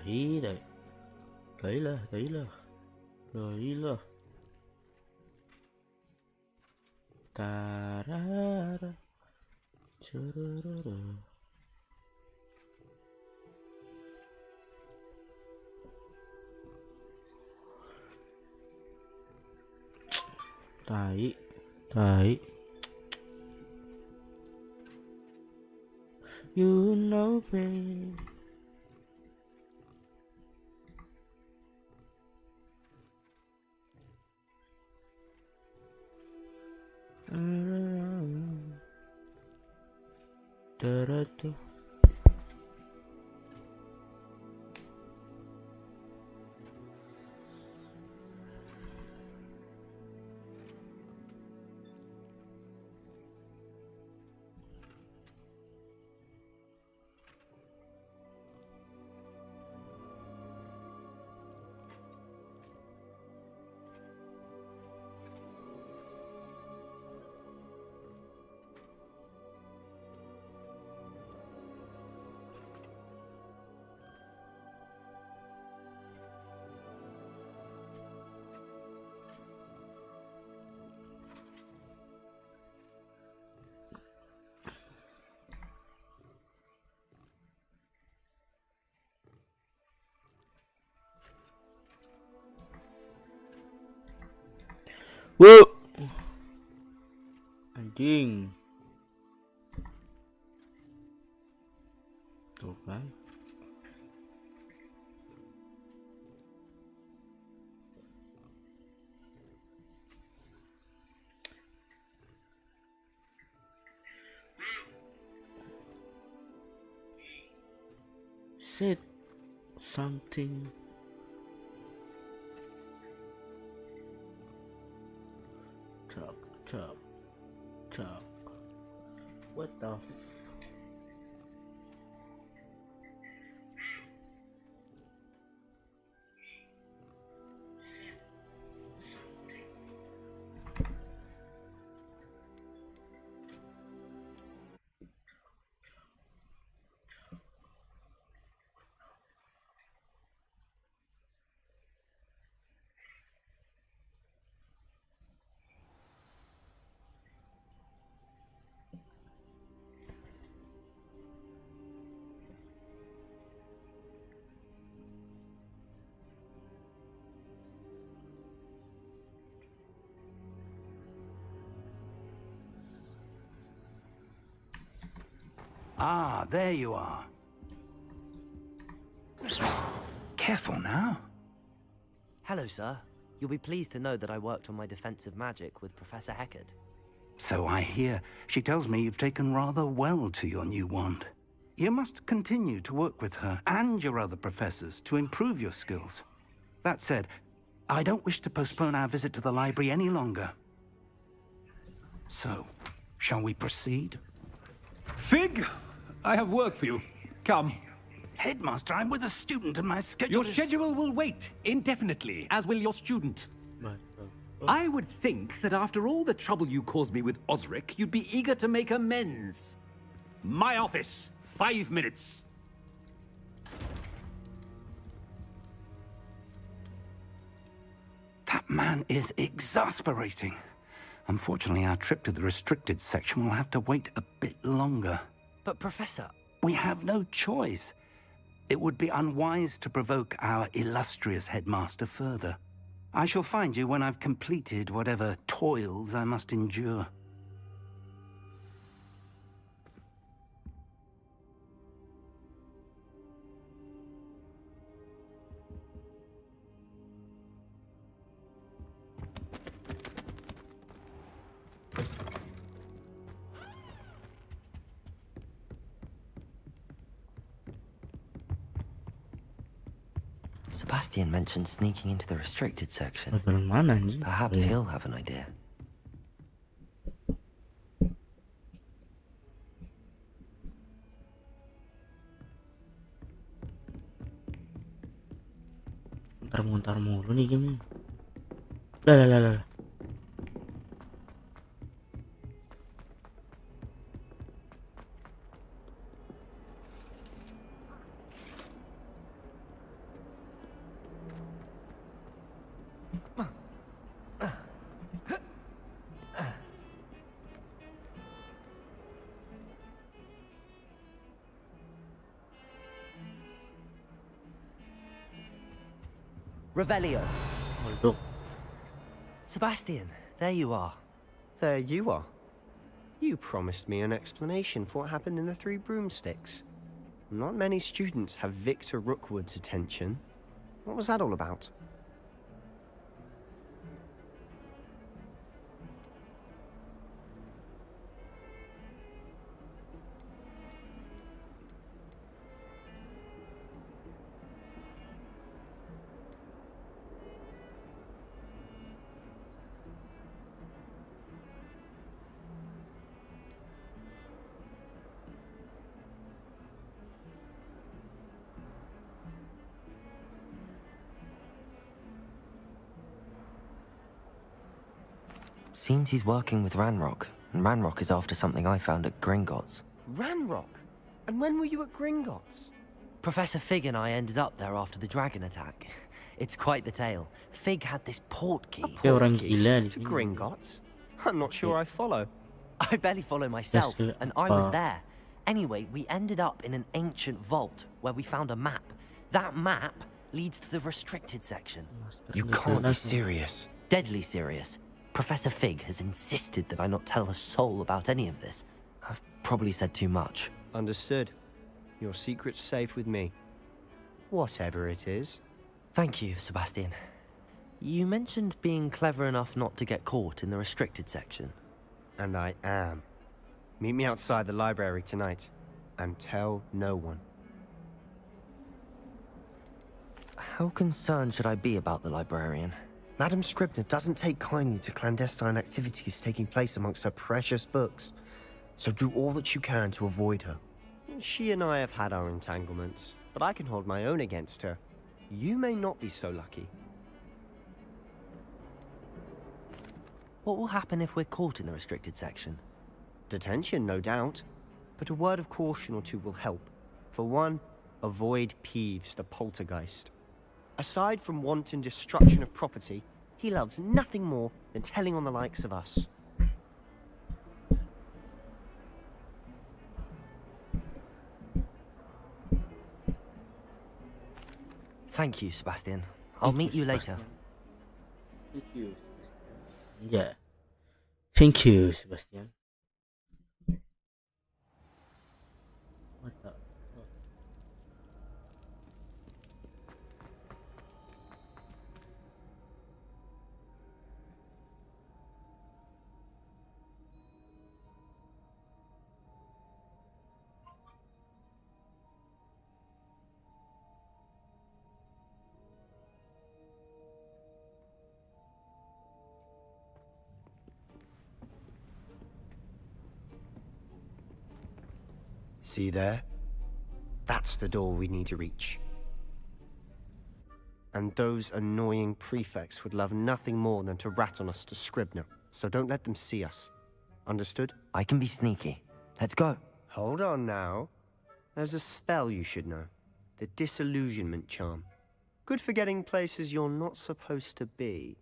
Đấy đấy. Đấy là. Tarara. Churururu. Đấy. You know babe. Da-da-da. Wow. Anjing. Tuh kan. Said something. Talk. What the Ah, there you are. Careful now. Hello, sir. You'll be pleased to know that I worked on my defensive magic with Professor Heckard. So I hear. She tells me you've taken rather well to your new wand. You must continue to work with her and your other professors to improve your skills. That said, I don't wish to postpone our visit to the library any longer. So, shall we proceed? Fig, I have work for you. Come. Headmaster, I'm with a student and my schedule Your is... schedule will wait indefinitely, as will your student. I would think that after all the trouble you caused me with Osric, you'd be eager to make amends. My office, 5 minutes. That man is exasperating. Unfortunately, our trip to the restricted section will have to wait a bit longer. But Professor... We have no choice. It would be unwise to provoke our illustrious headmaster further. I shall find you when I've completed whatever toils I must endure. Sebastian mentioned sneaking into the restricted section. Bagaimana anjing? Perhaps he'll have an idea. Mutar mulu nih gamenya. Lah. Revelio. Oh, look. Sebastian, there you are. There you are. You promised me an explanation for what happened in the Three Broomsticks. Not many students have Victor Rookwood's attention. What was that all about? Seems he's working with Ranrock, and Ranrock is after something I found at Gringotts. Ranrock? And when were you at Gringotts? Professor Fig and I ended up there after the dragon attack. It's quite the tale. Fig had this port key. Kayak orang gila ni. To Gringotts? I'm not sure I follow. I barely follow myself, Yes, and I was there. Anyway, we ended up in an ancient vault where we found a map. That map leads to the restricted section. You can't be serious. Deadly serious. Professor Fig has insisted that I not tell a soul about any of this. I've probably said too much. Understood. Your secret's safe with me. Whatever it is. Thank you, Sebastian. You mentioned being clever enough not to get caught in the restricted section. And I am. Meet me outside the library tonight. And tell no one. How concerned should I be about the librarian? Madam Scribner doesn't take kindly to clandestine activities taking place amongst her precious books. So do all that you can to avoid her. She and I have had our entanglements, but I can hold my own against her. You may not be so lucky. What will happen if we're caught in the restricted section? Detention, no doubt. But a word of caution or two will help. For one, avoid Peeves, the poltergeist. Aside from wanton destruction of property, he loves nothing more than telling on the likes of us. Thank you, Sebastian. I'll meet you later. Thank you, Sebastian. Yeah. Thank you, Sebastian. What the? See there? That's the door we need to reach. And those annoying prefects would love nothing more than to rat on us to Scribner, so don't let them see us. Understood? I can be sneaky. Let's go. Hold on now. There's a spell you should know. The Disillusionment Charm. Good for getting places you're not supposed to be.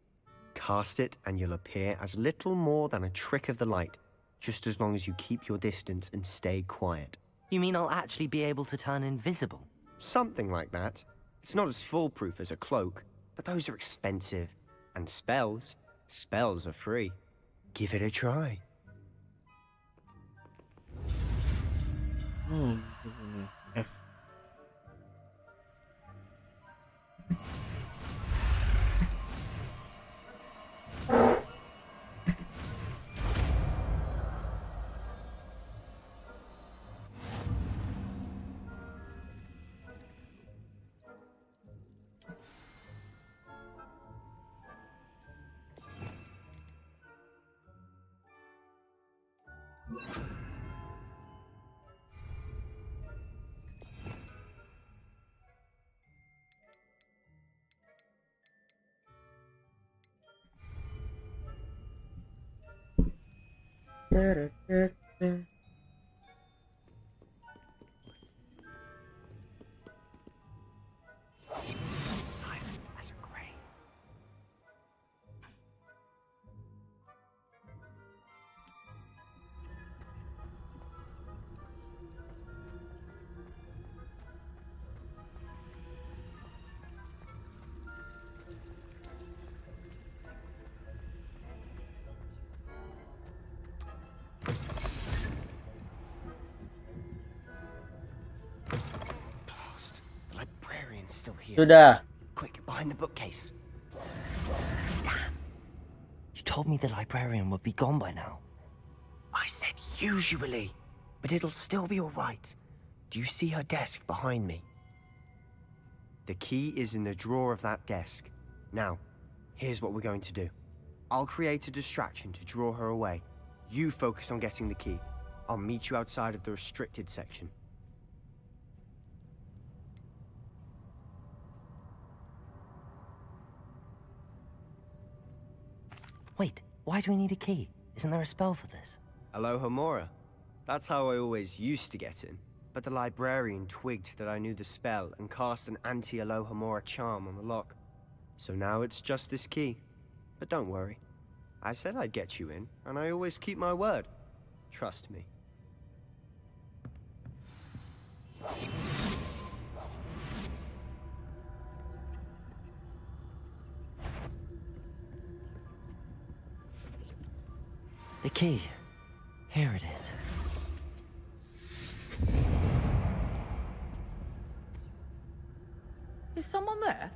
Cast it and you'll appear as little more than a trick of the light, just as long as you keep your distance and stay quiet. You mean I'll actually be able to turn invisible? Something like that. It's not as foolproof as a cloak, but those are expensive. And spells are free. Give it a try. F. Silent as a grave. librarian's still here. Sudah. Quick, behind the bookcase. Damn. You told me the librarian would be gone by now. I said usually, but it'll still be all right. Do you see her desk behind me? The key is in the drawer of that desk. Now, here's what we're going to do. I'll create a distraction to draw her away. You focus on getting the key. I'll meet you outside of the restricted section. Wait, why do we need a key? Isn't there a spell for this? Aloha Mora. That's how I always used to get in. But the librarian twigged that I knew the spell and cast an anti-Aloha Mora charm on the lock. So now it's just this key. But don't worry. I said I'd get you in, and I always keep my word. Trust me. The key. Here it is. Is someone there?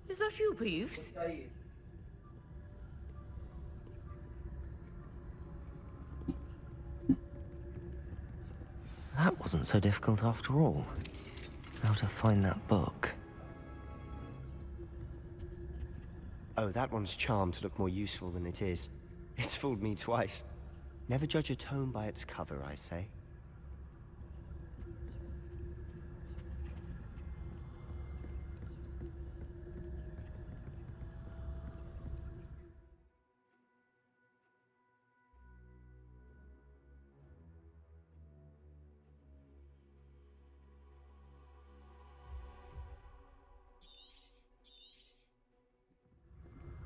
Is that you, Peeves? That wasn't so difficult after all. How to find that book. Oh, that one's charmed to look more useful than it is. It's fooled me twice. Never judge a tome by its cover, I say.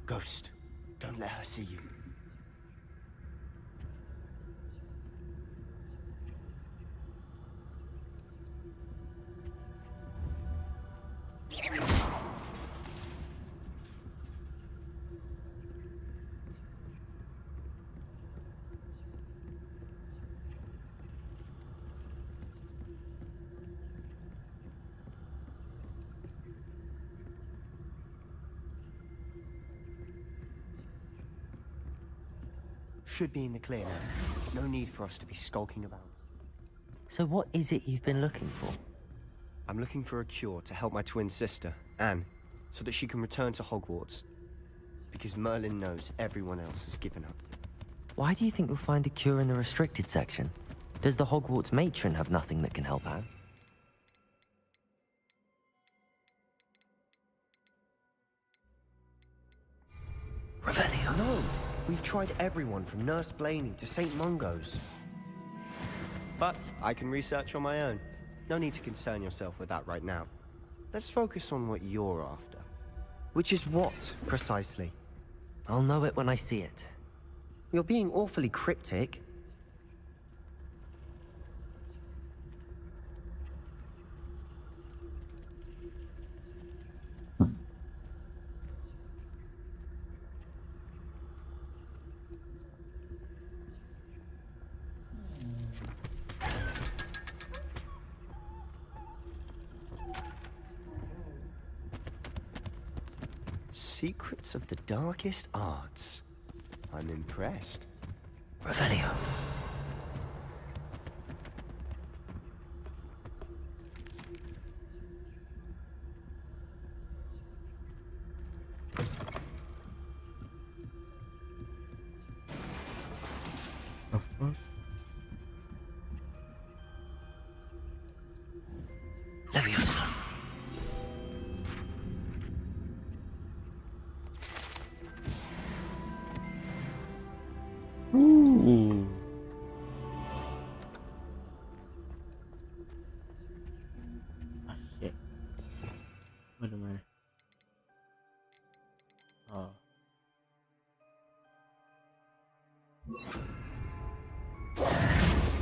Ghost, don't let her see you. Should be in the clear now. No need for us to be skulking around. So what is it you've been looking for? I'm looking for a cure to help my twin sister, Anne, so that she can return to Hogwarts. Because Merlin knows everyone else has given up. Why do you think you'll find a cure in the restricted section? Does the Hogwarts matron have nothing that can help Anne? Revelio. No! We've tried everyone from Nurse Blaney to St. Mungo's. But I can research on my own. No need to concern yourself with that right now. Let's focus on what you're after. Which is what, precisely? I'll know it when I see it. You're being awfully cryptic. Secrets of the darkest arts. I'm impressed. Revelio. Leviosa. Ooh. Ah, shit. Wait a minute. Oh.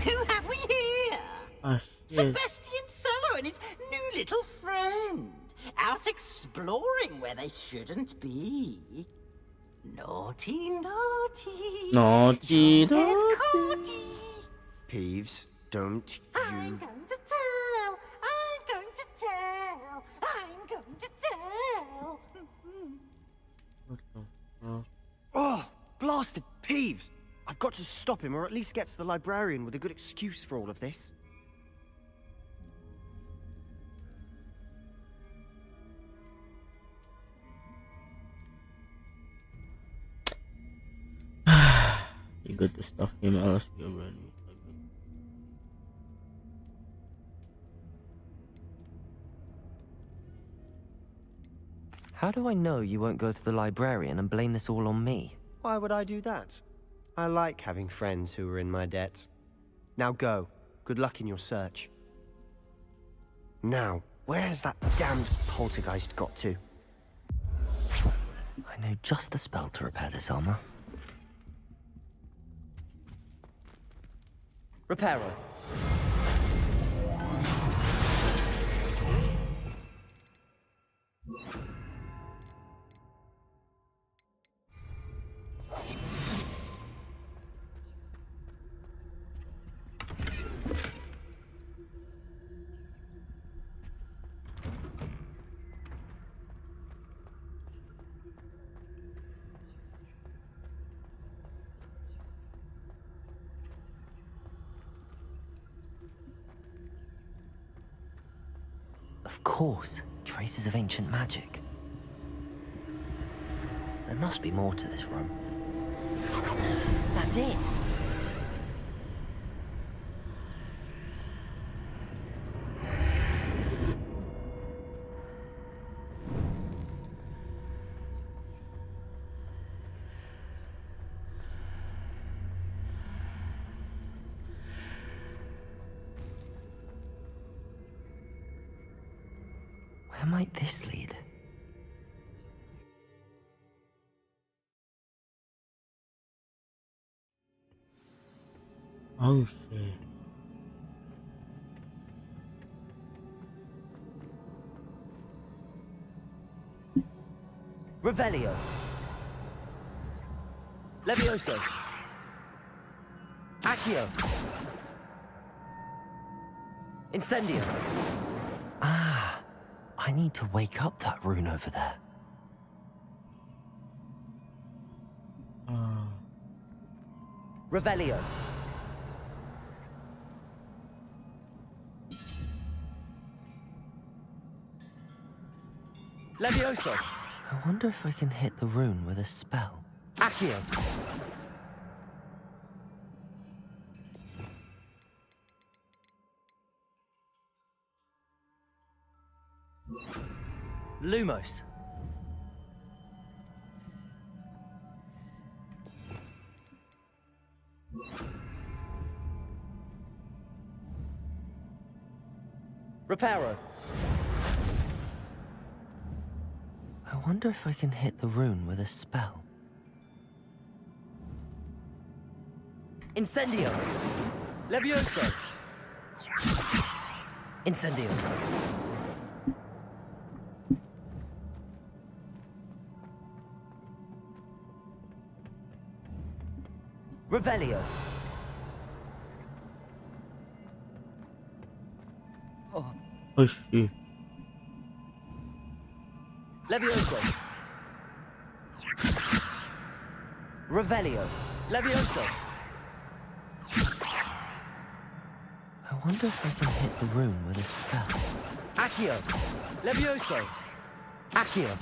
Who have we here? Ah, shit. Sebastian Solo and his new little friend. Out exploring where they shouldn't be. Naughty, naughty. Naughty, Don't get naughty. caughty. Peeves, don't I'm you... going to tell. I'm going to tell. Peeves! I've got to stop him, or at least get to the librarian with a good excuse for all of this. You got to stop him, else you're running. How do I know you won't go to the librarian and blame this all on me? Why would I do that? I like having friends who are in my debt. Now go. Good luck in your search. Now, where's that damned poltergeist got to? I know just the spell to repair this armor. Reparo. Of course, traces of ancient magic. There must be more to this room. That's it! Where might this lead? Oh shit. Revelio. Levioso. Accio. Incendio. Ah, I need to wake up that rune over there. Revelio. Levioso. I wonder if I can hit the rune with a spell. Accio. Lumos. Reparo. I wonder if I can hit the rune with a spell. Incendio. Levioso. Incendio. Revelio. Oh shit. Levioso. Revelio. Levioso. I wonder if I can hit the rune with a spell. Accio. Levioso. Accio.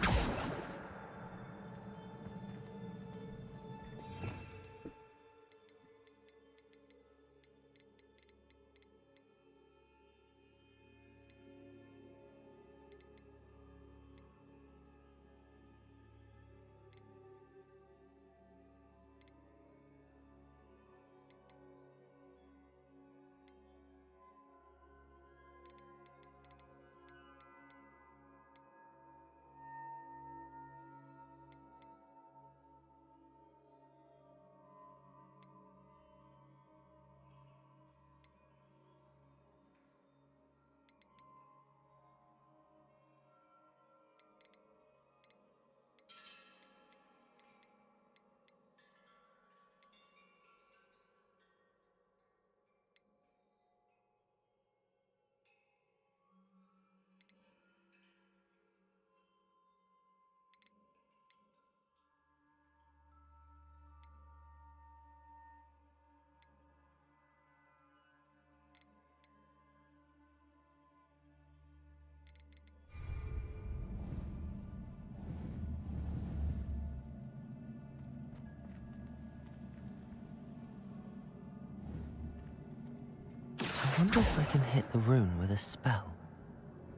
wonder if I can hit the rune with a spell.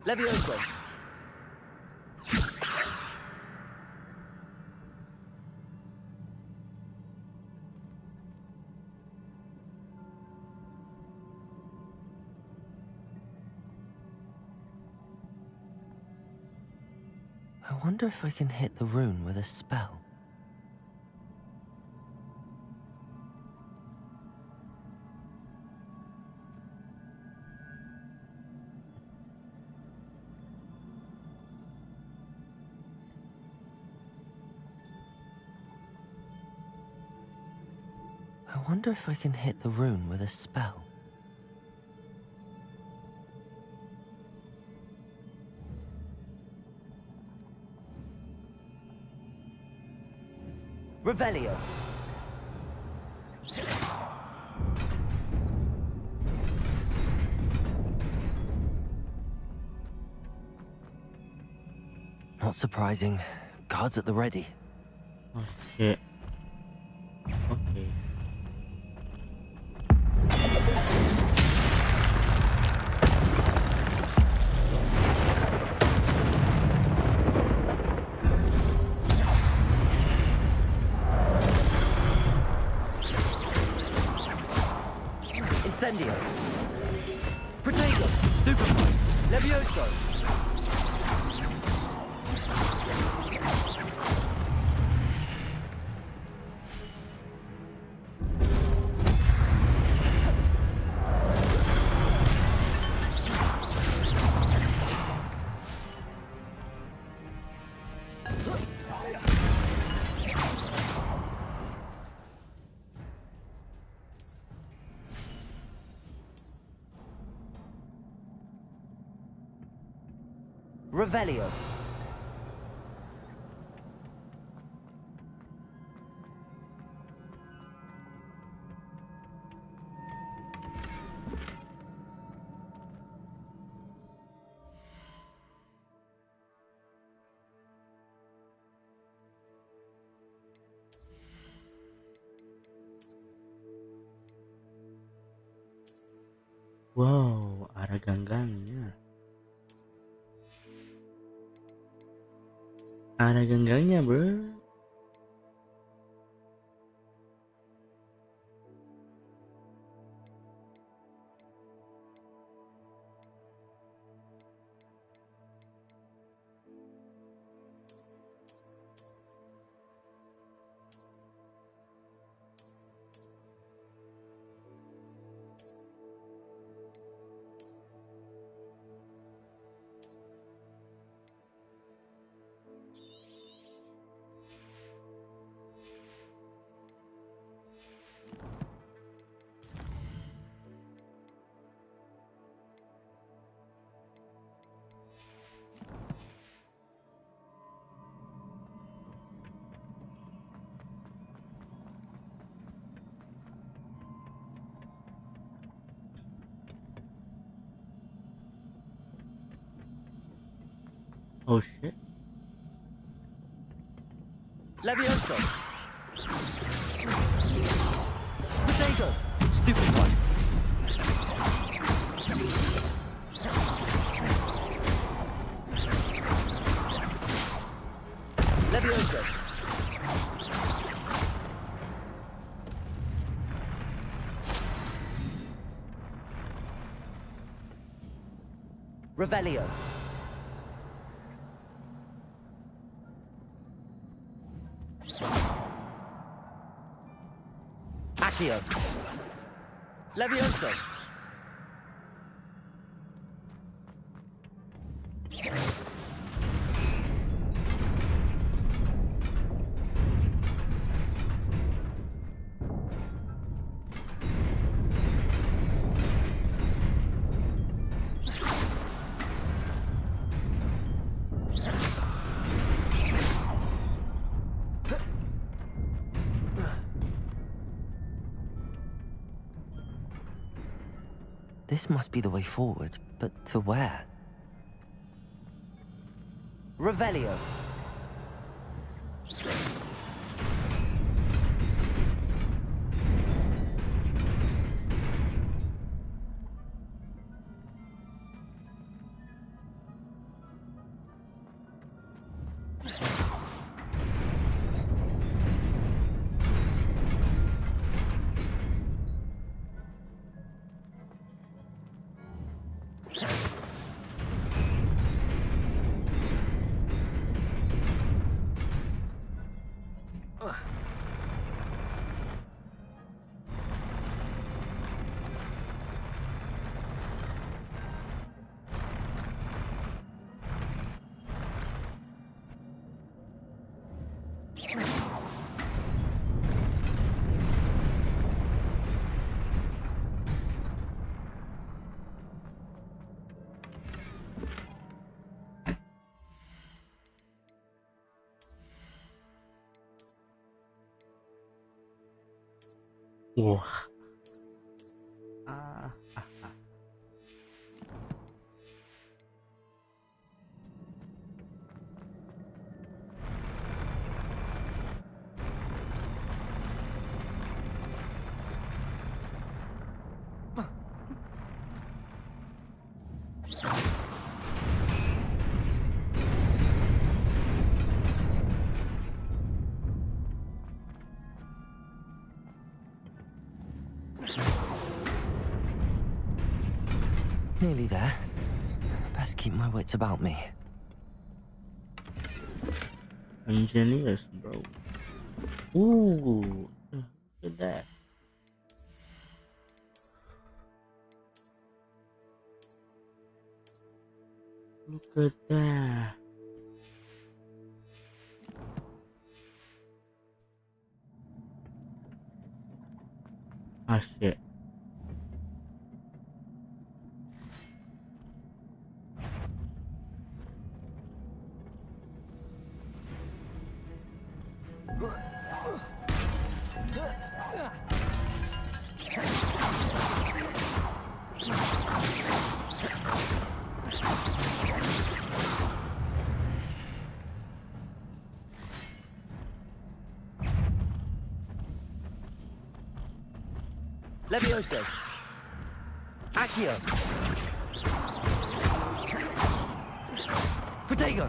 Levioso! I wonder if I can hit the rune with a spell. I wonder if I can hit the rune with a spell. Revelio. Not surprising. Guards at the ready. Oh shit. Okay. Incendio. Protego. Stupefy. Levioso. Revelio. Wow, ada ganggangnya. Ada ganggangnya, bro. Oh shit. Levioso. Protego. Stupefy. Levioso. Revelio. Accio. Levioso. This must be the way forward, but to where? Revelio. Wah. Ah. Nearly there. Best keep my wits about me. Engineers, bro. Ooh, look at that. Look at that. Ah, shit. Levioso. Accio. Protego.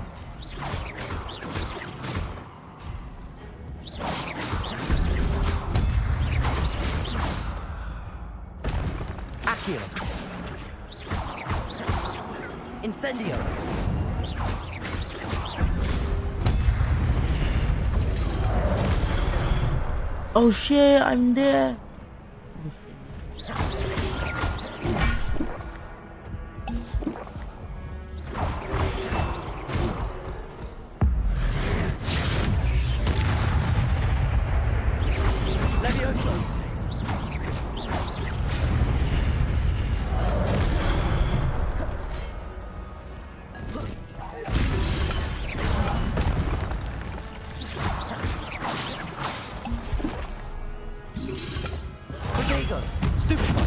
Accio. Incendio. Oh shit, I'm there. Levioso. Protego. Stupefy.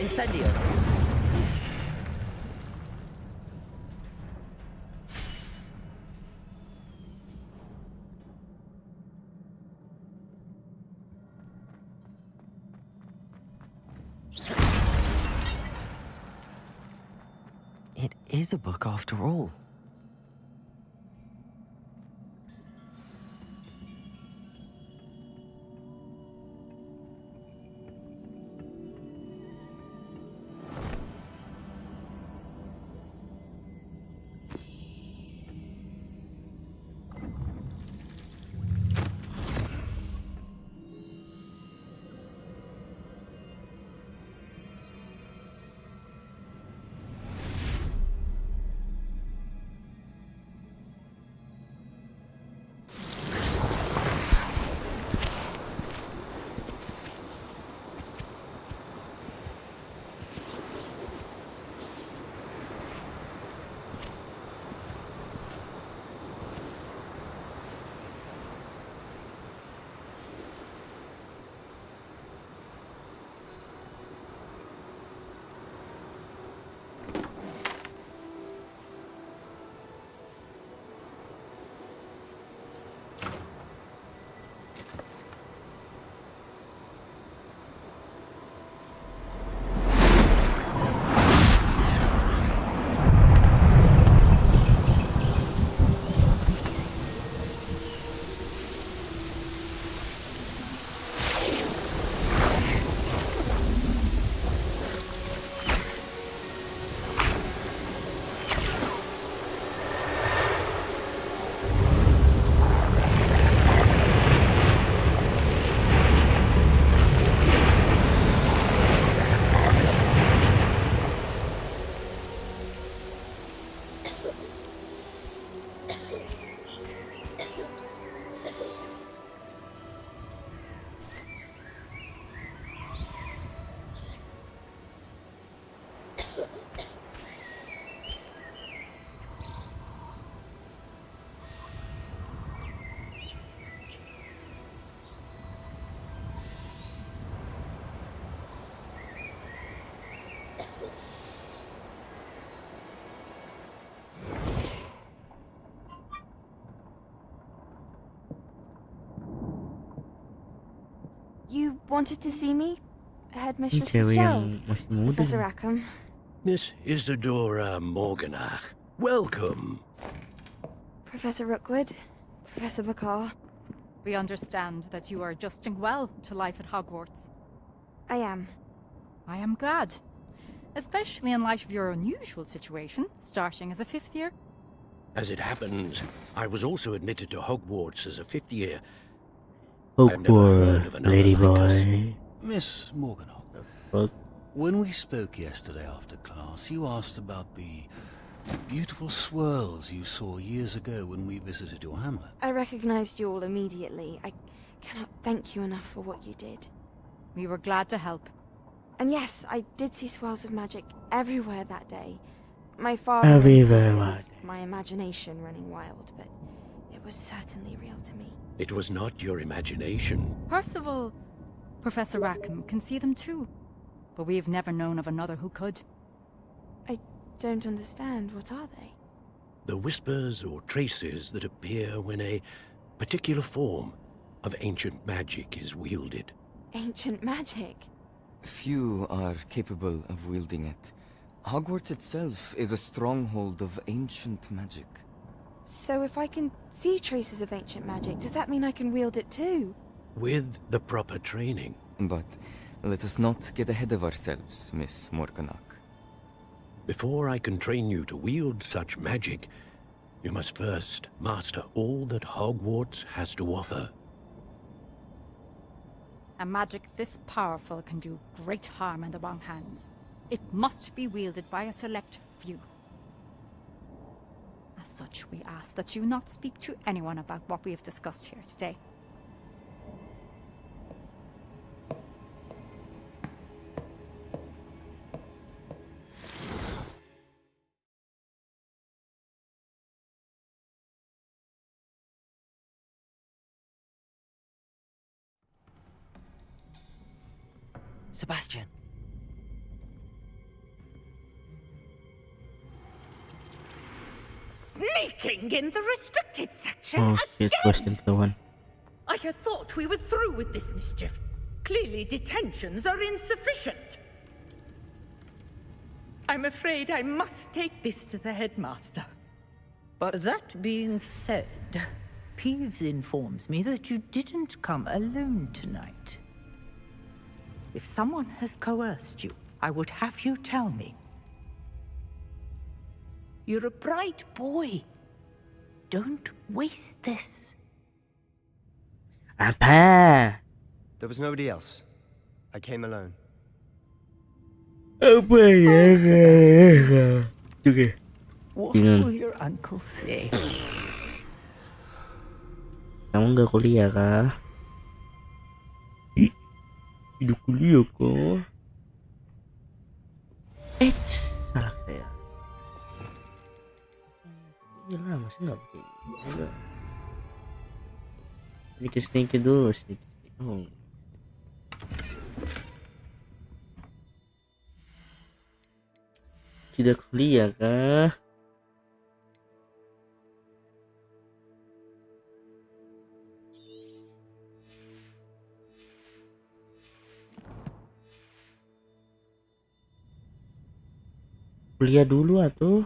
Incendio. It is a book after all. You wanted to see me? Headmistress Cewek Fitzgerald. yang masih muda. Professor Rackham. Miss Isadora Morganach, welcome. Professor Rookwood. Professor Bakar. We understand that you are adjusting well to life at Hogwarts. I am. I am glad. Especially in light of your unusual situation, starting as a 5th year. As it happens, I was also admitted to Hogwarts as a 5th year. Hogwarts, lady boy. Miss Morganock, Fuck. when we spoke yesterday after class, you asked about the beautiful swirls you saw years ago when we visited your hamlet. I recognized you all immediately. I cannot thank you enough for what you did. We were glad to help. And yes, I did see swirls of magic everywhere that day. My father Everywhere, insists it was my imagination running wild, but it was certainly real to me. It was not your imagination. Percival, Professor Rackham can see them too. But we've never known of another who could. I don't understand. What are they? The whispers or traces that appear when a particular form of ancient magic is wielded. Ancient magic? Few are capable of wielding it. Hogwarts itself is a stronghold of ancient magic. So if I can see traces of ancient magic, does that mean I can wield it too? With the proper training. But let us not get ahead of ourselves, Miss Morganock. Before I can train you to wield such magic, you must first master all that Hogwarts has to offer. A magic this powerful can do great harm in the wrong hands. It must be wielded by a select few. As such, we ask that you not speak to anyone about what we have discussed here today. Sebastian. Sneaking in the restricted section Oh shit, question ketahuan. I had thought we were through with this mischief. Clearly detentions are insufficient. I'm afraid I must take this to the headmaster. But That being said, Peeves informs me that you didn't come alone tonight. If someone has coerced you, I would have you tell me. You're a bright boy. Don't waste this. Apa? there was nobody else. I came alone. Apa ya? Oke. What Bingung. will your uncle say? Kamu nggak kuliah kah? Hidup kuliah kok? Salah saya. Gila, masa nggak begini? Sedikit dulu, sedikit. Oh. Tidak kuliah kah? Kuliah dulu atuh.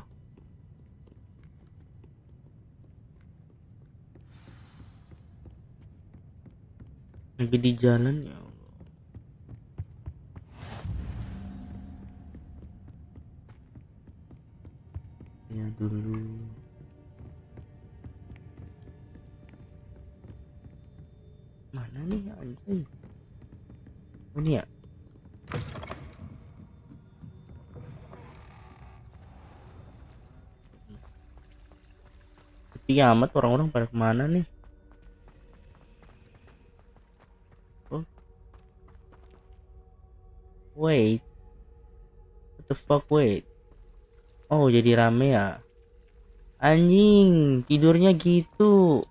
Lagi di jalan ya Allah. Ya dulu. Mana nih anjing? Oh, ini ya. Sepi amat, orang-orang pada kemana nih? Oh. Wait. What the fuck, wait. Oh, jadi rame ya? Anjing, tidurnya gitu.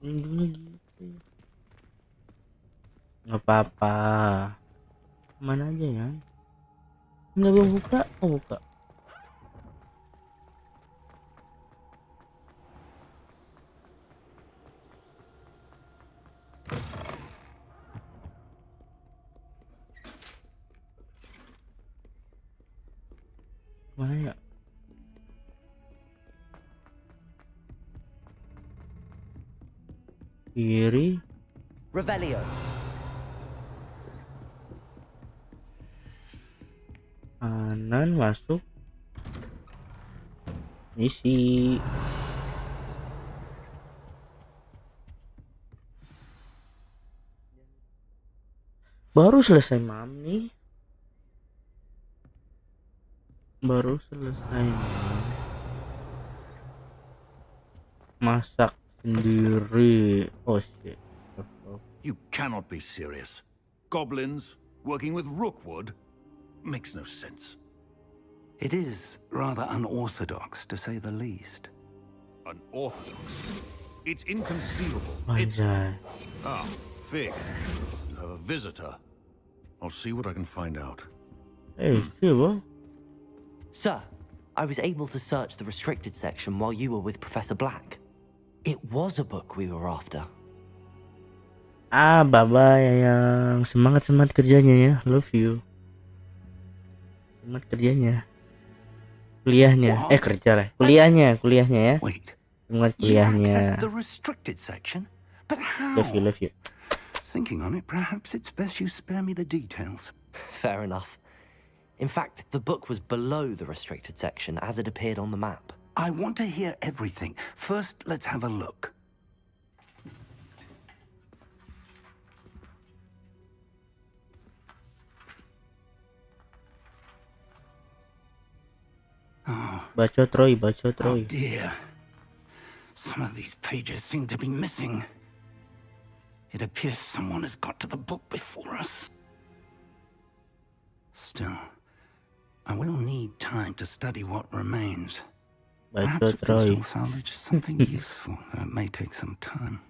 Tidurnya gitu. Nggak apa-apa. Mana aja ya? Nggak belum buka? Oh, buka. Kiri. Revelio. Kanan masuk. Misi. Baru selesai mami. Baru selesai Mam. Masak sendiri. Oh shit. You cannot be serious. Goblins working with rookwood makes no sense. It is rather unorthodox, to say the least. Unorthodox? It's inconceivable. Anjay. Ah, Fig. You have a visitor. I'll see what I can find out. Hey, siapa? Sir, I was able to search the restricted section while you were with Professor Black. It was a book we were after. Ah, Baba yang semangat kerjanya ya. Love you. Semangat kerjanya. Kuliahnya. Kerja lah. Kuliahnya ya. Wait. Semangat You kuliahnya. accessed the restricted section? But how? Love you. Thinking on it, perhaps it's best you spare me the details. Fair enough. In fact, the book was below the restricted section as it appeared on the map. I want to hear everything. First, let's have a look. Bacot Roy. Oh dear. Some of these pages seem to be missing. It appears someone has got to the book before us. Still, I will need time to study what remains. Perhaps we can still salvage something useful, though it may take some time.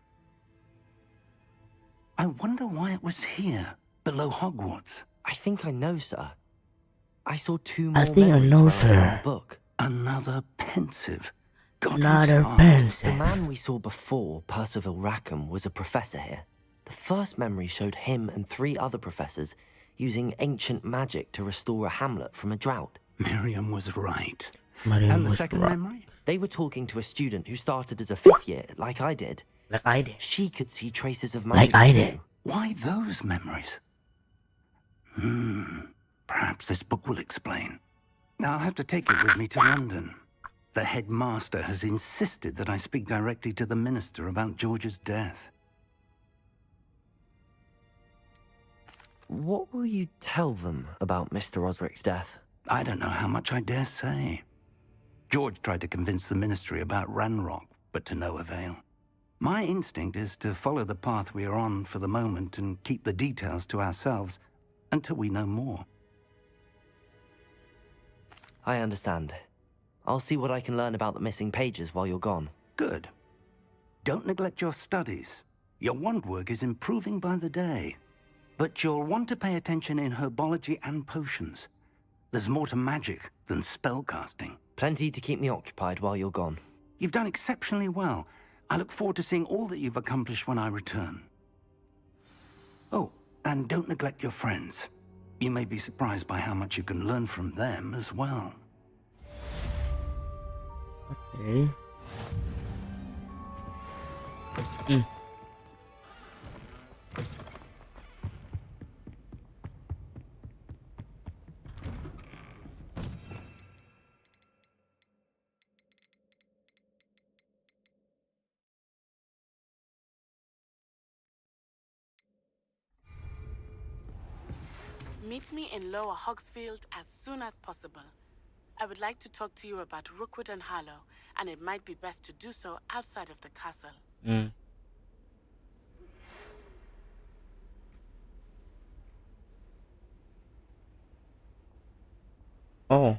I wonder why it was here, below Hogwarts. I think I know, sir. I saw two more I think I know, memories where I found sir. the book. Another pensive. Another The pensive. man we saw before, Percival Rackham, was a professor here. The first memory showed him and 3 other professors using ancient magic to restore a hamlet from a drought. Miriam was right. Mariam And the was second right. memory? They were talking to a student who started as a 5th year, like I did. Like I did. She could see traces of magic Like I too. did. Why those memories? Perhaps this book will explain. Now I'll have to take it with me to London. The headmaster has insisted that I speak directly to the minister about George's death. What will you tell them about Mr. Osric's death? I don't know how much I dare say. George tried to convince the ministry about Ranrock, but to no avail. My instinct is to follow the path we are on for the moment and keep the details to ourselves until we know more. I understand. I'll see what I can learn about the missing pages while you're gone. Good. Don't neglect your studies. Your wand work is improving by the day. But you'll want to pay attention in herbology and potions. There's more to magic than spellcasting. Plenty to keep me occupied while you're gone. You've done exceptionally well. I look forward to seeing all that you've accomplished when I return. Oh, and don't neglect your friends. You may be surprised by how much you can learn from them as well. Okay. Meet me in Lower Hogsfield as soon as possible. I would like to talk to you about Rookwood and Harlow, and it might be best to do so outside of the castle. Oh.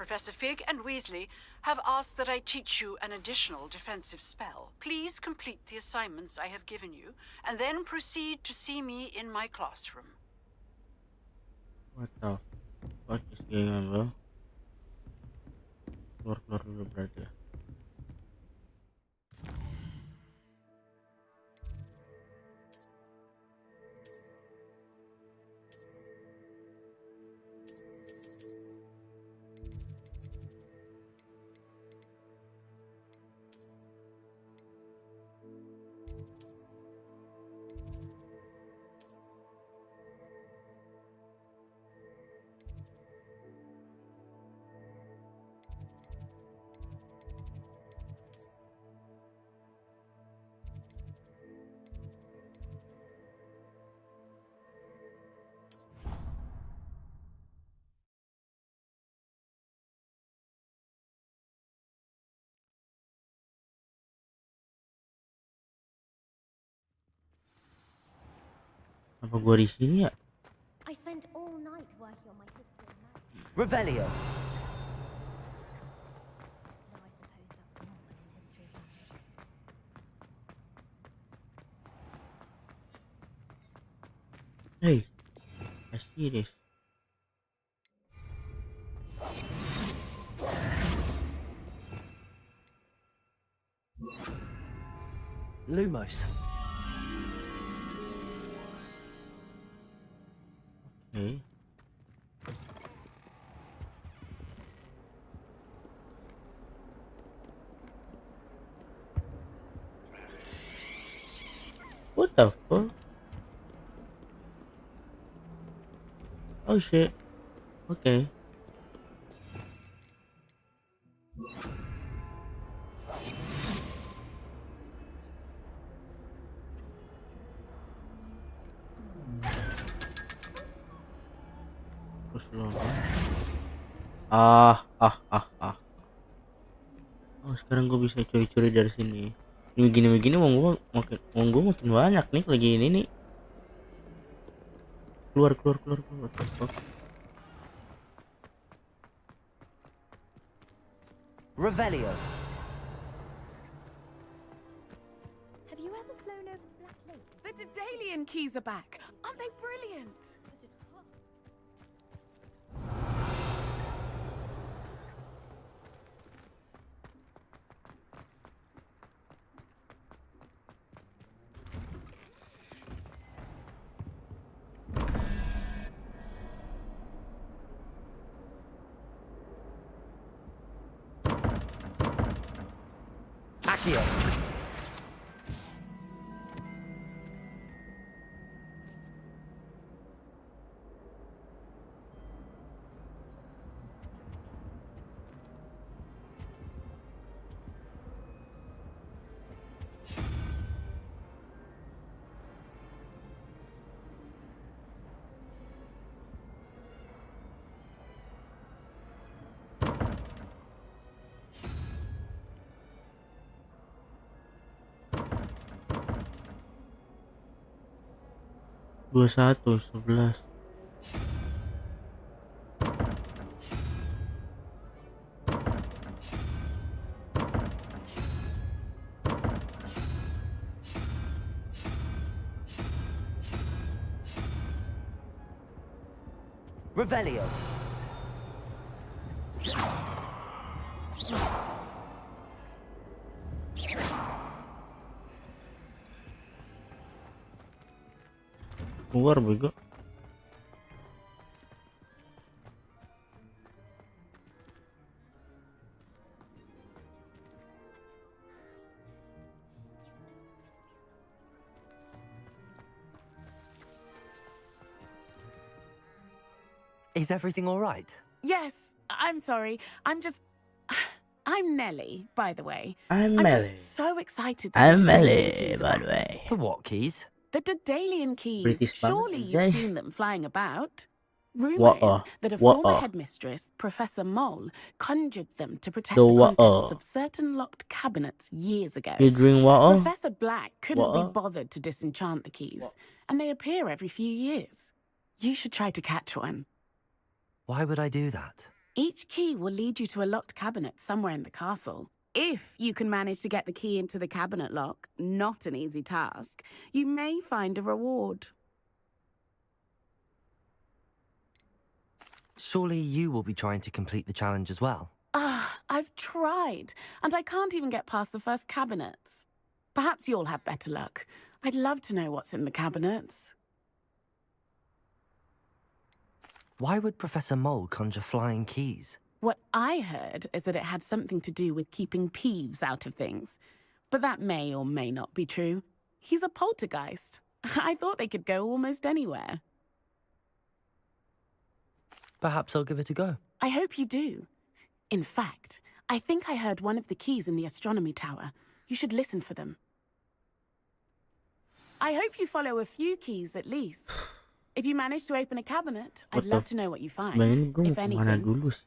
Professor Fig and Weasley have asked that I teach you an additional defensive spell. Please complete the assignments I have given you, and then proceed to see me in my classroom. What the fuck is going on, bro? Keluar dulu berarti ya. Apa gua di sini ya? I spent all night working on my history and math. Revelio. Now I suppose that's normal in history. Hey, I see this. Lumos. Okay. What the fuck? Oh shit. Okay. Terus lo. Oh, sekarang gue bisa curi-curi dari sini. Ini begini mau gue makin banyak nih lagi ini nih. Keluar. What the fuck? Revelio. Have you ever flown over the Black Lake? The Dedalian keys are back. Aren't they brilliant? Accio. Dua 11. Revelio. Keluar bego. Is everything all right? Yes, I'm sorry. I'm Nellie, by the way. I'm I'm Melly. just so excited that I'm the Dedalian Melly, keys are by the back. way. The what keys? The Dedalian keys. British Surely banget, you've anjay. seen them flying about. Rumour What-oh? is that a What-oh? former headmistress, Professor Mole, conjured them to protect The the contents what-oh? of certain locked cabinets years ago. You drink what? Professor Black couldn't be What-oh? bothered to disenchant the keys, and they appear every few years. You should try to catch one. Why would I do that? Each key will lead you to a locked cabinet somewhere in the castle. If you can manage to get the key into the cabinet lock, not an easy task, you may find a reward. Surely you will be trying to complete the challenge as well. I've tried, and I can't even get past the first cabinets. Perhaps you'll have better luck. I'd love to know what's in the cabinets. Why would Professor Mole conjure flying keys? What I heard is that it had something to do with keeping Peeves out of things. But that may or may not be true. He's a poltergeist. I thought they could go almost anywhere. Perhaps I'll give it a go. I hope you do. In fact, I think I heard one of the keys in the astronomy tower. You should listen for them. I hope you follow a few keys at least. If you manage to open a cabinet, I'd love to know what you find, if anything. Dulu sih?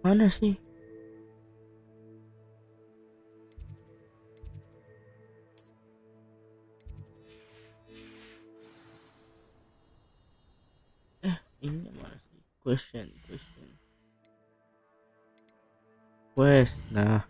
Mana sih? Ini mana sih? Question. Quest. Nah.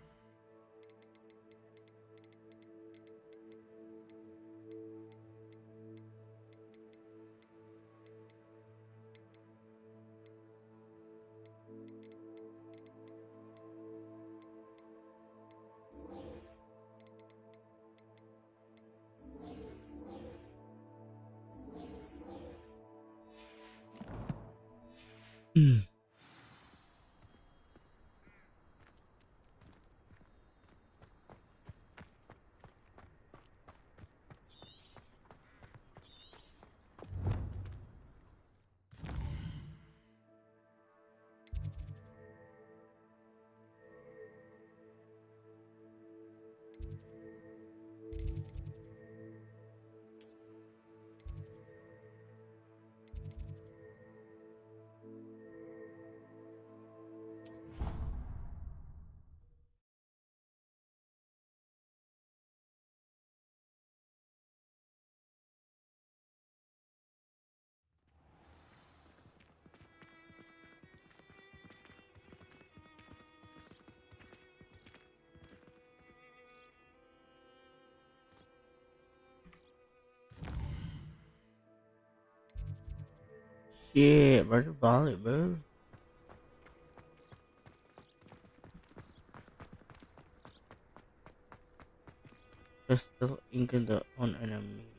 Shit, baru balik bro. Just still inking the on enemy.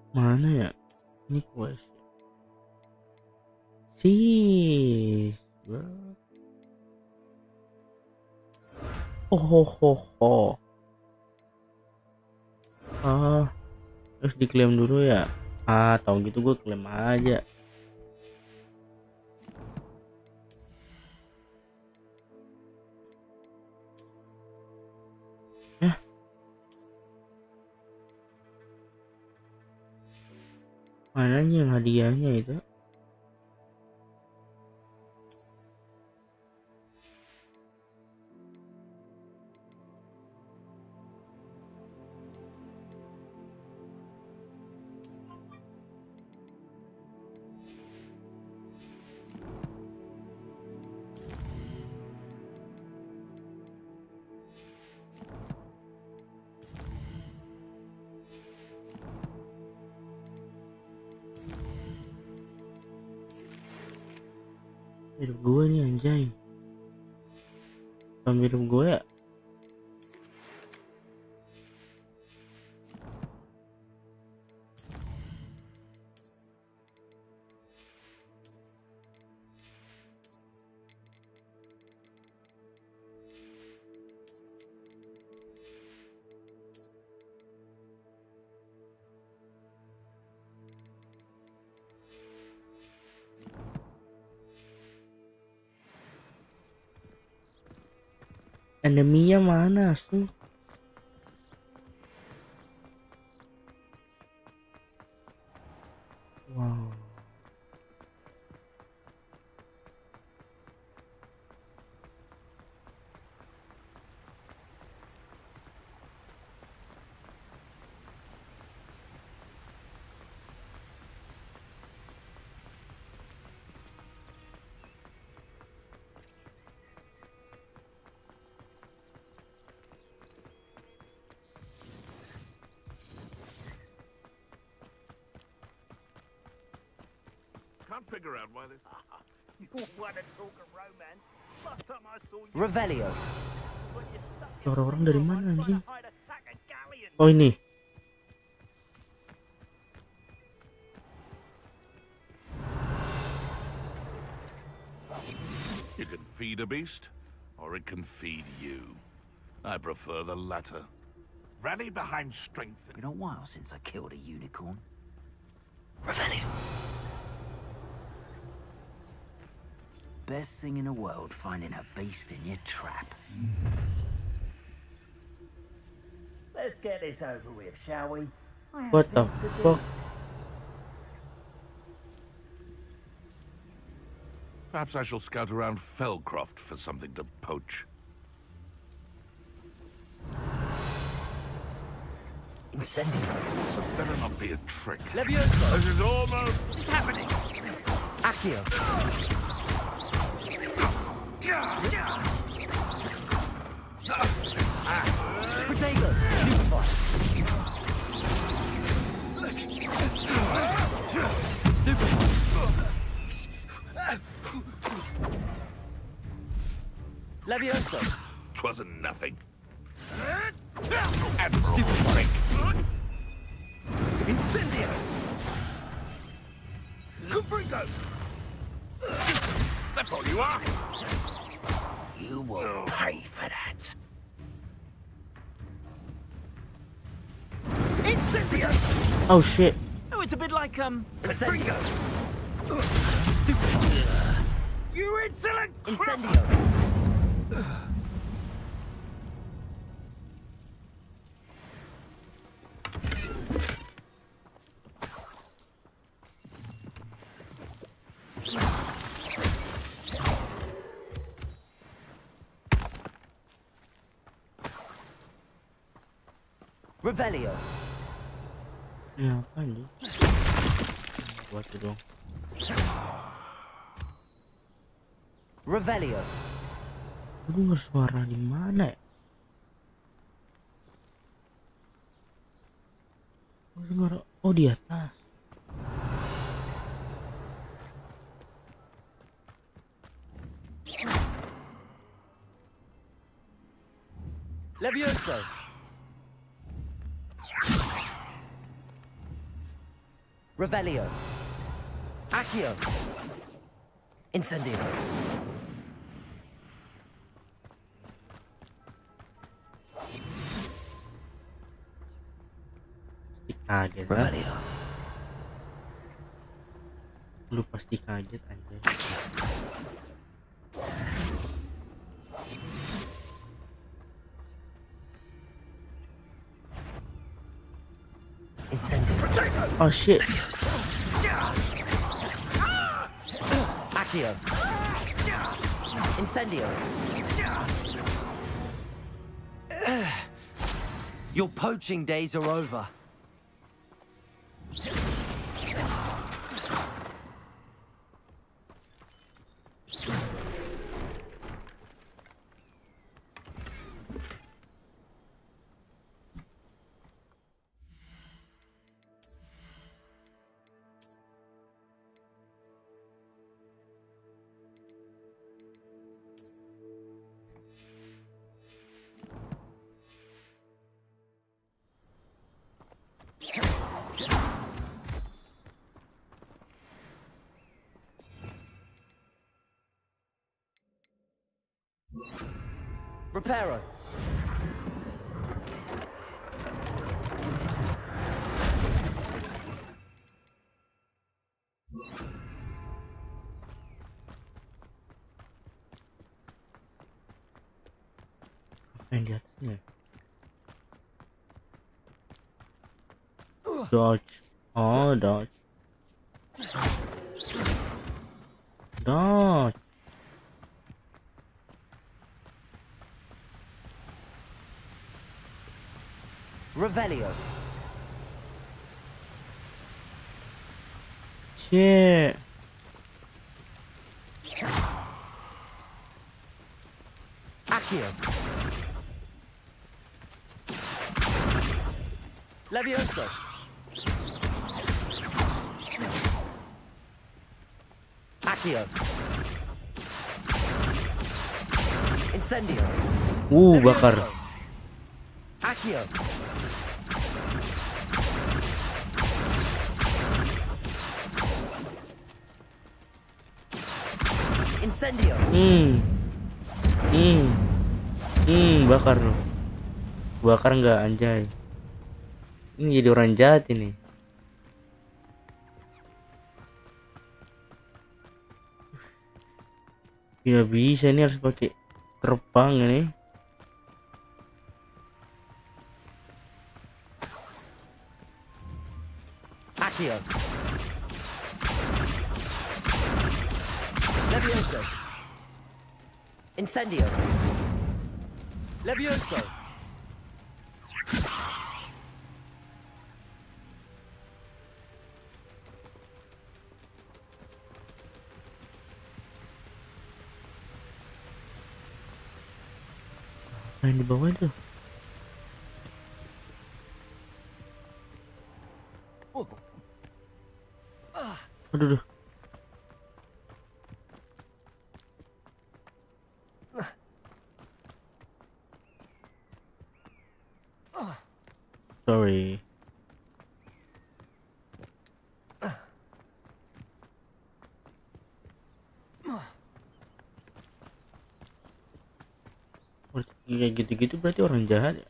Mana ya? Ini quest. Sis, bro. Oh. Terus diklaim dulu ya. Tahu gitu gue klaim aja. Mananya yang hadiahnya itu? Hidup gue nih anjay. Sambil hidup gue ya. Eneminya mana tuh? Wow. Can't figure out why this. You want to talk of romance? Last time I saw you. Revelio. Orang-orang dari mana anjing? Oh ini. You can feed a beast, or it can feed you. I prefer the latter. Rally behind strength. Been a while since I killed a unicorn. Revelio. Best thing in the world, finding a beast in your trap. Let's get this over with, shall we? What the fuck? Perhaps I shall scout around Fellcroft for something to poach. Incendio. So better not be a trick. Levioso. This is almost... What's happening? Accio. Protego. Stupefy. Stupefy. Levioso. 'Twasn't nothing. Admiral trick. Incendio! Lukrembo! That's all you are. You will pay for that. Incendio! Oh shit. Oh, it's a bit like, Incendio. You insolent Incendio. Revelio. Ya apa ini? Buat itu dong. Revelio. Gue denger suara di mana ya? Gue denger, oh di atas. Levioso. Revelio. Accio. Incendio. Kaget. Revelio. Lu pasti kaget aja. Incendio. Oh shit. Accio. Incendio. Your poaching days are over. Reparo. Yang di atasnya. Dodge. Oh, dodge. Dodge. Revelio. Shit. Accio. Levioso. Accio. Incendio. Bakar. Accio. Incendio. Bakar loh. Bakar nggak anjay. Ini jadi orang jahat ini. Tidak bisa, ini harus pakai terbang ini. Accio. Levioso. Incendio. Levioso. Apa yang di bawah itu? Aduh. Sorry. Kayak gitu-gitu berarti orang jahat ya?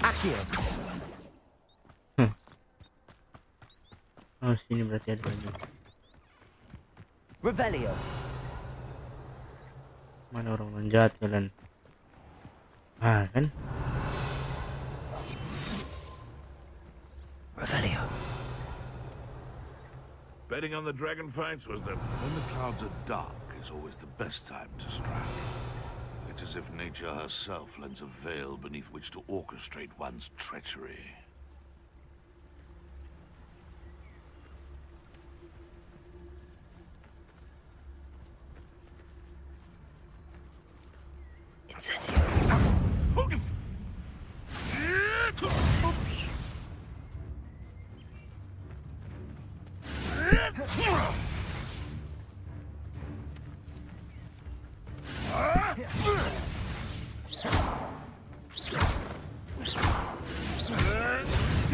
Accio. Oh, sini berarti ada lagi. Revelio. Mana orang jahat kalian? Kan? Revelio. Betting on the dragon fights was that when the clouds are dark is always the best time to strike. It's as if nature herself lends a veil beneath which to orchestrate one's treachery. Incendio.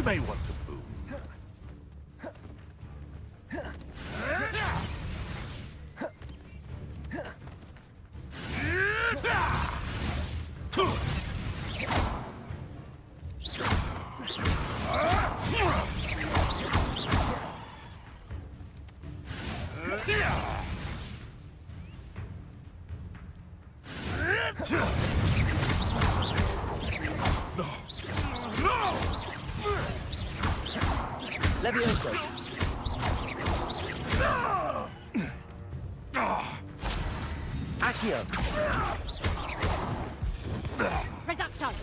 You may want to move. Levioso. Accio. Reduction.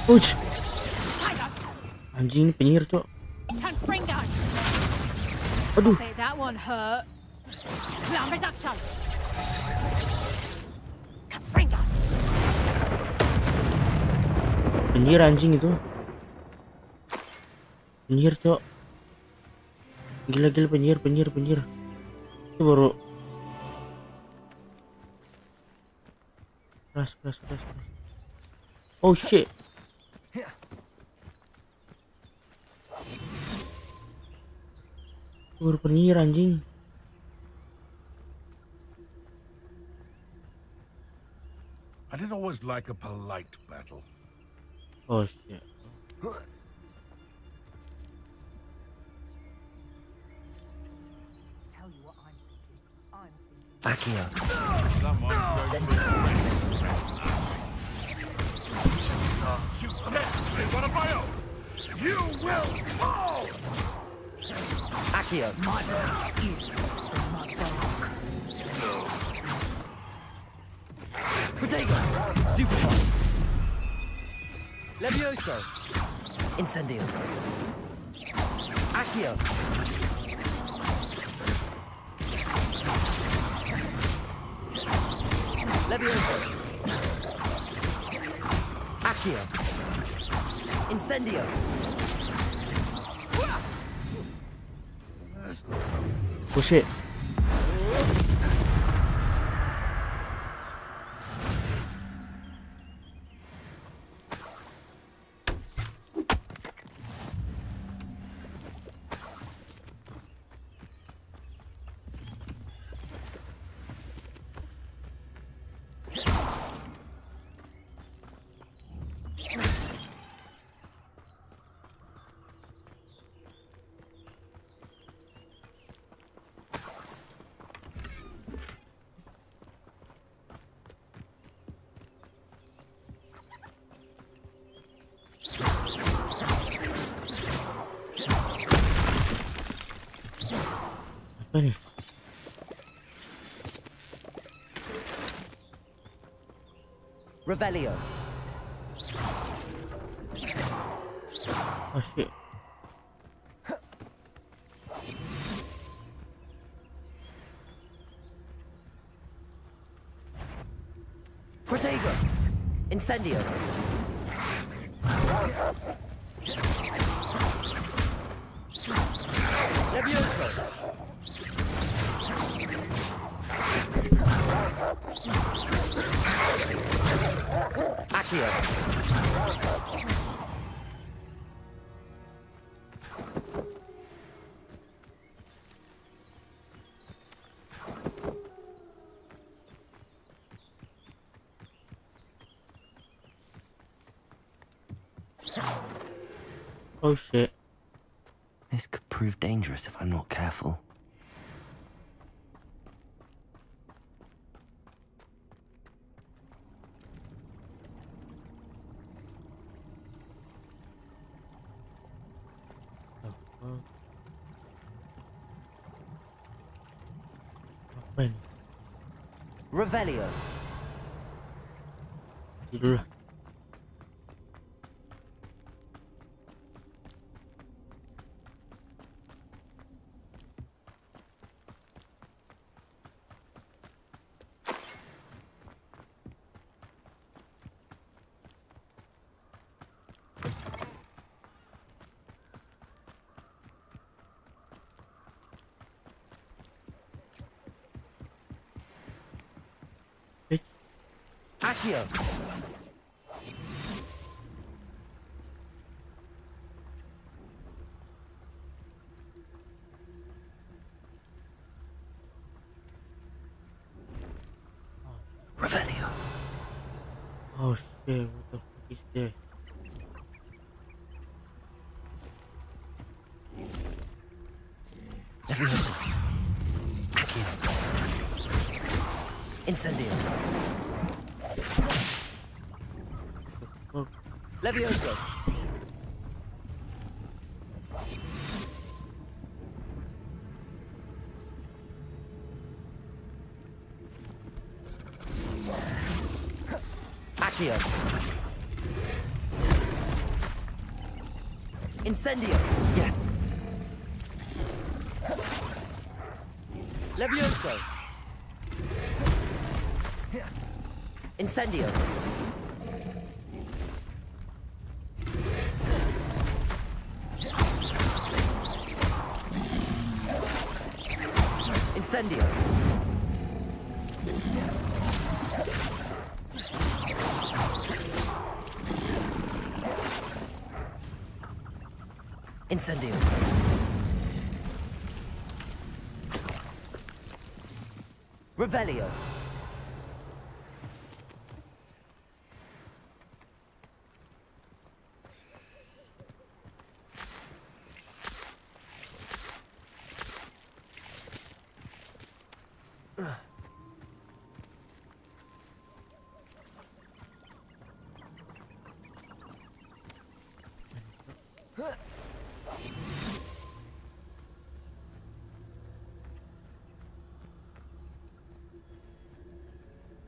Uch. Anjing, penyihir cok. Confringo. Aduh. Okay, that one hurt. Lam reduction. Confringo. Penyihir anjing itu. Penyihir cok. Gila penyihir. Itu baru. Keras. Oh shit. Itu baru penyihir anjing. I didn't always like a polite battle. Oh shit. Accio. Incendio. You definitely one of my own. You will fall. Accio. My bark is my bark. Protego. Stupefy. Levioso. Incendio. Accio. Levioso. Accio. Incendio. Oh shit. Apa nih? Revelio. Oh shit. Protego. Incendio. Levioso. Accio. Oh shit. This could prove dangerous if I'm not careful. Apa ini? Revelio. Tidur. Accio. Revelio. Oh shit, what the fuck is this? Levioso. Accio. Incendio. Levioso. Accio. Incendio. Yes. Levioso. Incendio. Incendio. Incendio. Revelio.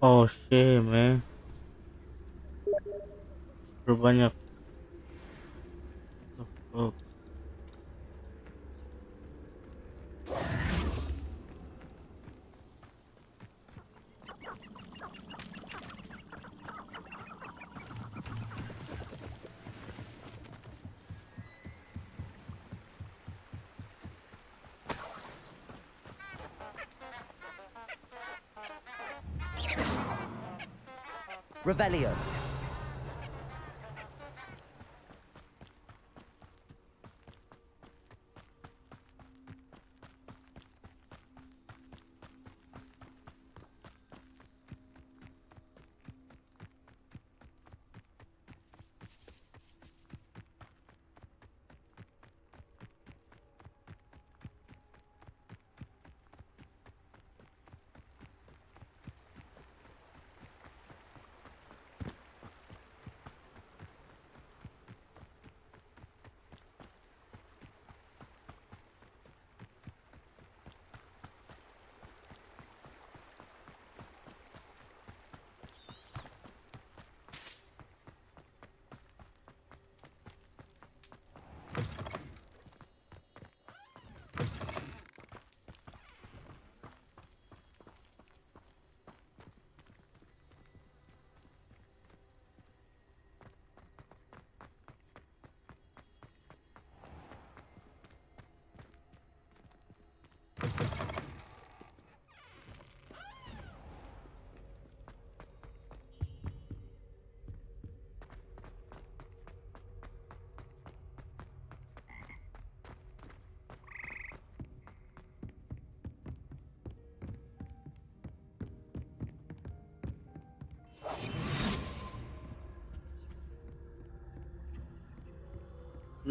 Oh shit, man. Terbanyak. Oh. Revelio.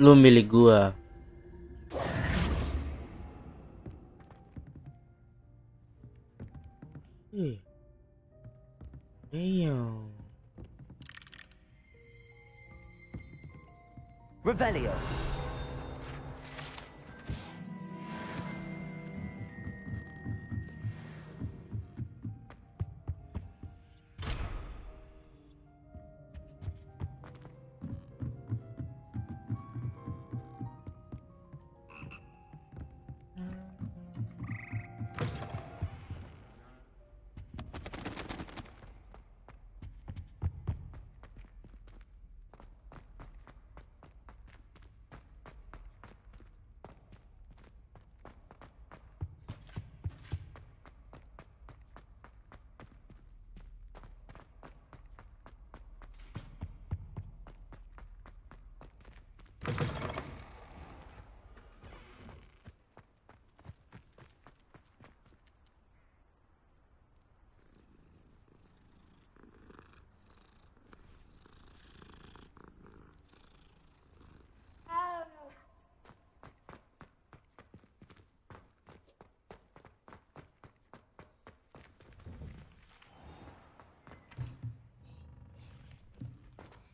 Lu milik gua. Damn. Revelio.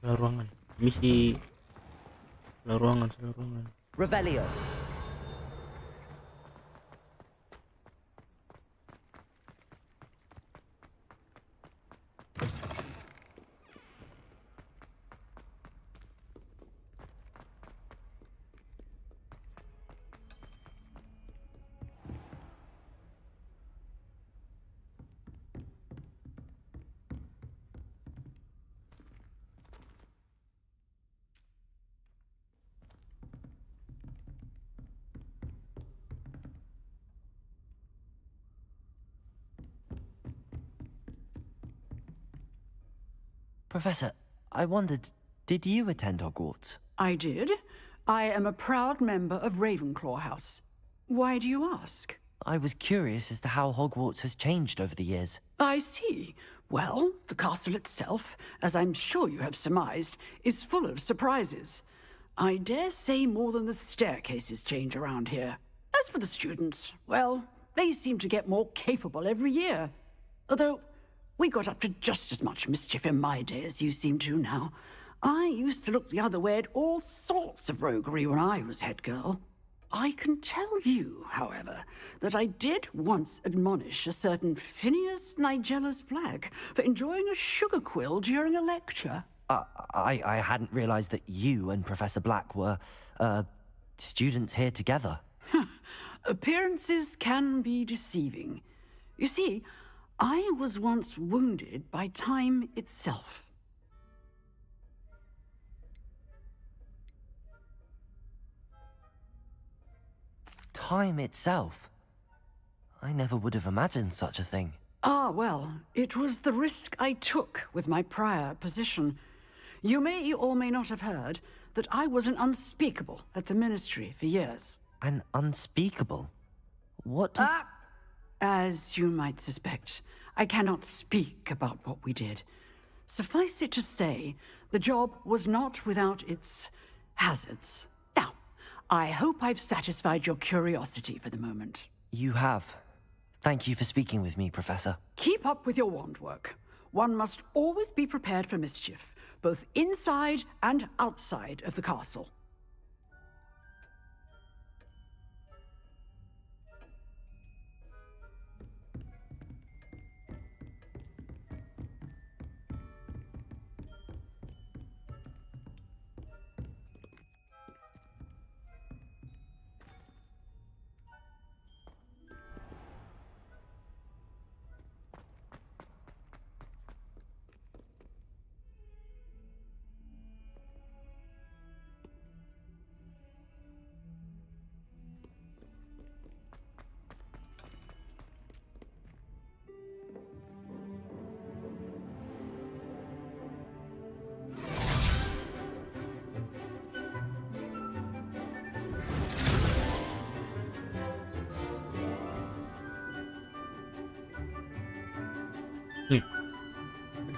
Salah ruangan. Misi. Salah ruangan. Revelio. Professor, I wondered, did you attend Hogwarts? I did. I am a proud member of Ravenclaw House. Why do you ask? I was curious as to how Hogwarts has changed over the years. I see. Well, the castle itself, as I'm sure you have surmised, is full of surprises. I dare say more than the staircases change around here. As for the students, well, they seem to get more capable every year. Although, we got up to just as much mischief in my day as you seem to now. I used to look the other way at all sorts of roguery when I was head girl. I can tell you, however, that I did once admonish a certain Phineas Nigellus Black for enjoying a sugar quill during a lecture. I hadn't realized that you and Professor Black were, students here together. Appearances can be deceiving. You see, I was once wounded by time itself. Time itself? I never would have imagined such a thing. Ah, well, it was the risk I took with my prior position. You may or may not have heard that I was an unspeakable at the Ministry for years. An unspeakable? What does... As you might suspect, I cannot speak about what we did. Suffice it to say, the job was not without its hazards. Now, I hope I've satisfied your curiosity for the moment. You have. Thank you for speaking with me, Professor. Keep up with your wand work. One must always be prepared for mischief, both inside and outside of the castle.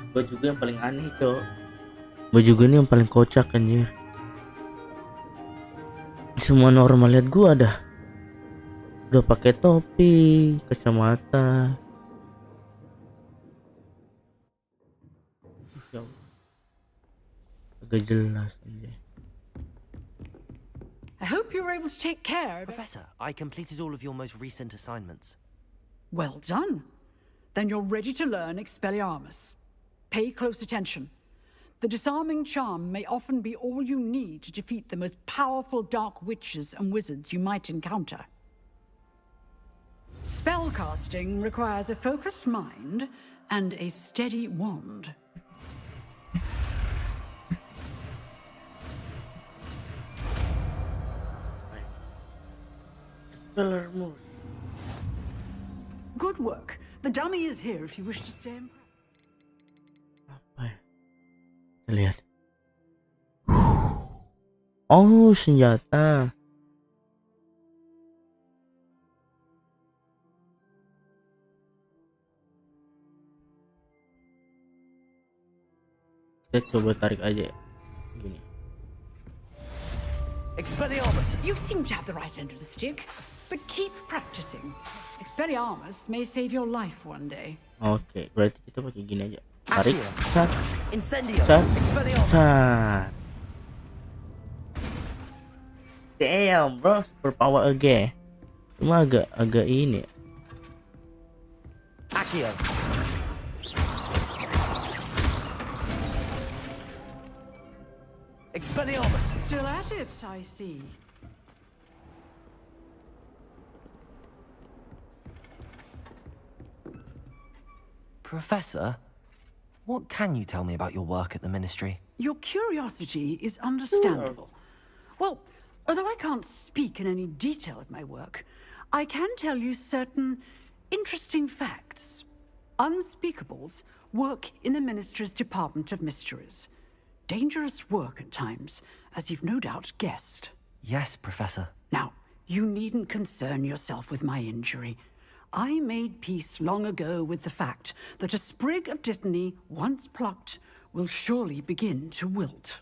Baju gue yang paling aneh, cok. Baju gue ini yang paling kocak anjir. Semua normal lihat gue udah pakai topi, kacamata. Agak jelas anjir. I hope you were able to take care of... Professor, I completed all of your most recent assignments. Well done. Then you're ready to learn Expelliarmus. Pay close attention. The disarming charm may often be all you need to defeat the most powerful dark witches and wizards you might encounter. Spellcasting requires a focused mind and a steady wand. Good work. The dummy is here if you wish to stay in. Lihat. Oh, senjata. Kita coba tarik aja. Gini. Expelliarmus! You seem to have the right end of the stick, but keep practicing. Expelliarmus may save your life one day. Oke, berarti kita pakai gini aja. Tarik, cat, Incendio, cat, Expelliarmus. cat. Damn, bro, super power again. Cuma agak ini. Accio. Expelliarmus. Still at it, I see. Professor, what can you tell me about your work at the Ministry? Your curiosity is understandable. Well, although I can't speak in any detail of my work, I can tell you certain interesting facts. Unspeakables work in the Ministry's Department of Mysteries. Dangerous work at times, as you've no doubt guessed. Yes, Professor. Now, you needn't concern yourself with my injury. I made peace long ago with the fact that a sprig of dittany, once plucked, will surely begin to wilt.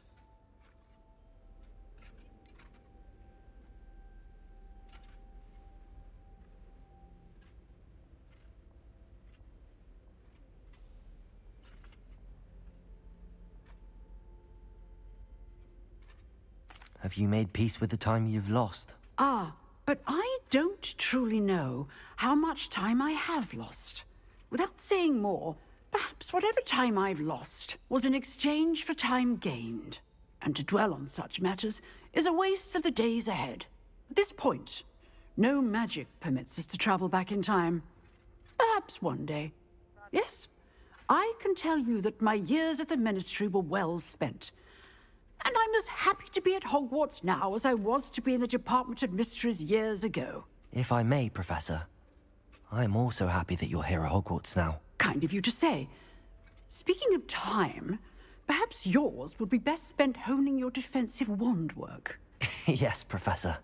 Have you made peace with the time you've lost? Ah, but I don't truly know how much time I have lost. Without saying more, perhaps whatever time I've lost was in exchange for time gained. And to dwell on such matters is a waste of the days ahead. At this point, no magic permits us to travel back in time. Perhaps one day. Yes, I can tell you that my years at the Ministry were well spent. And I'm as happy to be at Hogwarts now as I was to be in the Department of Mysteries years ago. If I may, Professor, I'm also happy that you're here at Hogwarts now. Kind of you to say. Speaking of time, perhaps yours would be best spent honing your defensive wand work. Yes, Professor.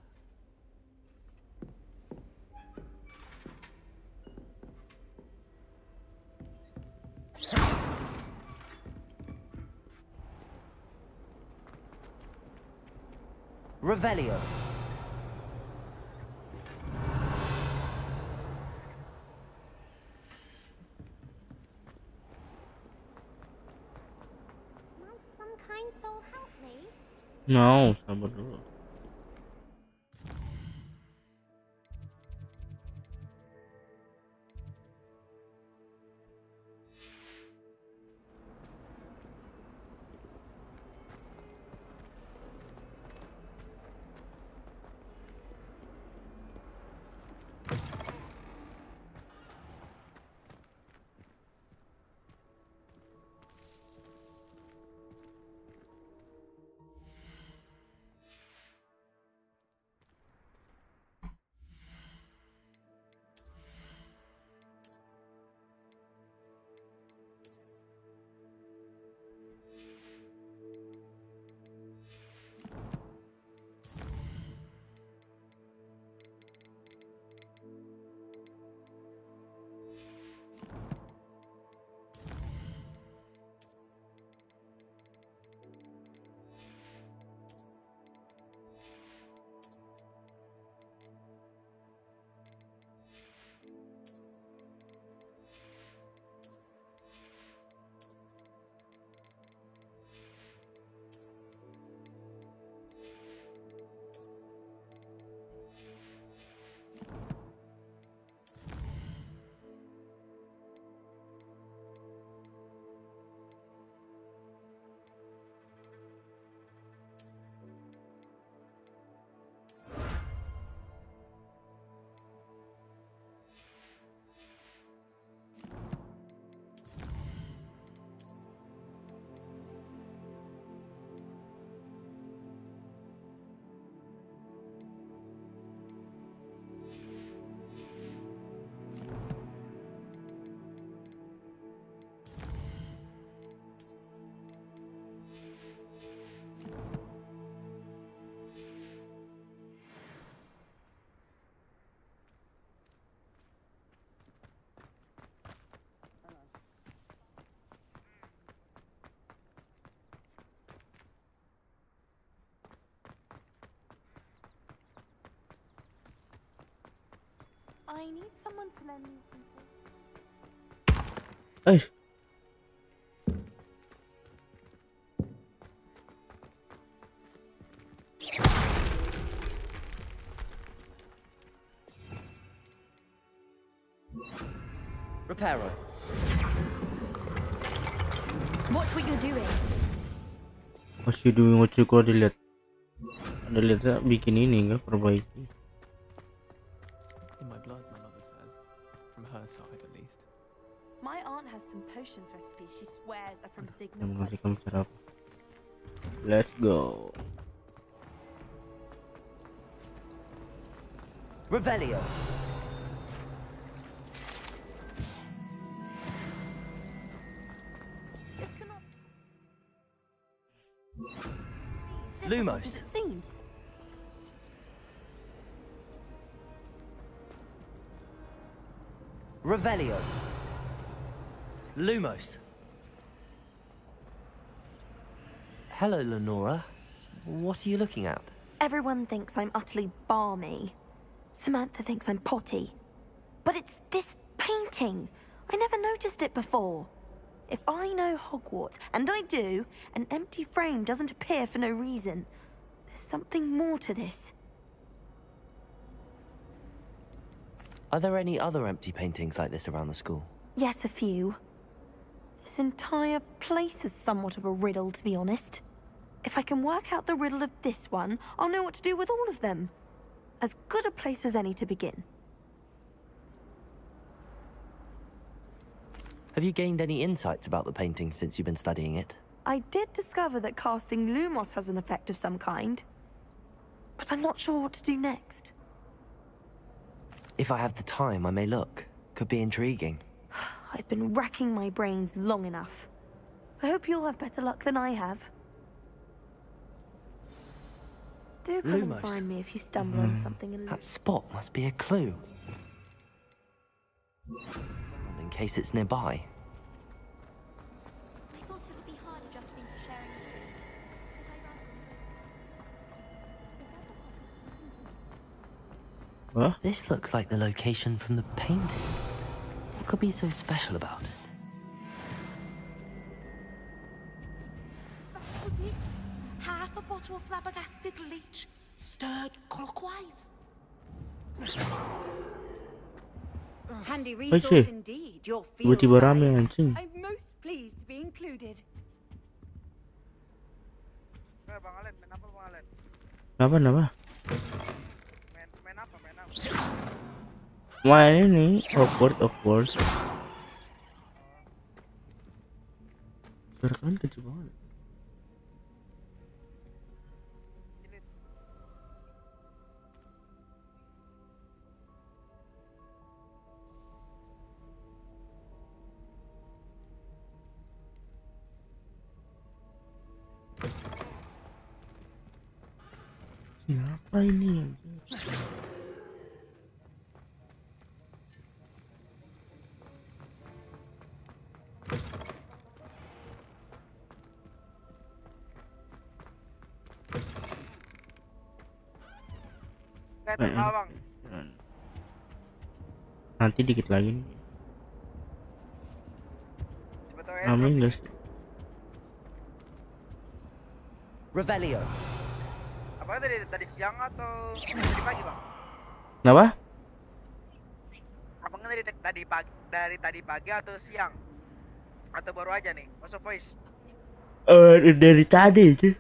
Revelio. Might some kind soul help me? No, sabar dulu. I need someone to lend me something. Hey. Reparo. Watch what you're doing. What you doing? What you kok dilihat? Ada lihatnya bikin ini enggak perbaiki. In my blood, my mother says. From her side, at least. My aunt has some potions recipes she swears are from Yang Signal. mengerti kamu cara apa? Let's go. Revelio. Lumos. It seems. Revelio. Lumos. Hello, Lenora. What are you looking at? Everyone thinks I'm utterly balmy. Samantha thinks I'm potty. But it's this painting. I never noticed it before. If I know Hogwarts, and I do, an empty frame doesn't appear for no reason. There's something more to this. Are there any other empty paintings like this around the school? Yes, a few. This entire place is somewhat of a riddle, to be honest. If I can work out the riddle of this one, I'll know what to do with all of them. As good a place as any to begin. Have you gained any insights about the painting since you've been studying it? I did discover that casting Lumos has an effect of some kind, but I'm not sure what to do next. If I have the time, I may look. Could be intriguing. I've been racking my brains long enough. I hope you'll have better luck than I have. Do come and Lumos. find me if you stumble on something elusive. That spot must be a clue. And in case it's nearby. I thought it would be hard adjusting to sharing a room. What? This looks like the location from the painting. What could be so special about it? That's it. Half a bottle of flabbergasted leech, stirred clockwise. Handy Oke. resource indeed. Your field Tiba-tiba guide. rame anjing. I'm most pleased to be included. Kenapa? Main ini awkward. Suara kalian kecil banget. Siapa ini? Nanti dikit lagi nih. Amin guys. Revelio. Apa tadi siang atau tadi pagi, Bang? Kenapa? Abang dari tadi pagi atau siang? Atau baru aja nih? Masuk voice. Dari tadi itu.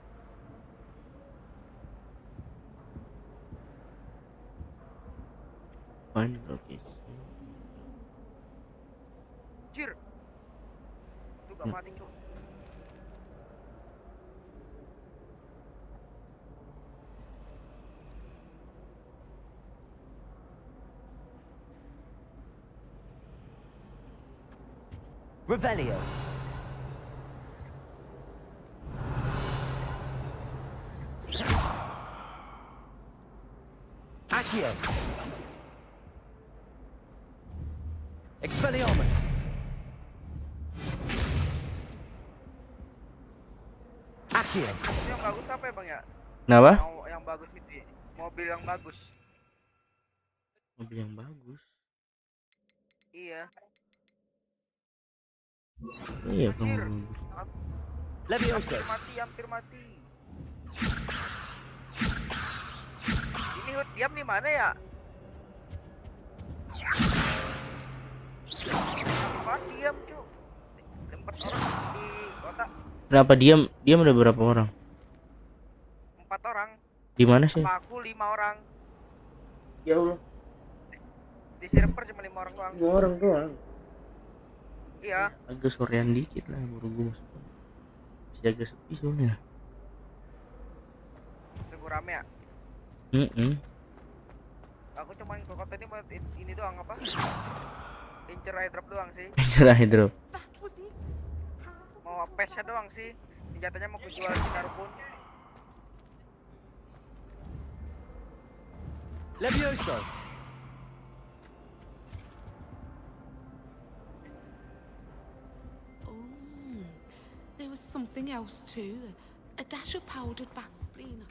Find location. Jir. Tuh gak mati tuh. Revelio. Accio. Expelliarmus. Accio. Yang bagus apa ya, Bang ya? Kenapa? Mau yang bagus itu ya? Mobil yang bagus. Mobil yang bagus. Iya. Iya, Anjir. Levioso. Hampir mati. Ini Hud diam di mana ya? Apa diam, Cuk? 4 orang di kota. Kenapa diam? Diam ada berapa orang? 4 orang. Di mana sih? Sama aku 5 orang. Ya Allah. Di server cuma 5 orang doang. 5 orang doang. Iya. Agak sorean dikit lah baru gue masuk. Masih agak sepi soalnya. Tunggu rame ya? Aku cuma ke kota ini buat ini doang apa? Incer airdrop doang sih. Incer airdrop. Mau pesnya doang sih. Senjatanya mau kujual sinar pun. Levioso. There was something else too. A dash of powdered bat spleen.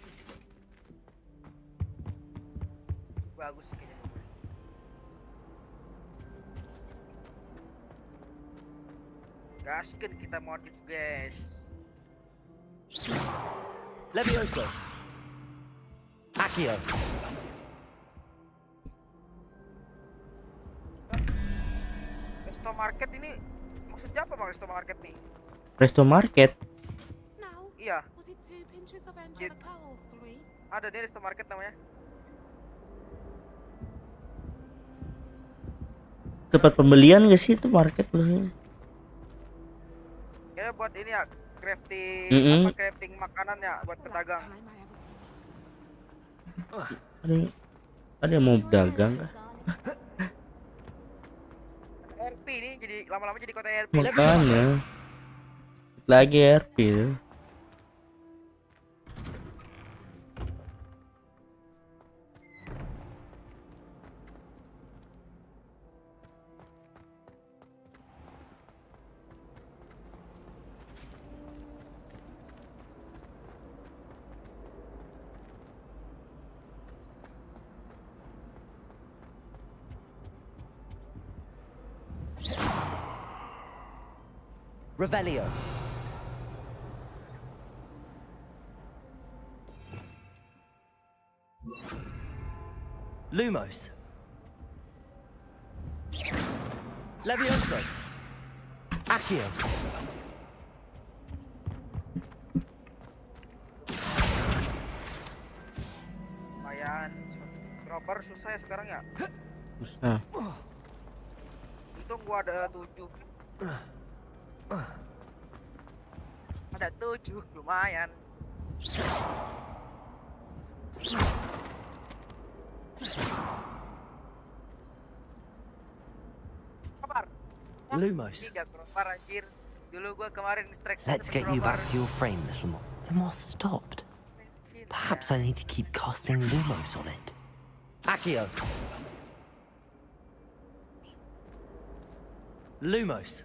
Bagus kayaknya. Gaskan kita modif, guys. Levioso. Accio. Resto market ini maksudnya apa bang resto market nih? Resto market. Iya. Ada nih resto market namanya. Tempat pembelian gak sih itu market maksudnya? Ya buat ini ya crafting Mm-mm. apa crafting makanan ya buat pedagang. Ada yang mau dagang kah? RP ini jadi lama-lama jadi kota RP. Makanya lagi RP tuh. Revelio. Lumos. Levioso. Accio. Lumayan. Dropper susah ya sekarang ya. Susah. Untung gua ada 7. Ada 7 lumayan. Kabar. Lumos. Tiga dropper anjir. Dulu gua kemarin strike. Let's get you back to your frame, little moth. The moth stopped. Perhaps I need to keep casting Lumos on it. Accio. Lumos.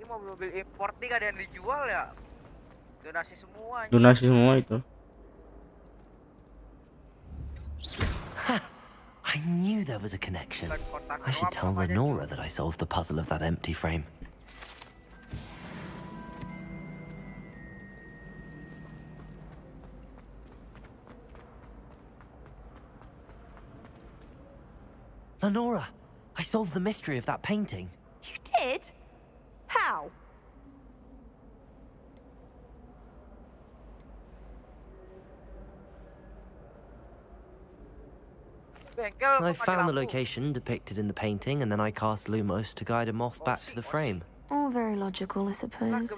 Ini mobil import nih gak ada yang dijual ya? Donasi semua. Anjir. Donasi semua itu. I knew there was a connection. I should tell Lenora that I solved the puzzle of that empty frame. Lenora, I solved the mystery of that painting. You did? How? I found the location depicted in the painting, and then I cast Lumos to guide a moth back to the frame. All very logical, I suppose.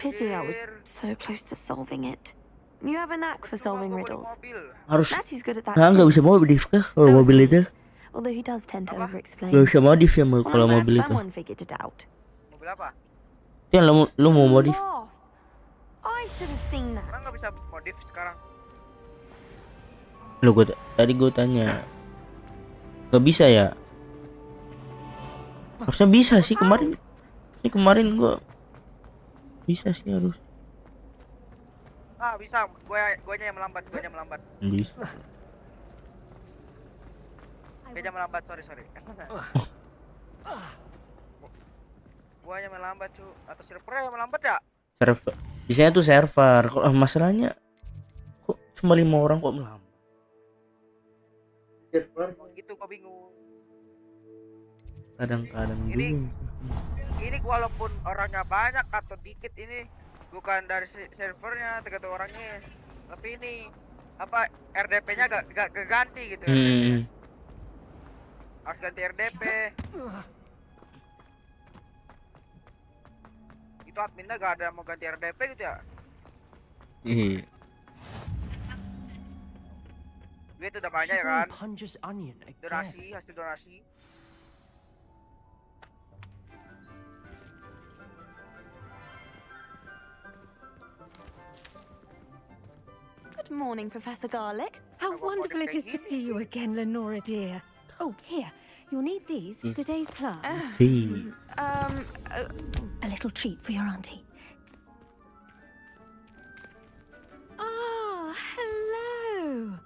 Pity I was so close to solving it. You have a knack for solving riddles. Harus. Matty's good at that Nggak too. bisa modif kah kalau mobil itu? Although he does tend to over-explain. Nggak bisa modif ya Well, kalau I'm glad mobil itu. someone figured it out. Mobil apa? Yang lu mau modif? Moth. I should have seen that. Emang nggak bisa modif sekarang? Lu tadi gue tanya. Nggak bisa ya? Harusnya bisa sih kemarin. Kemarin gue bisa sih harus. Ah bisa, guanya yang melambat, Bisa. Guanya melambat, sorry. Guanya melambat cu, atau servernya yang melambat ya? Server. Biasanya tuh server. Kok masalahnya kok cuma 5 orang kok melambat? Server. Gitu gua bingung. Kadang-kadang bingung. Ini walaupun orangnya banyak atau dikit ini bukan dari servernya tergantung orangnya, tapi ini apa RDP-nya gak ganti gitu. Harus ganti RDP. Itu adminnya gak ada mau ganti RDP gitu ya? Iya. Duit udah banyak ya kan? Donasi, hasil donasi. Good morning, Professor Garlic. How wonderful it is to see you again, Lenora dear. Oh, here. You'll need these for today's class. A little treat for your auntie. Ah, hello.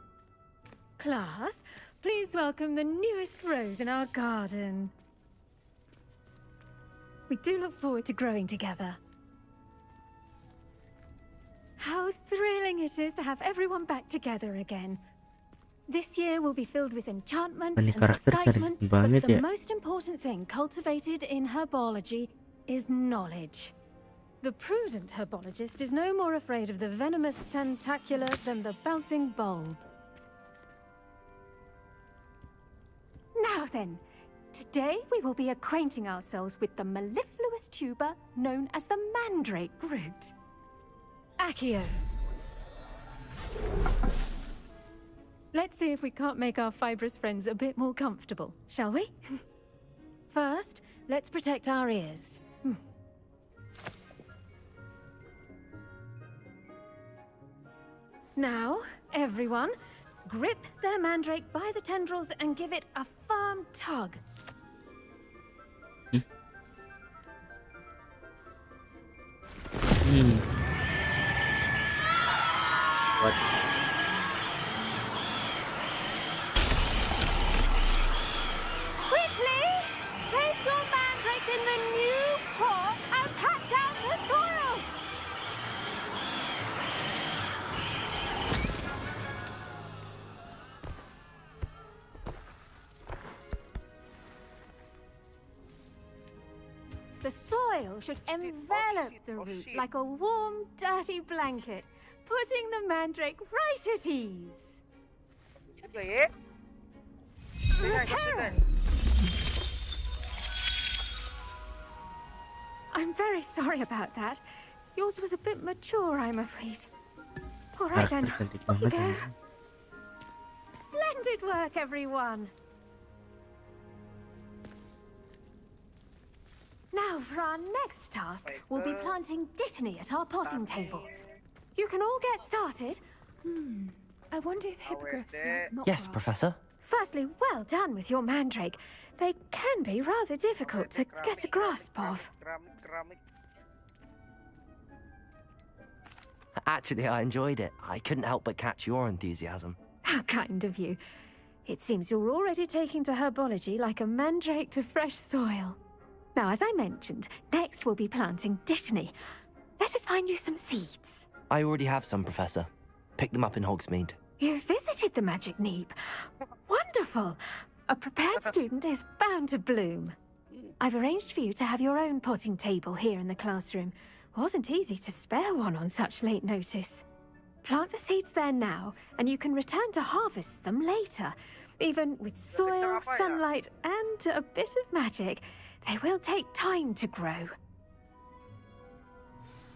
Class, please welcome the newest rose in our garden. We do look forward to growing together. it is to have everyone back together again. This year will be filled with enchantment Ini and karakter excitement, keren but banget the ya. most important thing cultivated in herbology is knowledge. The prudent herbologist is no more afraid of the venomous tentacula than the bouncing bulb. Now then, today we will be acquainting ourselves with the mellifluous tuber known as the mandrake root. Accio. Let's see if we can't make our fibrous friends a bit more comfortable, shall we? First, let's protect our ears. Now, everyone, grip their mandrake by the tendrils and give it a firm tug. What? Quickly! Place your mandrake in the new pot and pat down the soil! The soil should envelop the root like a warm, dirty blanket, putting the mandrake right at ease. I'm very sorry about that. Yours was a bit mature, I'm afraid. All right then, off you go. Splendid work, everyone. Now, for our next task, we'll be planting dittany at our potting tables. You can all get started. I wonder if hippogriffs not Yes, Professor. Firstly, well done with your mandrake. They can be rather difficult to get a grasp of. Actually, I enjoyed it. I couldn't help but catch your enthusiasm. How kind of you. It seems you're already taking to herbology like a mandrake to fresh soil. Now, as I mentioned, next we'll be planting dittany. Let us find you some seeds. I already have some, Professor. Picked them up in Hogsmeade. You visited the Magic Neep. Wonderful! A prepared student is bound to bloom. I've arranged for you to have your own potting table here in the classroom. Wasn't easy to spare one on such late notice. Plant the seeds there now, and you can return to harvest them later. Even with soil, sunlight, and a bit of magic, they will take time to grow.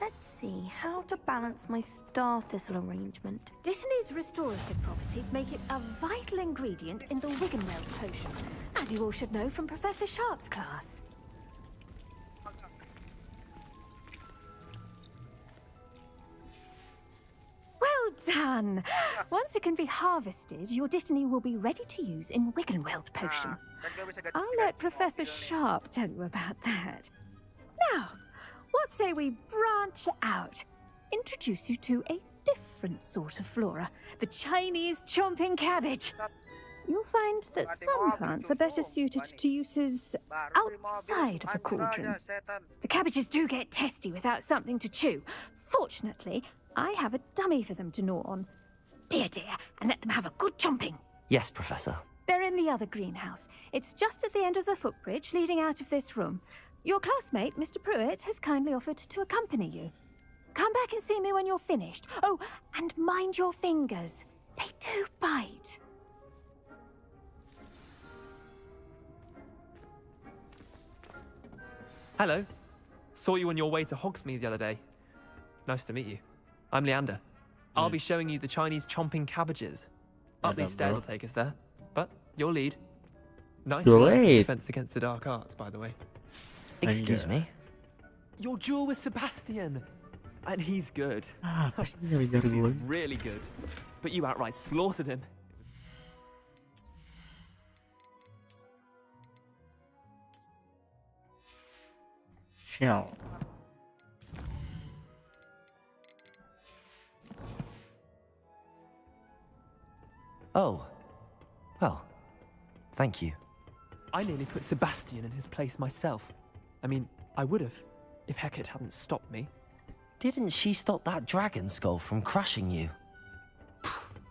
Let's see how to balance my star thistle arrangement. Dittany's restorative properties make it a vital ingredient in the Wiggenweld potion, as you all should know from Professor Sharp's class. Well done! Once it can be harvested, your dittany will be ready to use in Wiggenweld potion. I'll let Professor Sharp tell you about that. Now, what say we branch out? Introduce you to a different sort of flora, the Chinese chomping cabbage. You'll find that some plants are better suited to uses outside of a cauldron. The cabbages do get testy without something to chew. Fortunately, I have a dummy for them to gnaw on. Be a dear and let them have a good chomping. Yes, Professor. They're in the other greenhouse. It's just at the end of the footbridge leading out of this room. Your classmate, Mr. Pruitt, has kindly offered to accompany you. Come back and see me when you're finished. Oh, and mind your fingers. They do bite. Hello. Saw you on your way to Hogsmeade the other day. Nice to meet you. I'm Leander. I'll be showing you the Chinese chomping cabbages. Up these stairs will take us there. But you'll lead. Nice defense against the dark arts, by the way. Excuse me? Your duel with Sebastian. And he's good. He's really good. But you outright slaughtered him. Shell. Oh. Well, thank you. I nearly put Sebastian in his place myself. I mean, I would have, if Hecate hadn't stopped me. Didn't she stop that dragon skull from crushing you?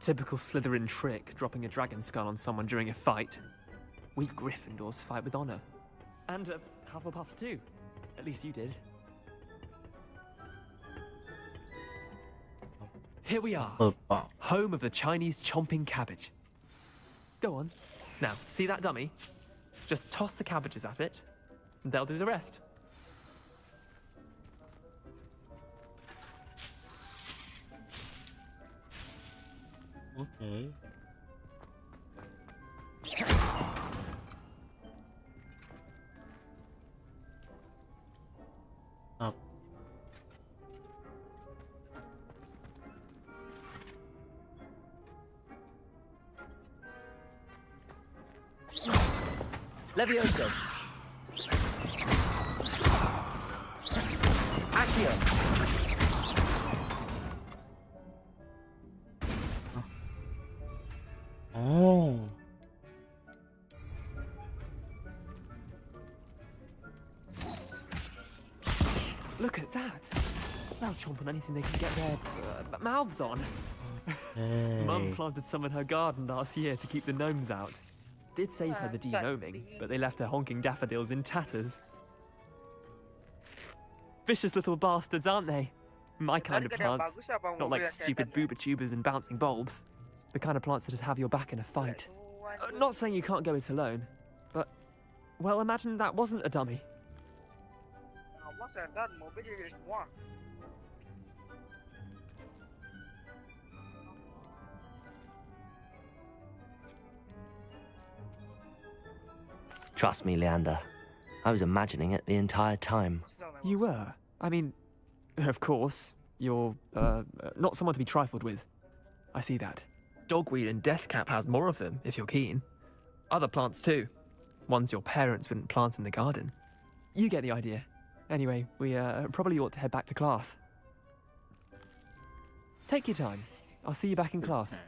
Typical Slytherin trick, dropping a dragon skull on someone during a fight. We Gryffindors fight with honor. And Hufflepuffs too. At least you did. Here we are, home of the Chinese chomping cabbage. Go on. Now, see that dummy? Just toss the cabbages at it, and they'll do the rest. Okay. Up. Levioso. Accio. Oh. Look at that. They'll chomp on anything they can get their mouths on. Mum planted some in her garden last year to keep the gnomes out. Did save her the de-gnoming, but they left her honking daffodils in tatters. Vicious little bastards, aren't they? My kind of plants. Not like stupid booba tubers and bouncing bulbs. The kind of plants that just have your back in a fight. Not saying you can't go it alone, but, well, imagine that wasn't a dummy. Trust me, Leander. I was imagining it the entire time. You were? I mean, of course, you're, not someone to be trifled with. I see that. Dogweed and deathcap has more of them, if you're keen. Other plants too. Ones your parents wouldn't plant in the garden. You get the idea. Anyway, we probably ought to head back to class. Take your time. I'll see you back in class.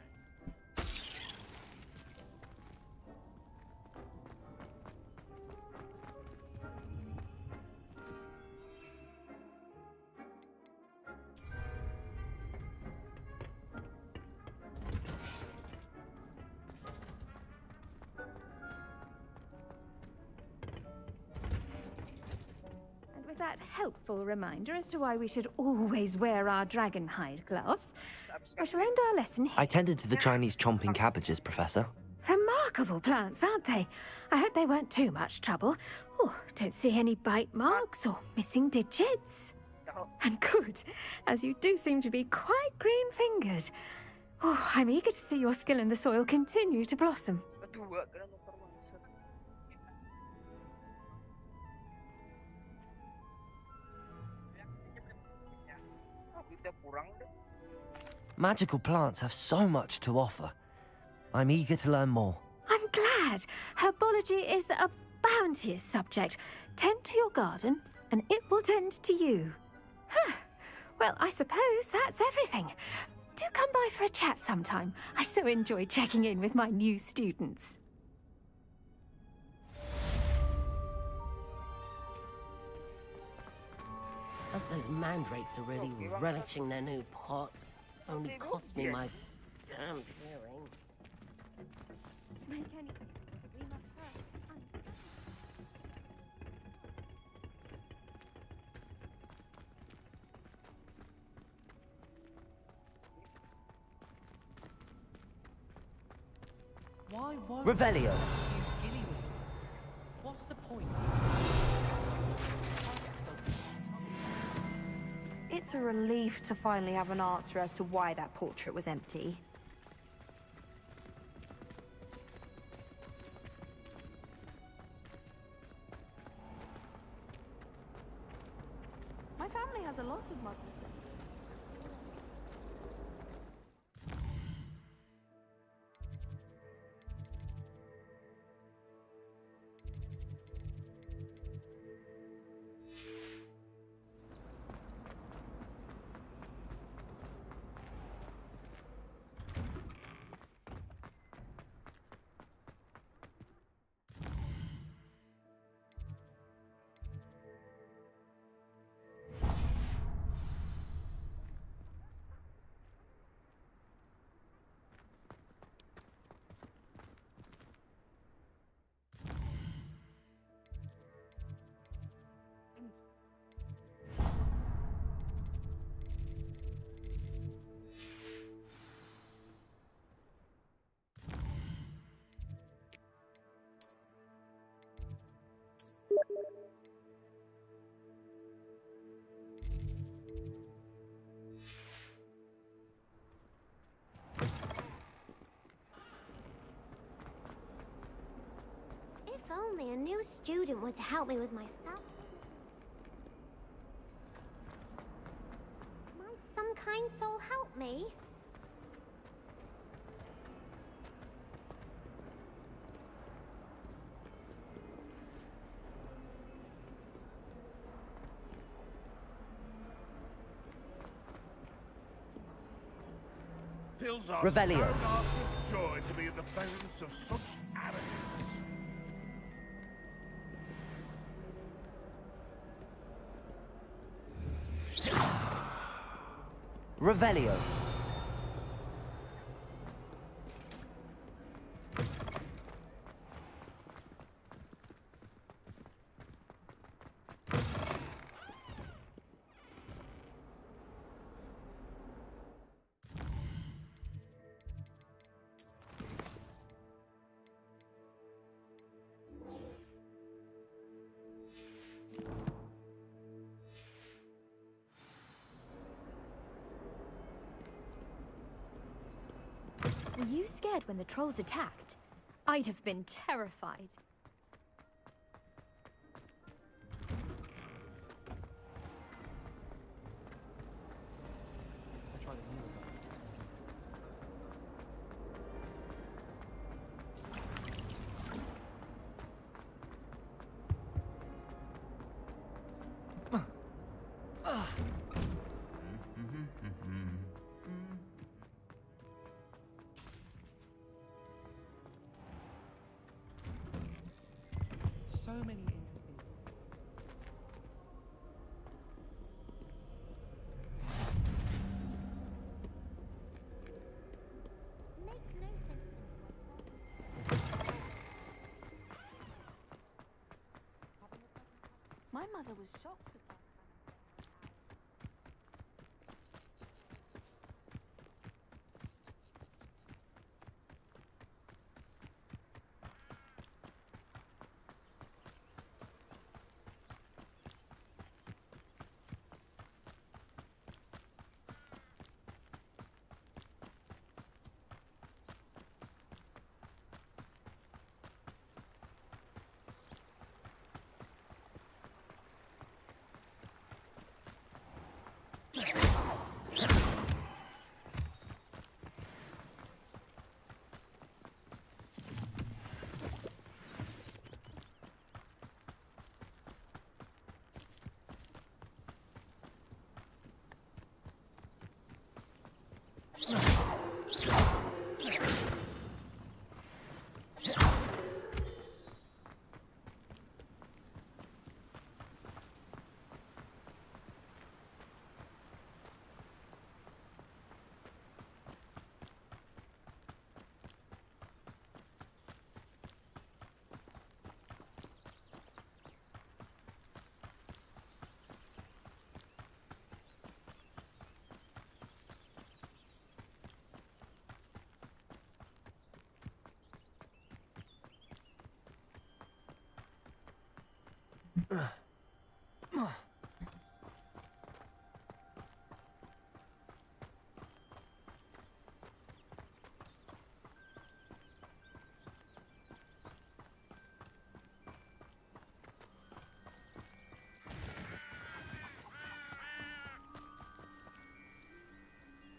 That helpful reminder as to why we should always wear our dragon hide gloves, I shall end our lesson here. I tended to the Chinese chomping cabbages, Professor. Remarkable plants, aren't they? I hope they weren't too much trouble. Oh, don't see any bite marks or missing digits. And good, as you do seem to be quite green-fingered. Oh, I'm eager to see your skill in the soil continue to blossom. Magical plants have so much to offer. I'm eager to learn more. I'm glad. Herbology is a bounteous subject. Tend to your garden, and it will tend to you. Huh. Well, I suppose that's everything. Do come by for a chat sometime. I so enjoy checking in with my new students. Those mandrakes are really relishing their new pots. Only cost me my damned hearing. To make any... we must first understand. Why won't Revelio. What's the point? It's a relief to finally have an answer as to why that portrait was empty. My family has a lot of models. only a new student were to help me with my stuff. Might some kind soul help me? Fills our Revelio. stone hearts with joy to be in the presence of such arrogance. Revelio. Were you scared when the trolls attacked? I'd have been terrified. So many interesting. Makes no sense to me. My mother was shocked at that.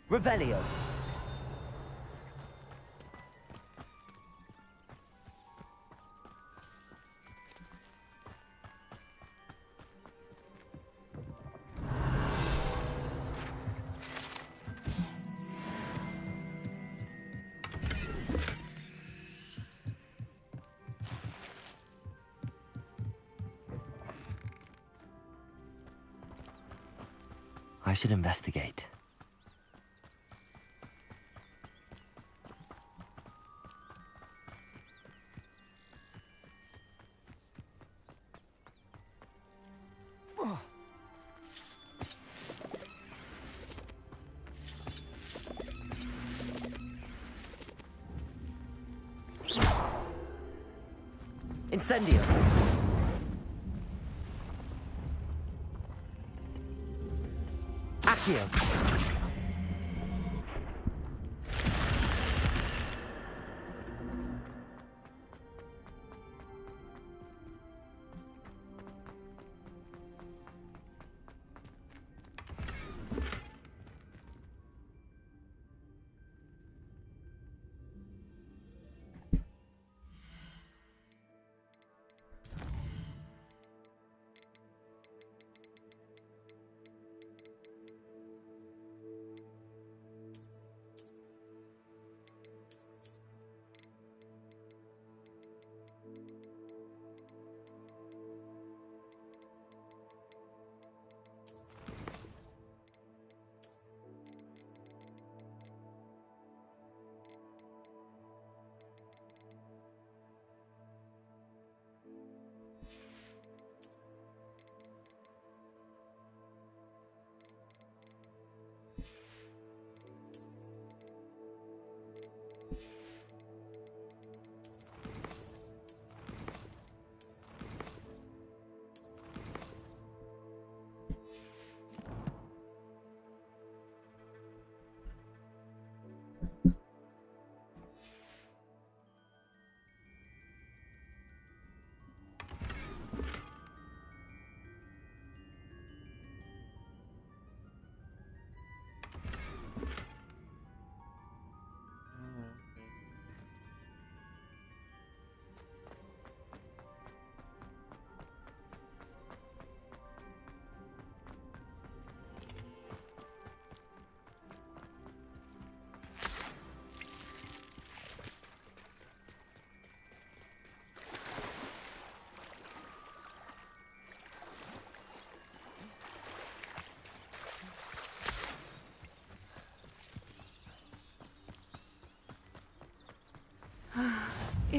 Revelio. I should investigate. Incendio. Accio.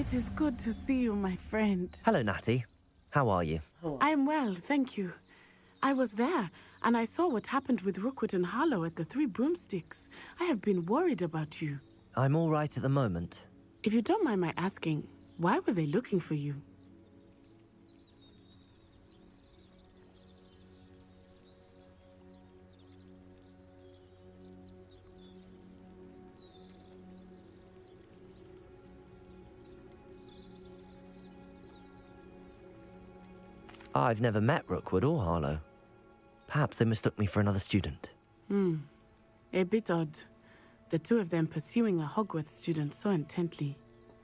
It is good to see you, my friend. Hello, Natty. How are you? I'm well, thank you. I was there, and I saw what happened with Rookwood and Harlow at the Three Broomsticks. I have been worried about you. I'm all right at the moment. If you don't mind my asking, why were they looking for you? I've never met Rookwood or Harlow. Perhaps they mistook me for another student. A bit odd. The two of them pursuing a Hogwarts student so intently.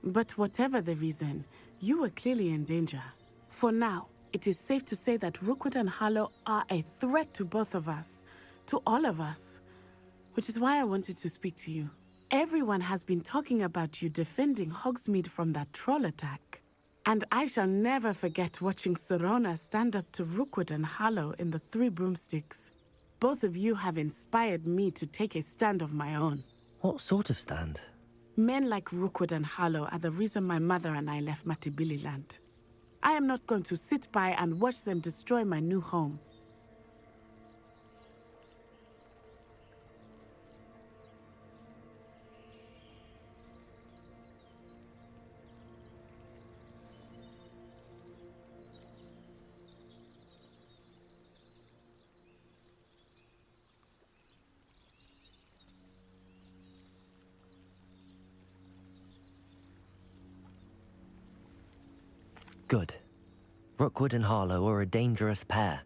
But whatever the reason, you were clearly in danger. For now, it is safe to say that Rookwood and Harlow are a threat to both of us. To all of us. Which is why I wanted to speak to you. Everyone has been talking about you defending Hogsmeade from that troll attack. And I shall never forget watching Serona stand up to Rookwood and Harlow in the Three Broomsticks. Both of you have inspired me to take a stand of my own. What sort of stand? Men like Rookwood and Harlow are the reason my mother and I left Matabeleland. I am not going to sit by and watch them destroy my new home. Good. Rookwood and Harlow are a dangerous pair.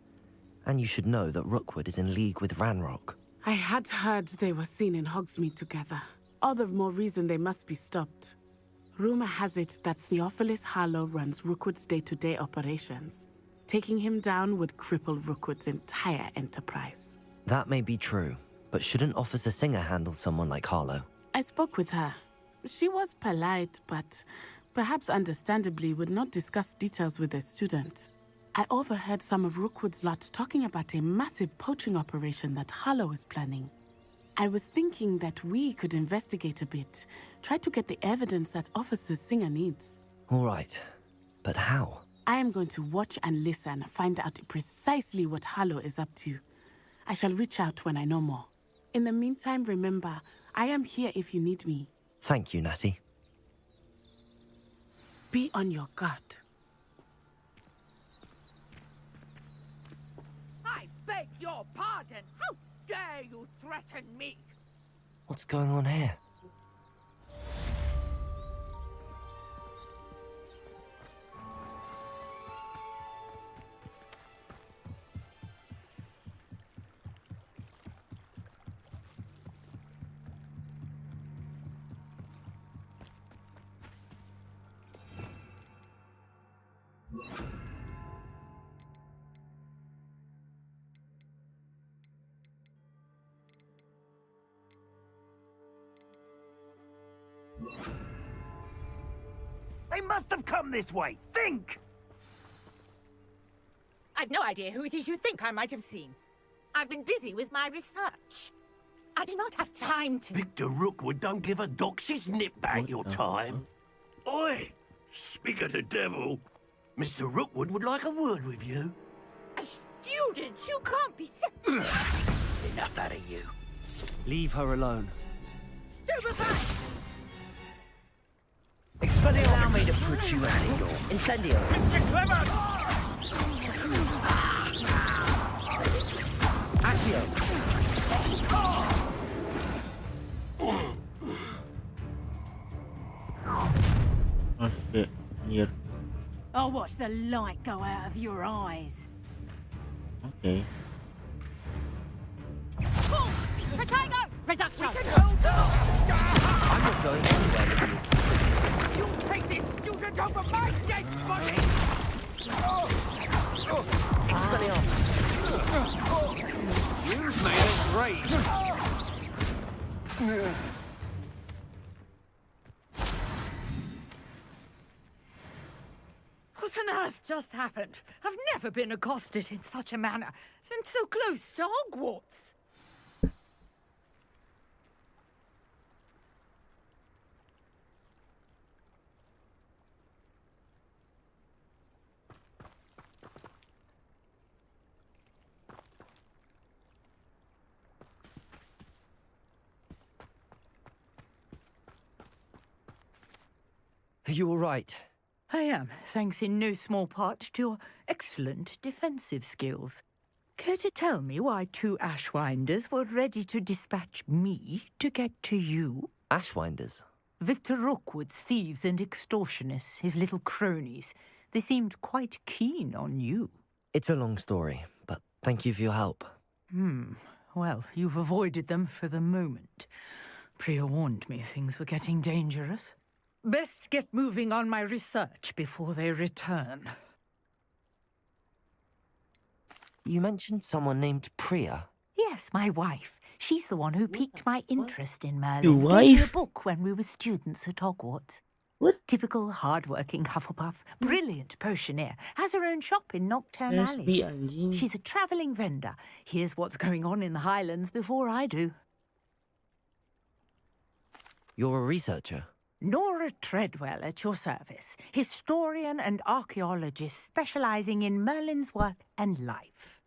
And you should know that Rookwood is in league with Ranrock. I had heard they were seen in Hogsmeade together. All the more reason they must be stopped. Rumor has it that Theophilus Harlow runs Rookwood's day-to-day operations. Taking him down would cripple Rookwood's entire enterprise. That may be true, but shouldn't Officer Singer handle someone like Harlow? I spoke with her. She was polite, but perhaps understandably would not discuss details with a student. I overheard some of Rookwood's lot talking about a massive poaching operation that Harlow is planning. I was thinking that we could investigate a bit, try to get the evidence that Officer Singer needs. All right, but how? I am going to watch and listen, find out precisely what Harlow is up to. I shall reach out when I know more. In the meantime, remember, I am here if you need me. Thank you, Natty. Be on your guard. I beg your pardon. How dare you threaten me? What's going on here? They must have come this way. Think! I've no idea who it is you think I might have seen. I've been busy with my research. I do not have time to... Victor Rookwood don't give a doxy's nip back your time. Oi! Speak of the devil. Mr. Rookwood would like a word with you. A student? You can't be... Enough out of you. Leave her alone. Stupefy! Expelliarmus! Allow me to put you out of your... Incendio! Accio! Oh shit, here. I'll watch the light go out of your eyes. Okay. Protego! Reduction! I'm not going anywhere with you. You'll take this student over my dead body! Expelliarmus! You've made it great! What on earth just happened? I've never been accosted in such a manner, and so close to Hogwarts. Are you all right? I am, thanks in no small part to your excellent defensive skills. Care to tell me why 2 Ashwinders were ready to dispatch me to get to you? Ashwinders? Victor Rookwood's thieves and extortionists, his little cronies. They seemed quite keen on you. It's a long story, but thank you for your help. Well, you've avoided them for the moment. Priya warned me things were getting dangerous. Best get moving on my research before they return. You mentioned someone named Priya. Yes, my wife. She's the one who piqued my interest in Merlin. Your Gave me a wife? book when we were students at Hogwarts. What? Typical hard-working Hufflepuff. Brilliant potioneer. Has her own shop in Nocturne Alley. She's a travelling vendor. Here's what's going on in the Highlands before I do. You're a researcher? Nora Treadwell at your service. Historian and archaeologist specialising in Merlin's work and life.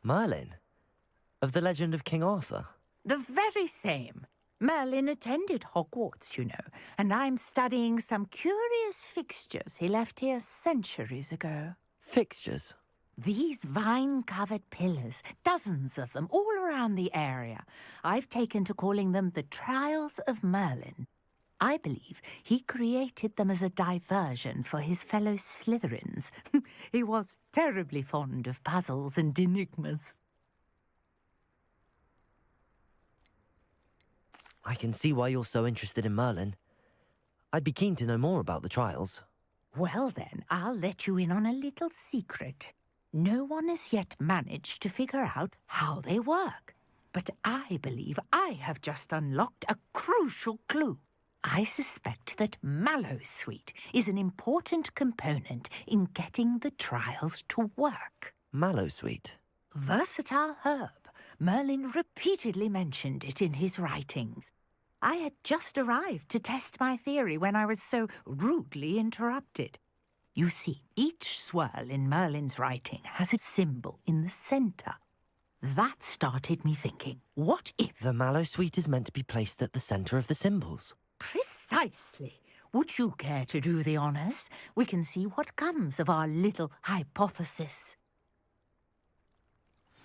Merlin? Of the legend of King Arthur? The very same. Merlin attended Hogwarts, you know, and I'm studying some curious fixtures he left here centuries ago. Fixtures? These vine-covered pillars, dozens of them, all around the area. I've taken to calling them the Trials of Merlin. I believe he created them as a diversion for his fellow Slytherins. He was terribly fond of puzzles and enigmas. I can see why you're so interested in Merlin. I'd be keen to know more about the trials. Well then, I'll let you in on a little secret. No one has yet managed to figure out how they work. But I believe I have just unlocked a crucial clue. I suspect that Mallowsweet is an important component in getting the trials to work. Mallowsweet? Versatile herb. Merlin repeatedly mentioned it in his writings. I had just arrived to test my theory when I was so rudely interrupted. You see, each swirl in Merlin's writing has a symbol in the centre. That started me thinking, what if... The Mallowsweet is meant to be placed at the centre of the symbols. Precisely. Would you care to do the honours? We can see what comes of our little hypothesis.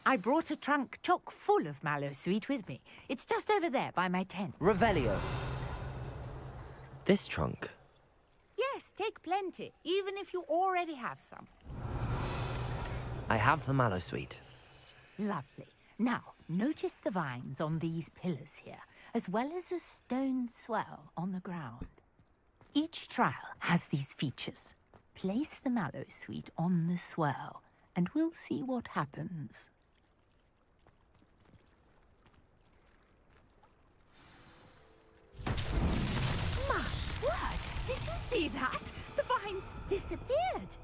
I brought a trunk chock full of Mallowsweet with me. It's just over there by my tent. Revelio. This trunk? Yes, take plenty, even if you already have some. I have the Mallowsweet. Lovely. Now, notice the vines on these pillars here, as well as a stone swell on the ground. Each trial has these features. Place the Mallowsweet on the swell, and we'll see what happens. My word! Did you see that? The vines disappeared.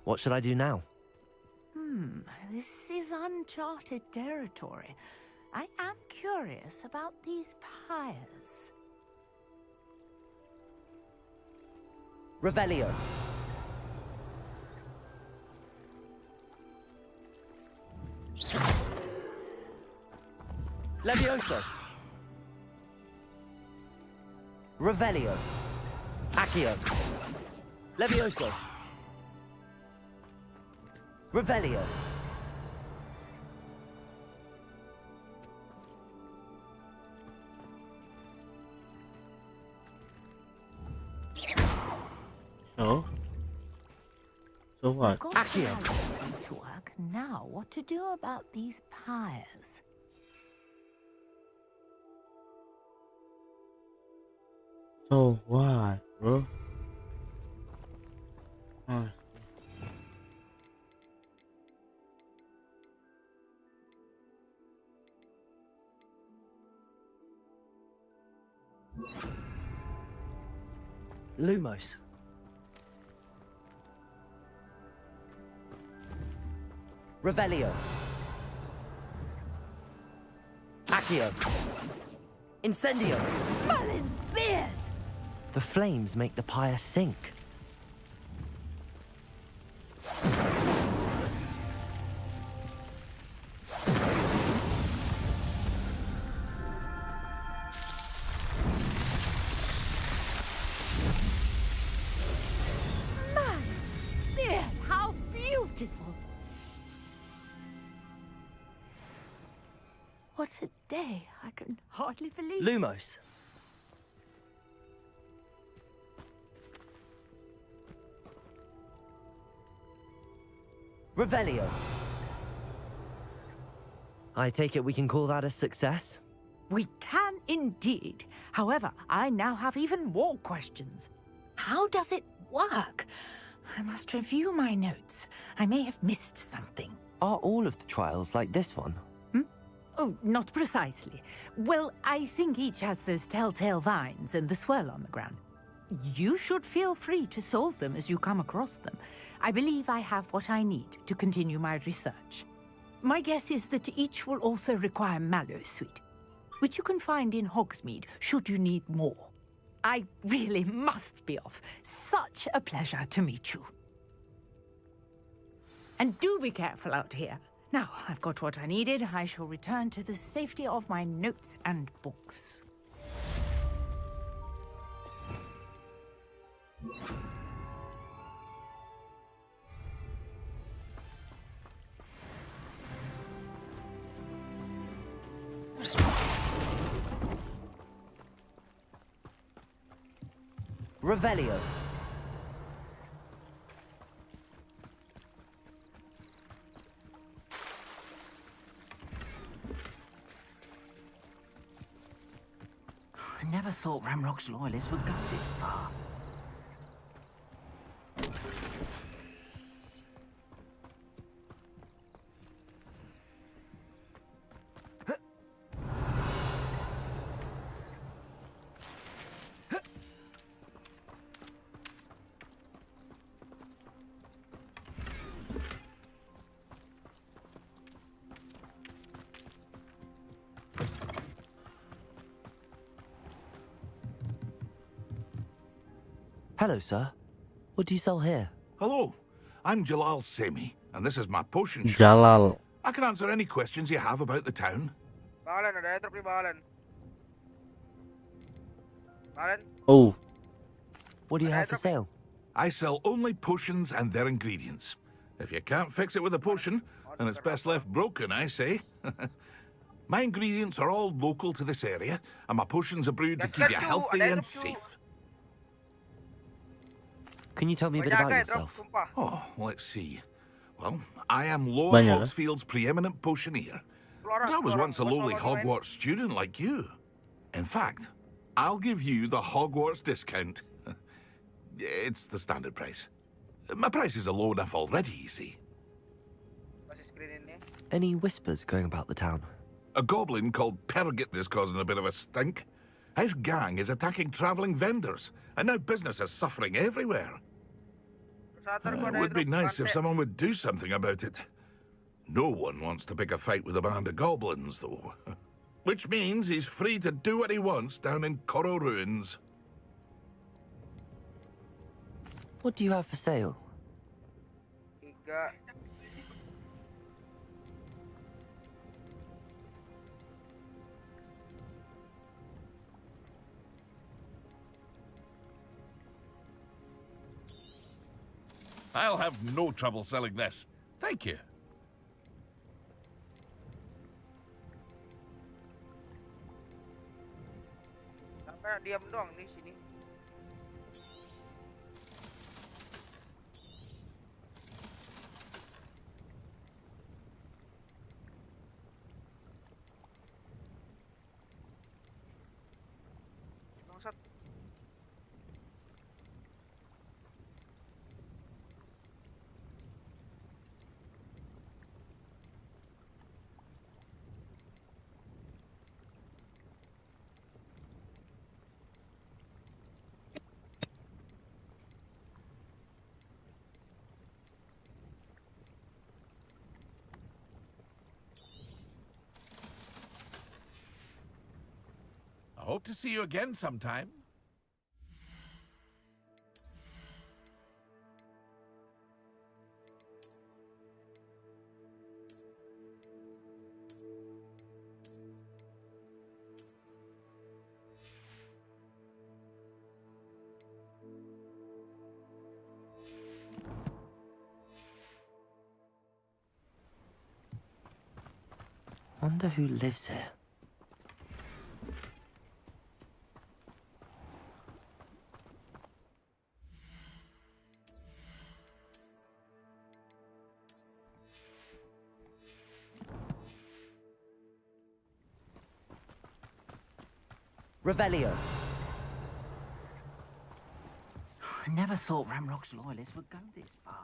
What should I do now? This is uncharted territory. I am curious about these pyres. Revelio. Levioso. Revelio. Accio. Levioso. Revelio. So what? Accio. To work. Now, what to do about these pyres? So what, bro? Oh. Lumos. Revelio. Accio. Incendio. Merlin's beard! The flames make the pyre sink. What a day. I can hardly believe Lumos. Revelio. I take it we can call that a success? We can indeed. However, I now have even more questions. How does it work? I must review my notes. I may have missed something. Are all of the trials like this one? Oh, not precisely. Well, I think each has those telltale vines and the swirl on the ground. You should feel free to solve them as you come across them. I believe I have what I need to continue my research. My guess is that each will also require mallowsweet, which you can find in Hogsmeade should you need more. I really must be off. Such a pleasure to meet you. And do be careful out here. Now, I've got what I needed. I shall return to the safety of my notes and books. Revelio. I never thought Ramrock's loyalists would go this far. Hello, sir. What do you sell here? Hello, I'm Jalal Semi, and this is my potion shop. Jalal. I can answer any questions you have about the town. Balan, ada truk di Balan. Balan. Oh. What do you have for sale? I sell only potions and their ingredients. If you can't fix it with a potion, then it's best left broken, I say. My ingredients are all local to this area, and my potions are brewed to keep you healthy and safe. Can you tell me a bit about yourself? Oh, let's see. Well, I am Lord Hogsfield's preeminent potioneer. But I was once a lowly Hogwarts student like you. In fact, I'll give you the Hogwarts discount. It's the standard price. My prices are low enough already, you see. Any whispers going about the town? A goblin called Pergit is causing a bit of a stink. His gang is attacking travelling vendors, and now business is suffering everywhere. It would be nice if someone would do something about it. No one wants to pick a fight with a band of goblins, though. Which means he's free to do what he wants down in Corro Ruins. What do you have for sale? I'll have no trouble selling this. Thank you. Diam doang di sini. Bangsat. I hope to see you again sometime. wonder who lives here. Revelio. I never thought Ramrock's loyalists would go this far.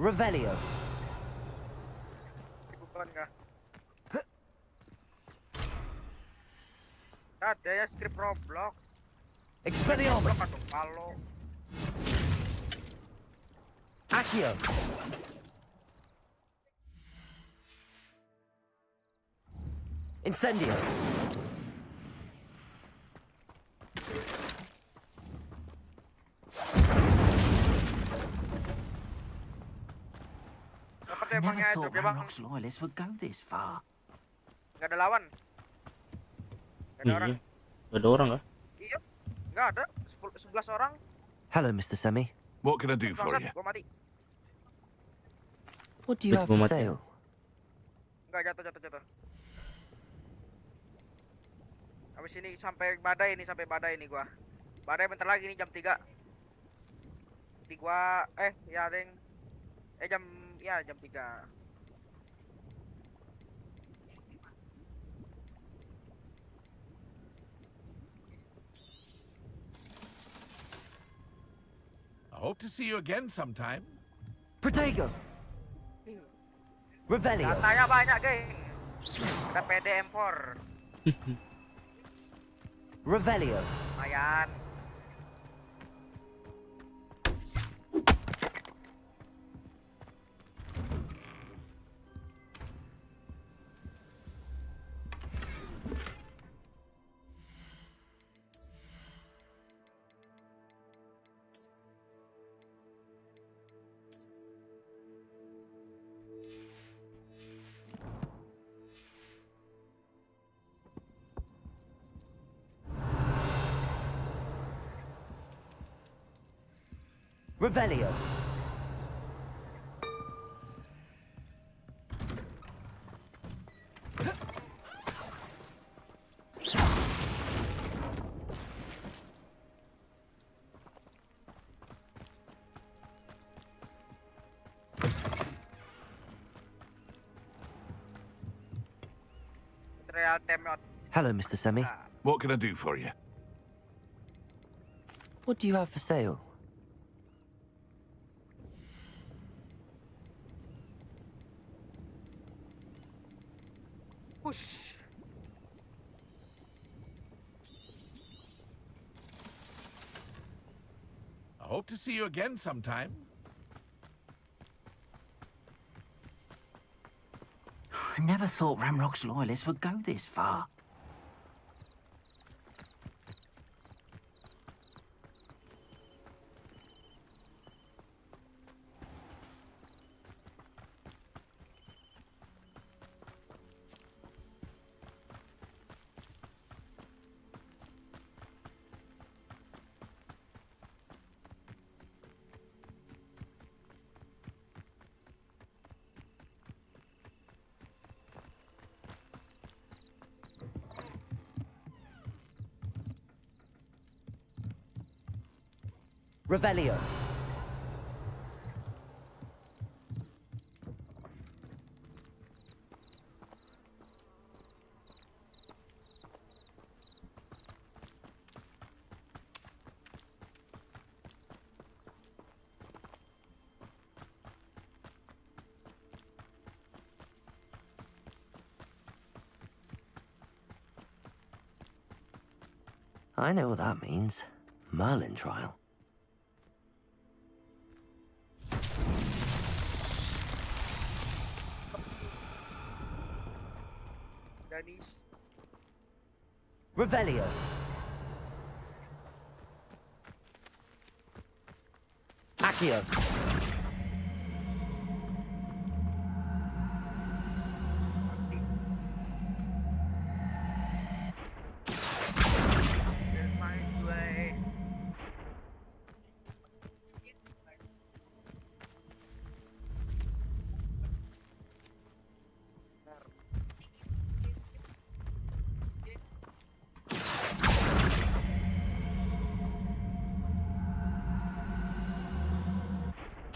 Revelio. Bukan kah? Ada ya skrip Roblox. Expelliarmus. Kalau Accio. Incendio. I never thought Ramrock's loyalists would go this far. Gak ada lawan. Gak ada orang. Gak ada orang kah? Iya, gak ada. 11 orang. Hello, Mr. Semi. What can I do for you? Gua mati. What do you have for sale? Enggak, jatuh. Habis ini sampai badai nih gua. Badai bentar lagi nih jam 3. Nanti gua ya ada yang jam 3. I hope to see you again sometime. Protego. Revelio. Datanya banyak, geng. Ada PDM4. Revelio. Lumayan. Revelio. Hello, Mr. Semi. What can I do for you? What do you have for sale? Push. I hope to see you again sometime. I never thought Ramrock's loyalists would go this far. Revelio. I know what that means. Merlin trial. Revelio. Accio.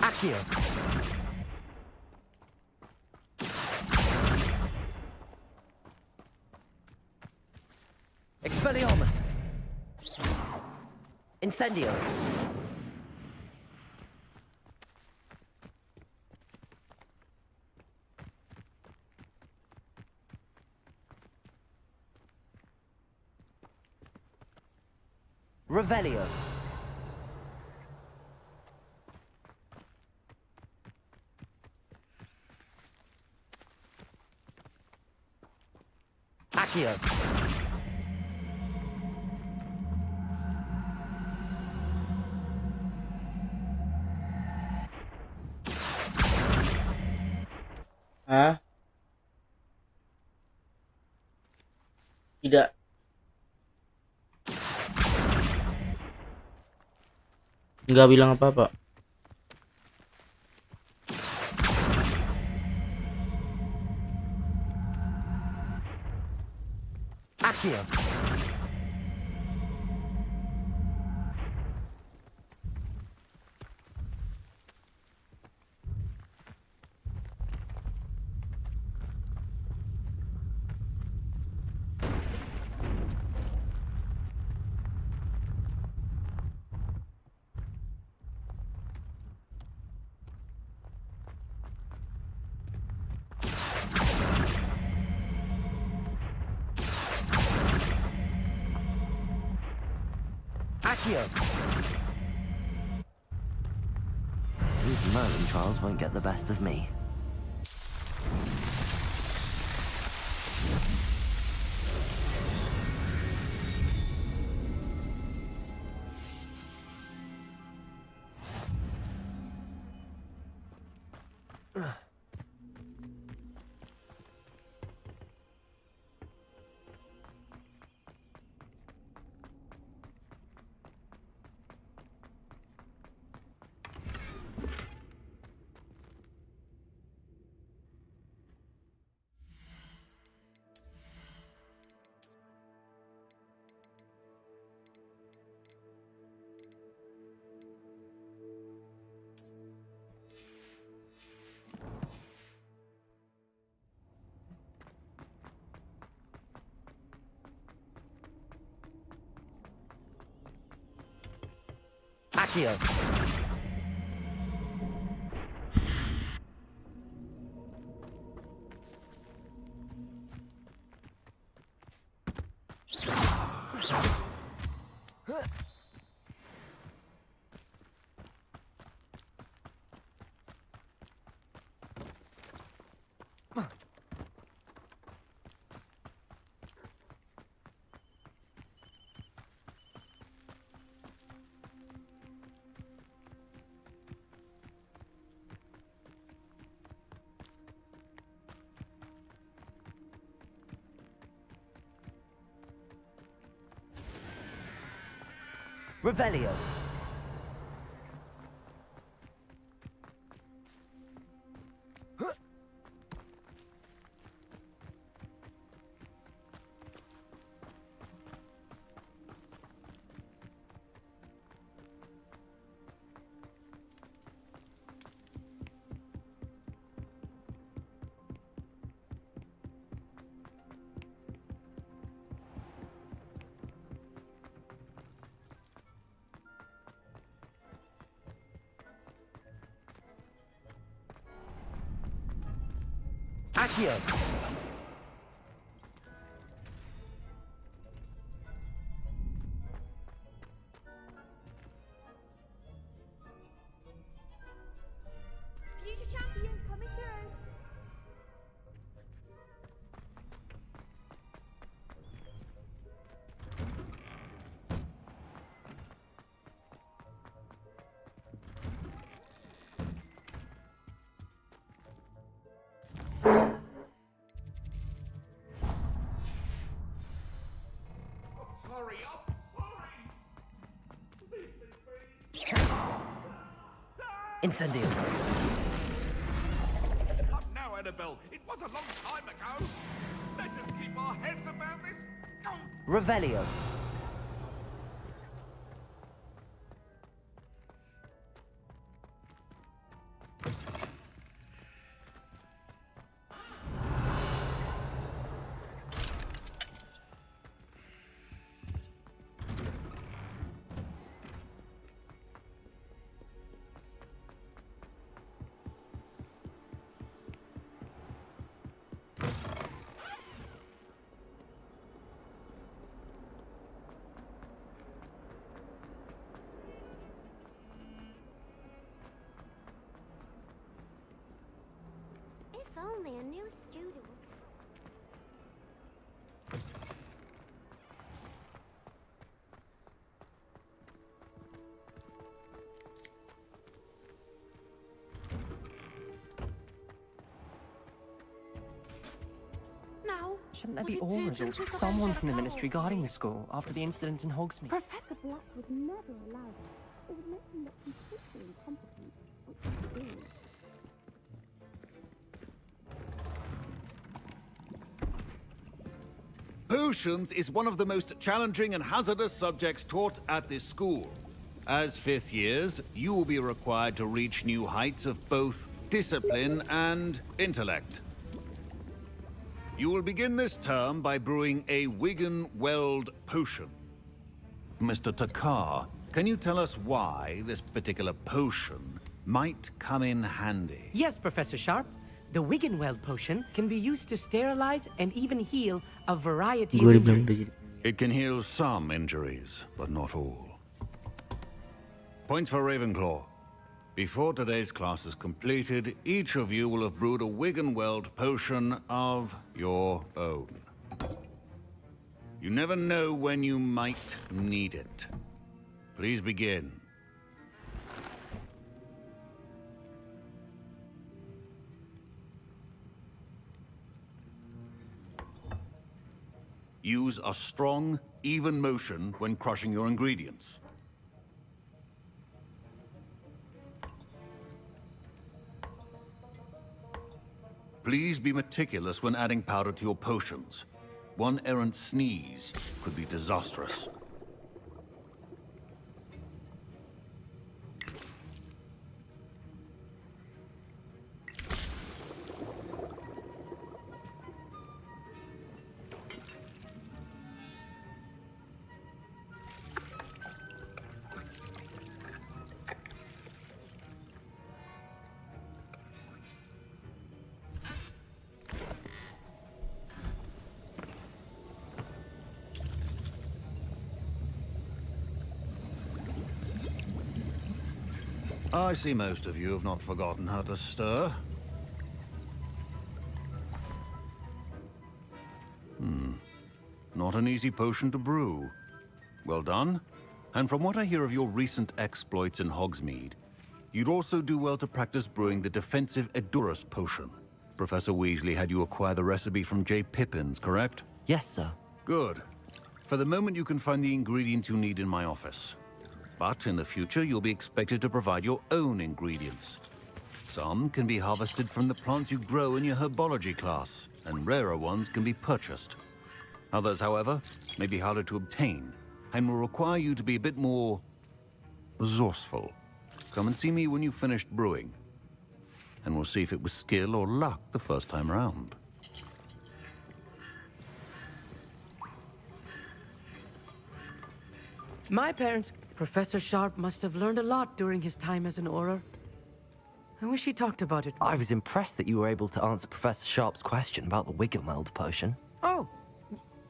Accio. Expelliarmus. Incendio. Revelio. Accio. Hah? Tidak. Nggak bilang apa-apa. Accio. Accio. These Merlin trials won't get the best of me. Accio. Revelio. Accio. Incendio. Now, Annabelle, it was a long time ago. Let us keep our heads about this. Oh. Revelio. If only a new student. Now, Shouldn't there be orders or someone from the ministry guarding the school after the incident in Hogsmeade? Professor Black would never allow that. It would make him look completely incompetent, which he is. Potions is one of the most challenging and hazardous subjects taught at this school. As fifth years, you will be required to reach new heights of both discipline and intellect. You will begin this term by brewing a Wigan-Weld potion. Mr. Takar, can you tell us why this particular potion might come in handy? Yes, Professor Sharp. The Wigan-Weld potion can be used to sterilize and even heal a variety of injuries. It can heal some injuries, but not all. Points for Ravenclaw. Before today's class is completed, each of you will have brewed a Wigan-Weld potion of your own. You never know when you might need it. Please begin. Use a strong, even motion when crushing your ingredients. Please be meticulous when adding powder to your potions. One errant sneeze could be disastrous. I see most of you have not forgotten how to stir. Not an easy potion to brew. Well done. And from what I hear of your recent exploits in Hogsmeade, you'd also do well to practice brewing the defensive Edurus potion. Professor Weasley had you acquire the recipe from J. Pippins, correct? Yes, sir. Good. For the moment, you can find the ingredients you need in my office. But in the future, you'll be expected to provide your own ingredients. Some can be harvested from the plants you grow in your herbology class, and rarer ones can be purchased. Others, however, may be harder to obtain, and will require you to be a bit more resourceful. Come and see me when you've finished brewing, and we'll see if it was skill or luck the first time round. My parents, Professor Sharp, must have learned a lot during his time as an Auror. I wish he talked about it more. I was impressed that you were able to answer Professor Sharp's question about the Wigan-Weld potion. Oh,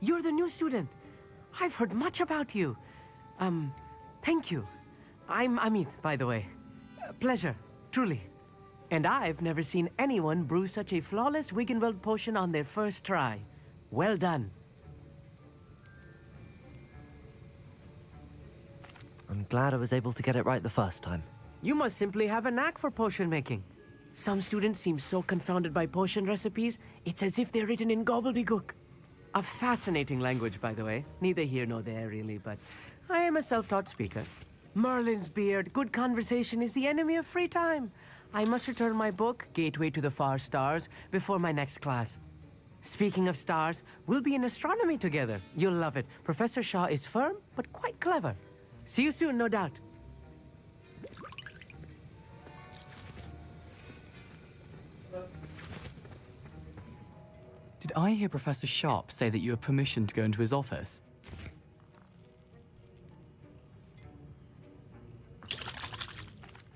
you're the new student. I've heard much about you. Thank you. I'm Amit, by the way. Pleasure, truly. And I've never seen anyone brew such a flawless Wigan-Weld potion on their first try. Well done. I'm glad I was able to get it right the first time. You must simply have a knack for potion making. Some students seem so confounded by potion recipes, it's as if they're written in gobbledygook. A fascinating language, by the way. Neither here nor there, really, but I am a self-taught speaker. Merlin's beard, good conversation is the enemy of free time. I must return my book, Gateway to the Far Stars, before my next class. Speaking of stars, we'll be in astronomy together. You'll love it. Professor Shaw is firm, but quite clever. See you soon, no doubt. Did I hear Professor Sharp say that you have permission to go into his office?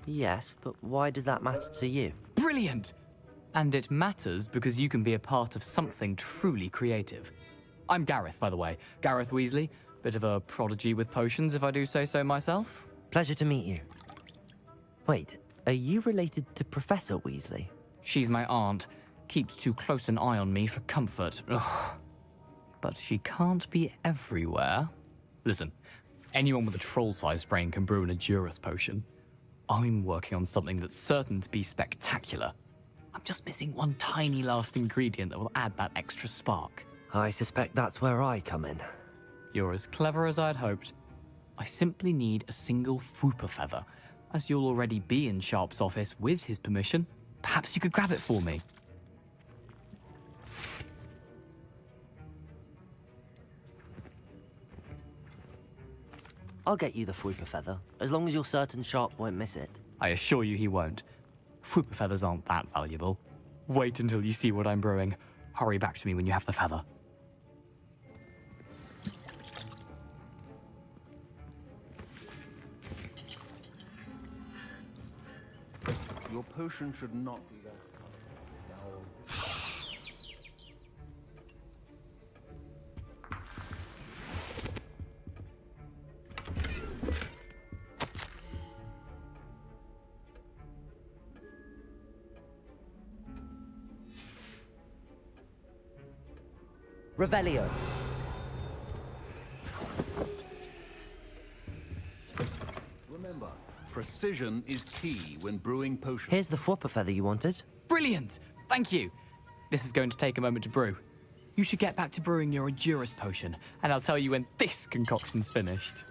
Yes, but why does that matter to you? Brilliant! And it matters because you can be a part of something truly creative. I'm Gareth, by the way. Gareth Weasley. Bit of a prodigy with potions, if I do say so myself. Pleasure to meet you. Wait, are you related to Professor Weasley? She's my aunt. Keeps too close an eye on me for comfort. Ugh. But she can't be everywhere. Listen, anyone with a troll-sized brain can brew an Edurus potion. I'm working on something that's certain to be spectacular. I'm just missing one tiny last ingredient that will add that extra spark. I suspect that's where I come in. You're as clever as I'd hoped. I simply need a single Fwooper feather. As you'll already be in Sharp's office with his permission, perhaps you could grab it for me. I'll get you the Fwooper feather, as long as you're certain Sharp won't miss it. I assure you he won't. Fwooper feathers aren't that valuable. Wait until you see what I'm brewing. Hurry back to me when you have the feather. Your potion should not be that. Revelio. Remember, precision is key when brewing potions. Here's the Fwooper feather you wanted. Brilliant! Thank you! This is going to take a moment to brew. You should get back to brewing your Edurus potion, and I'll tell you when this concoction's finished.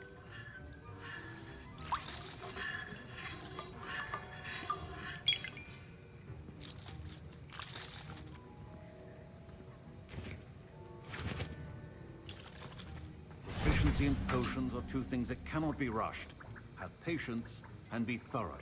Proficiency and potions are two things that cannot be rushed. Have patience and be thorough.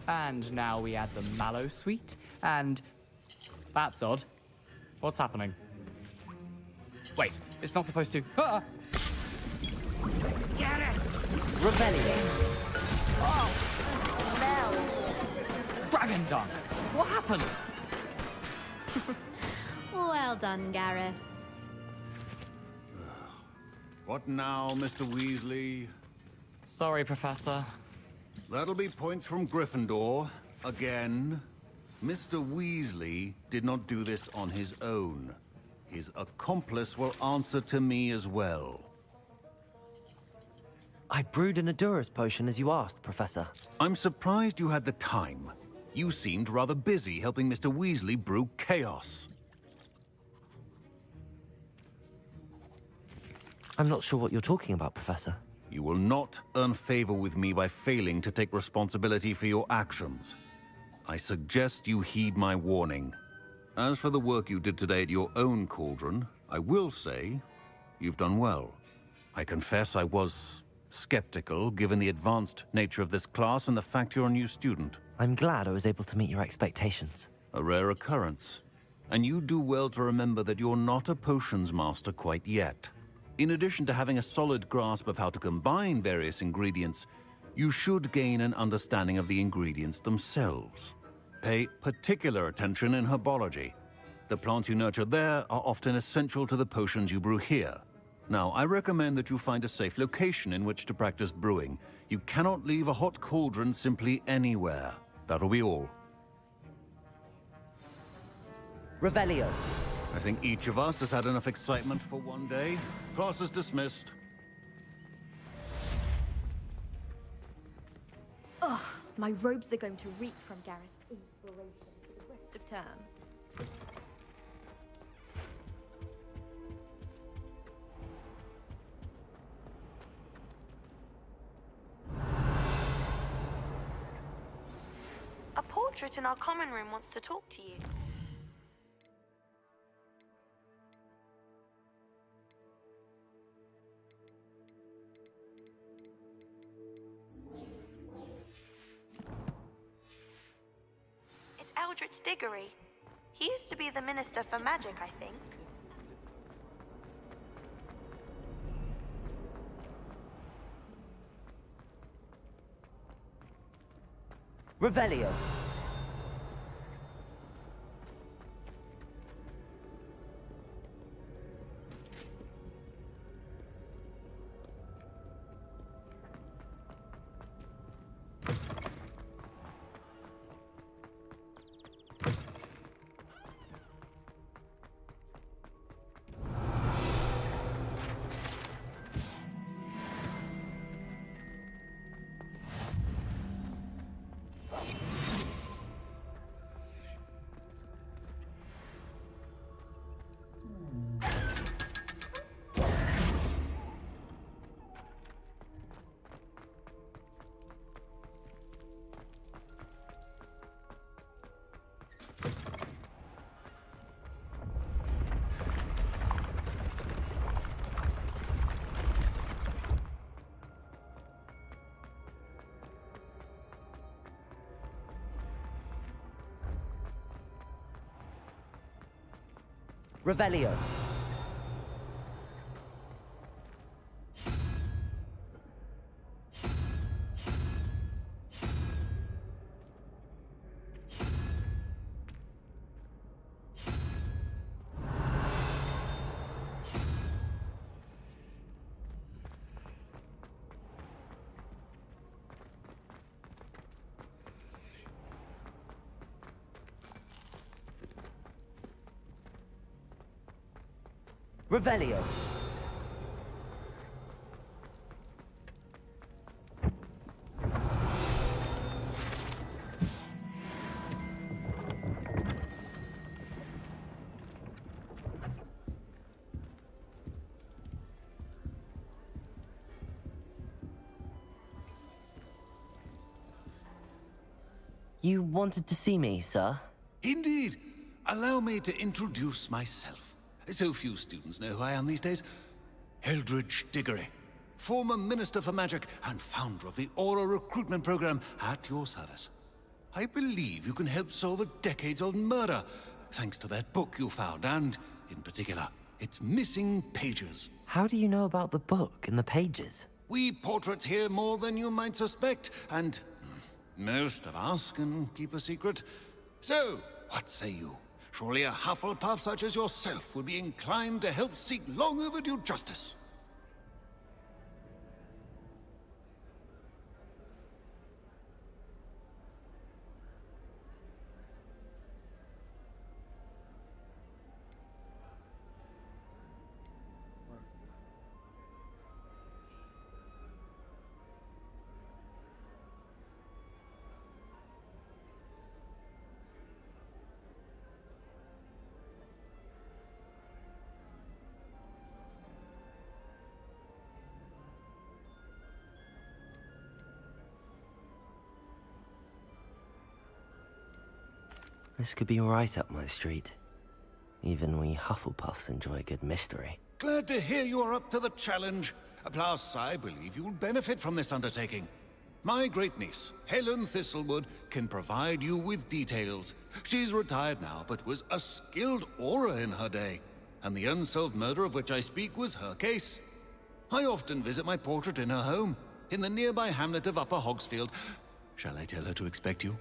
And now we add the mallow sweet, and... That's odd. What's happening? Wait, it's not supposed to... Ah! Get it! Revelio. Oh, smell! Dragon Dung! What happened? Well done, Gareth. What now, Mr. Weasley? Sorry, Professor. That'll be points from Gryffindor. Again. Mr. Weasley did not do this on his own. His accomplice will answer to me as well. I brewed an Edurus potion as you asked, Professor. I'm surprised you had the time. You seemed rather busy helping Mr. Weasley brew chaos. I'm not sure what you're talking about, Professor. You will not earn favor with me by failing to take responsibility for your actions. I suggest you heed my warning. As for the work you did today at your own cauldron, I will say you've done well. I confess I was skeptical, given the advanced nature of this class and the fact you're a new student. I'm glad I was able to meet your expectations. A rare occurrence. And you do well to remember that you're not a potions master quite yet. In addition to having a solid grasp of how to combine various ingredients, you should gain an understanding of the ingredients themselves. Pay particular attention in herbology. The plants you nurture there are often essential to the potions you brew here. Now, I recommend that you find a safe location in which to practice brewing. You cannot leave a hot cauldron simply anywhere. That'll be all. Revelio. I think each of us has had enough excitement for one day. Class is dismissed. Ugh, my robes are going to reek from Gareth's inspiration for the rest of term. A portrait in our common room wants to talk to you. It's Eldritch Diggory. He used to be the Minister for Magic, I think. Revelio. Revelio. Revelio. You wanted to see me, sir? Indeed. Allow me to introduce myself. So few students know who I am these days. Eldritch Diggory, former Minister for Magic and founder of the Aura recruitment program at your service. I believe you can help solve a decades-old murder, thanks to that book you found, and, in particular, its missing pages. How do you know about the book and the pages? We portraits hear more than you might suspect, and most of us can keep a secret. So, what say you? Surely a Hufflepuff such as yourself would be inclined to help seek long overdue justice. This could be right up my street. Even we Hufflepuffs enjoy a good mystery. Glad to hear you are up to the challenge. Plus, I believe you'll benefit from this undertaking. My great-niece, Helen Thistlewood, can provide you with details. She's retired now, but was a skilled aura in her day. And the unsolved murder of which I speak was her case. I often visit my portrait in her home, in the nearby hamlet of Upper Hogsfield. Shall I tell her to expect you?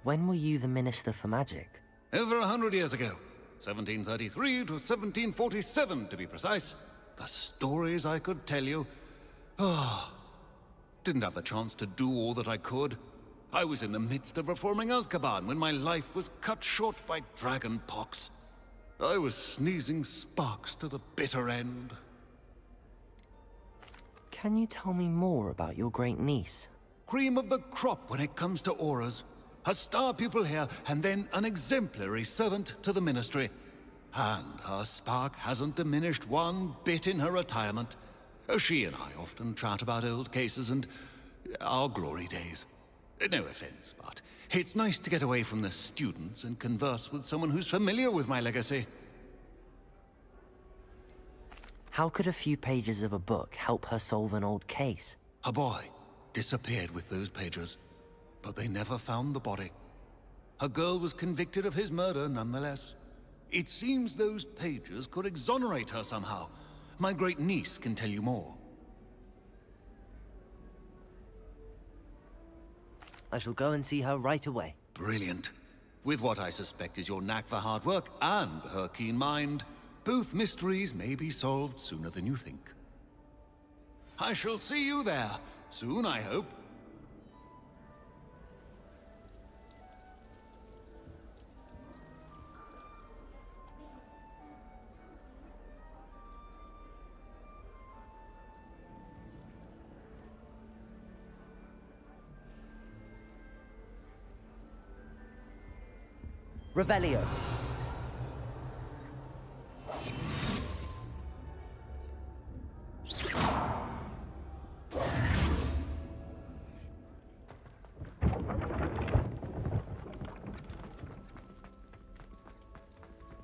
When were you the Minister for Magic? Over 100 years ago. 1733 to 1747, to be precise. The stories I could tell you. Oh, didn't have the chance to do all that I could. I was in the midst of reforming Azkaban when my life was cut short by dragon pox. I was sneezing sparks to the bitter end. Can you tell me more about your great niece? Cream of the crop when it comes to auras. A star pupil here, and then an exemplary servant to the ministry. And her spark hasn't diminished one bit in her retirement. She and I often chat about old cases and our glory days. No offense, but it's nice to get away from the students and converse with someone who's familiar with my legacy. How could a few pages of a book help her solve an old case? A boy disappeared with those pages, but they never found the body. A girl was convicted of his murder nonetheless. It seems those pages could exonerate her somehow. My great niece can tell you more. I shall go and see her right away. Brilliant. With what I suspect is your knack for hard work and her keen mind, both mysteries may be solved sooner than you think. I shall see you there, soon I hope. Revelio.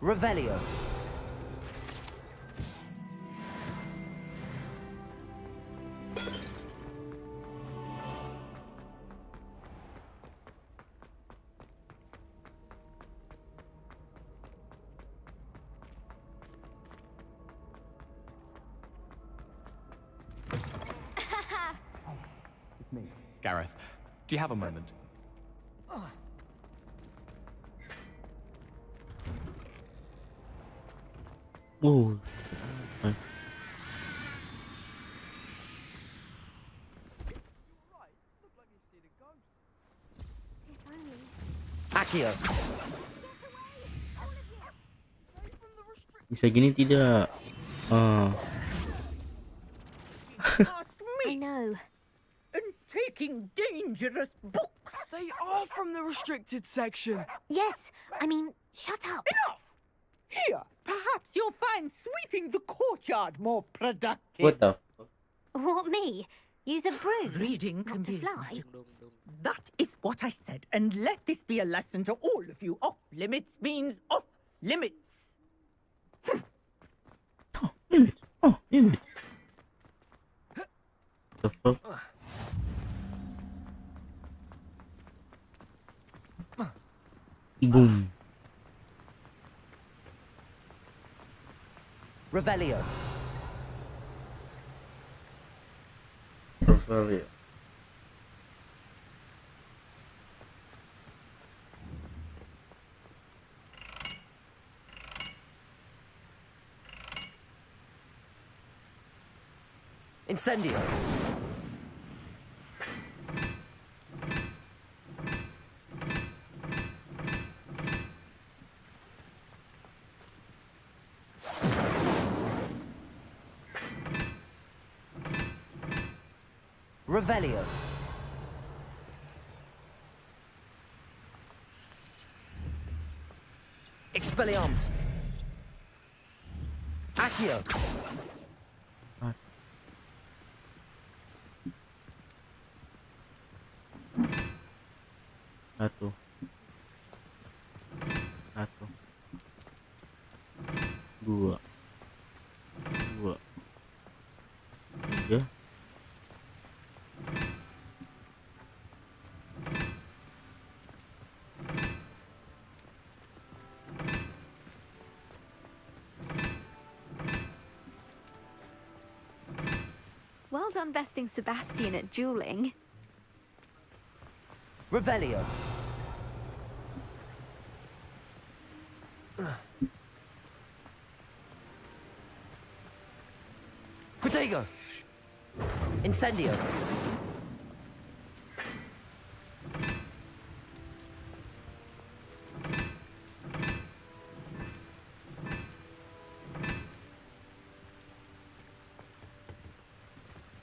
Revelio. Gareth, do you have a moment? Oh. Accio. Bisa gini tidak? I know. And taking dangerous books. They are from the restricted section. Yes, I mean, shut up. Enough! Here, perhaps you'll find sweeping the courtyard more productive. What the? What, me? Use a broom? Reading can be fly. That is what I said, and let this be a lesson to all of you. Off limits means off limits. Limits. Oh, limits. The fuck? Boom. Revelio. Revelio. Incendio. Revelio. Expelliarmus. Accio. Satu. Dua. Tiga. Well done besting Sebastian at dueling. Revelio. Incendio.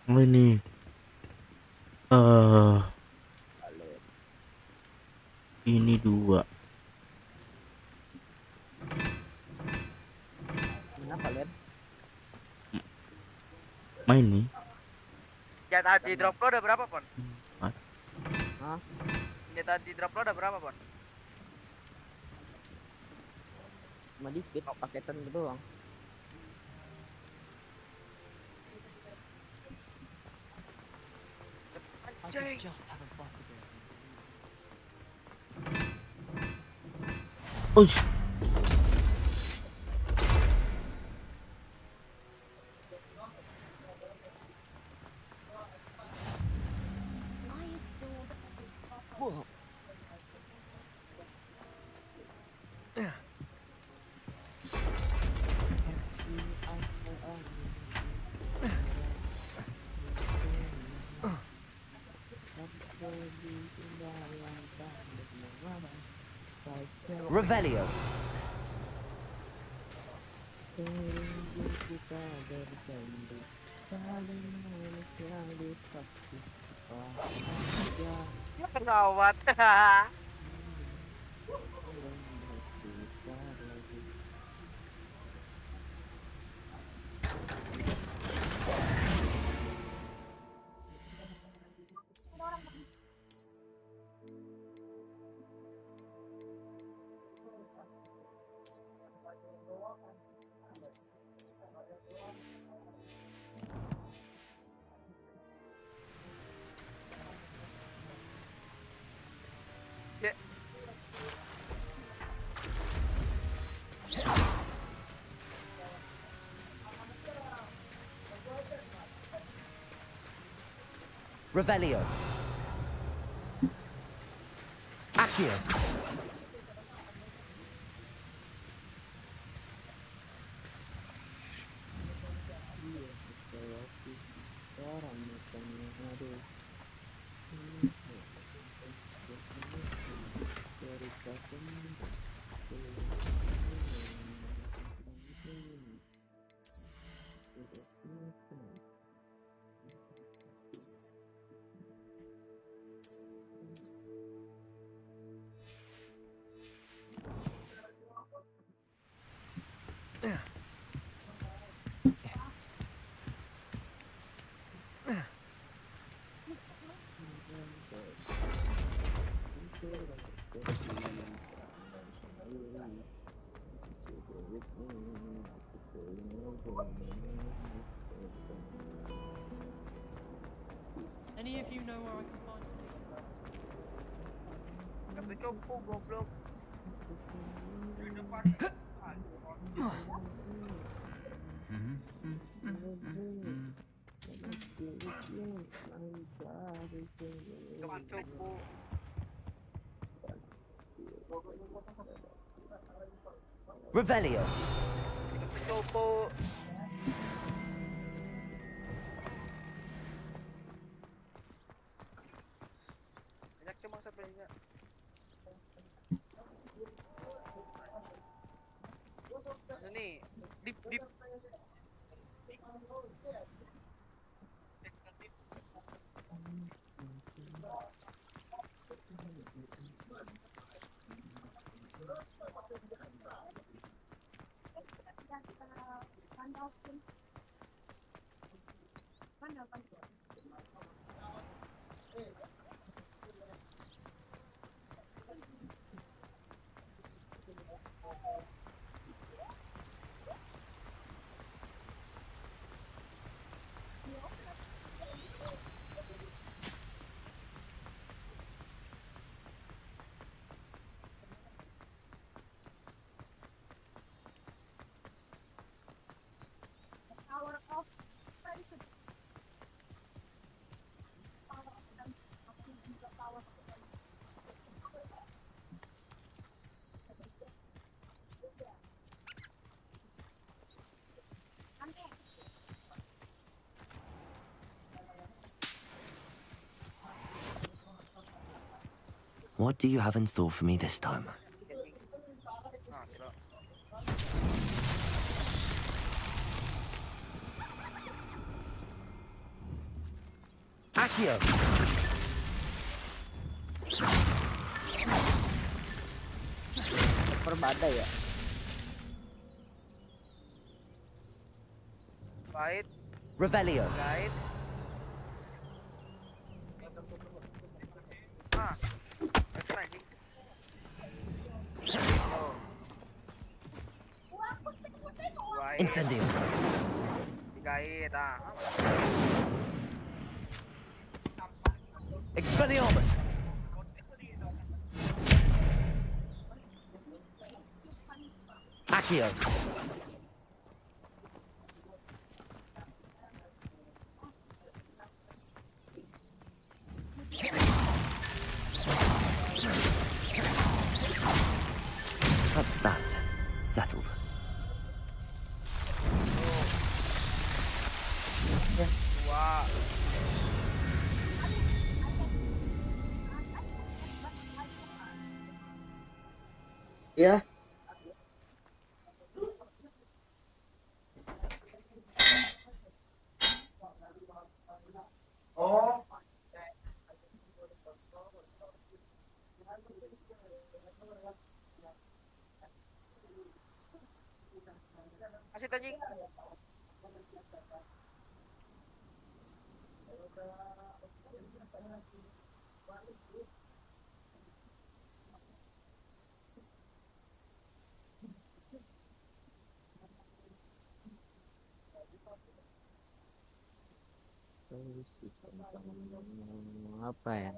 Oh ini ini 2. Kenapa, Len? Main nih. Senjata anti drop lo ada berapa, Pon? Hah? Senjata anti drop lo ada berapa, Pon? Cuma dikit, paketan gitu doang. Anjing. Ush. Revelio. Gawat. Revelio. Accio. Any of you know where I can find Tapi cukup goblok. Jangan cukup. Revelio. Cukup. Banyak cuma sebenarnya. Ini dip. What do you have in store for me this time? Accio! Perbada ya. Bait. Revelio. Guide. Incendio. Digait, Expelliarmus. Accio. That's that. Settled. Wow. Ya. Oh. Masih anjing. Solusi tentang apa ya?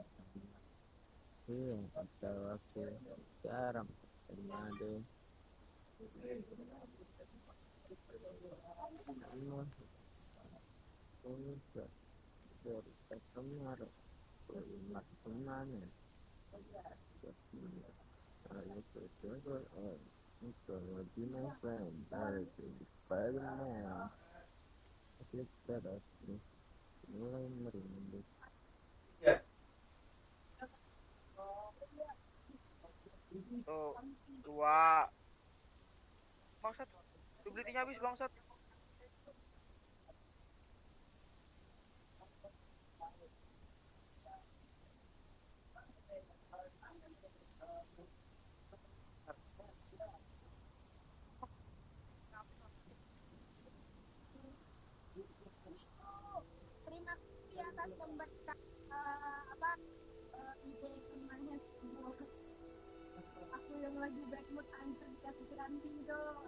Iya, ada waktu garam, ada dari kemarin pelunak kemana? Ayo berjodoh, kalau di my friend, dari Spiderman, kita datang mulai merinding. Tuh, dua. Bangsat. Dublitinya habis bangsat. Terima kasih atas memberikan ide kemarin semua. Aku yang lagi bad mood hancur dikasih ganti dong.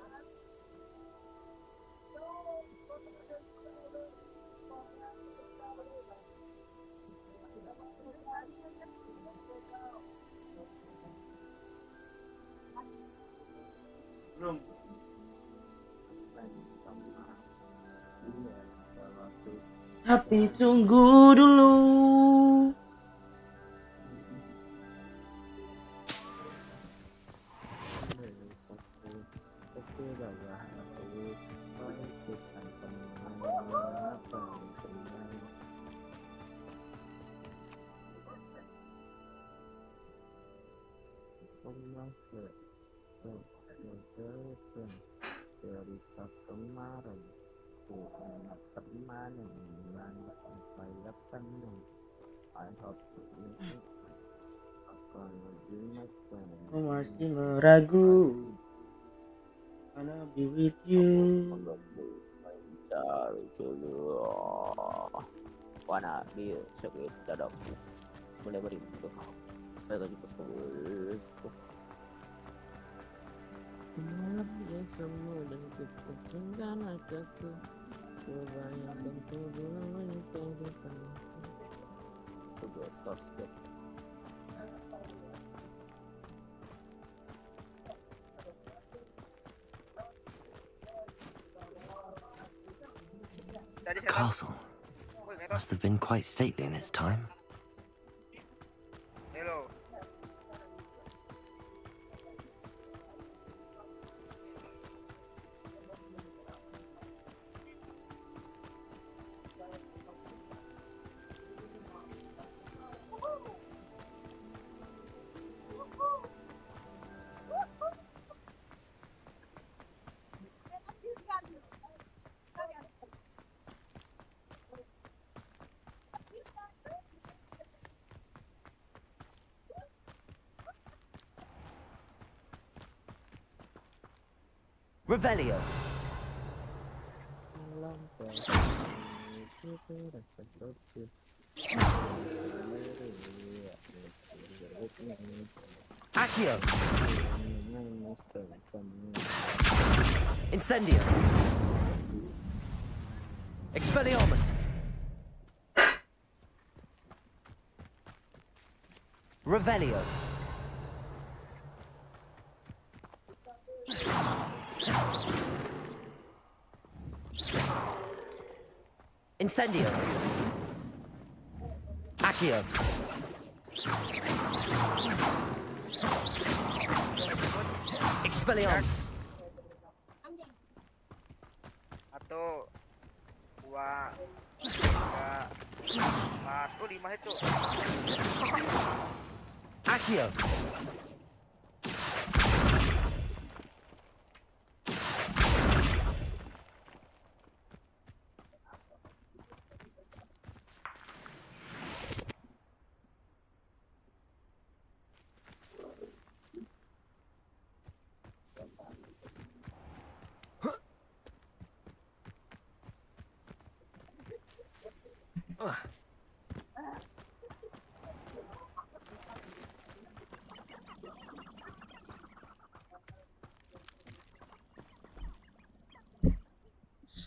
Belum. Tapi tunggu dulu. Cerita kemarin anak teman yang saya penuh. I hope ini akan lebih makan. Aku masih meragu. Wanna be with you. Mencari jodoh. Wanna be sakit dadaku. Mulai merindu. Mereka juga betul. Ya semua dan kepentingan aku kebayang dan kebayang kehidupan kedua start skip Castle must have been quite stately in its time. Hello. Revelio. Accio. Incendio. Expelliarmus. Revelio. Incendio. Accio. Expelliarmus. 1, 2, 3, 4. Oh, 5 itu. Accio.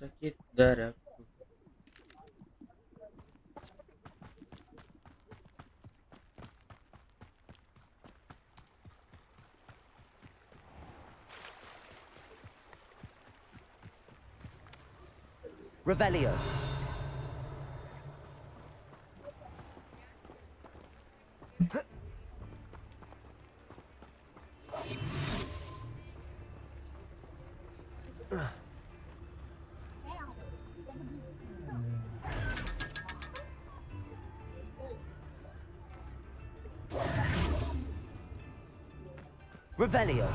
Sakit dadaku. Revelio. Revelio.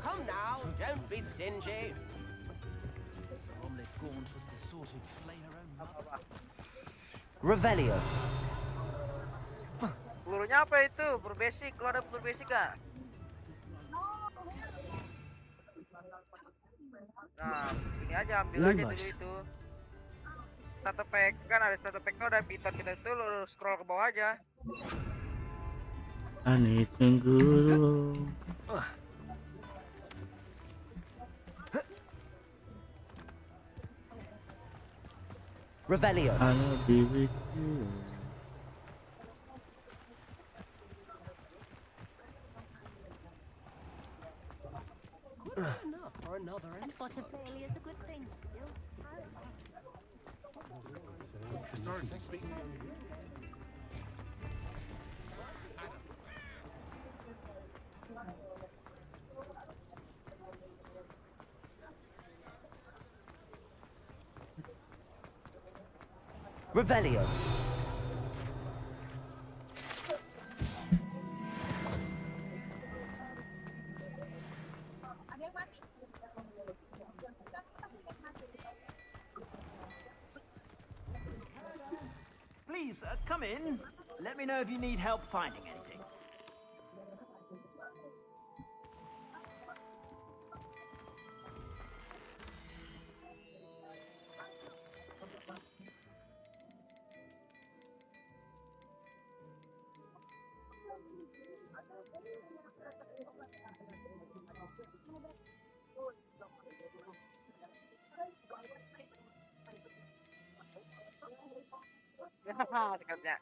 Come now, don't be stingy. Omelette Gaunt was the sort who'd flay her own mother. Revelio. Pelurunya apa itu? Peluru basic. Lo ada peluru basic gak? Nah, ini aja ambil aja dulu itu. Starter pack kan ada starter packnya udah pintar kita itu lo scroll ke bawah aja. Ani tunggu. Revelio. I'll be with you. Good enough for another But a failure is a good thing. Revelio. Please, come in. Let me know if you need help finding anything. Sekatnya.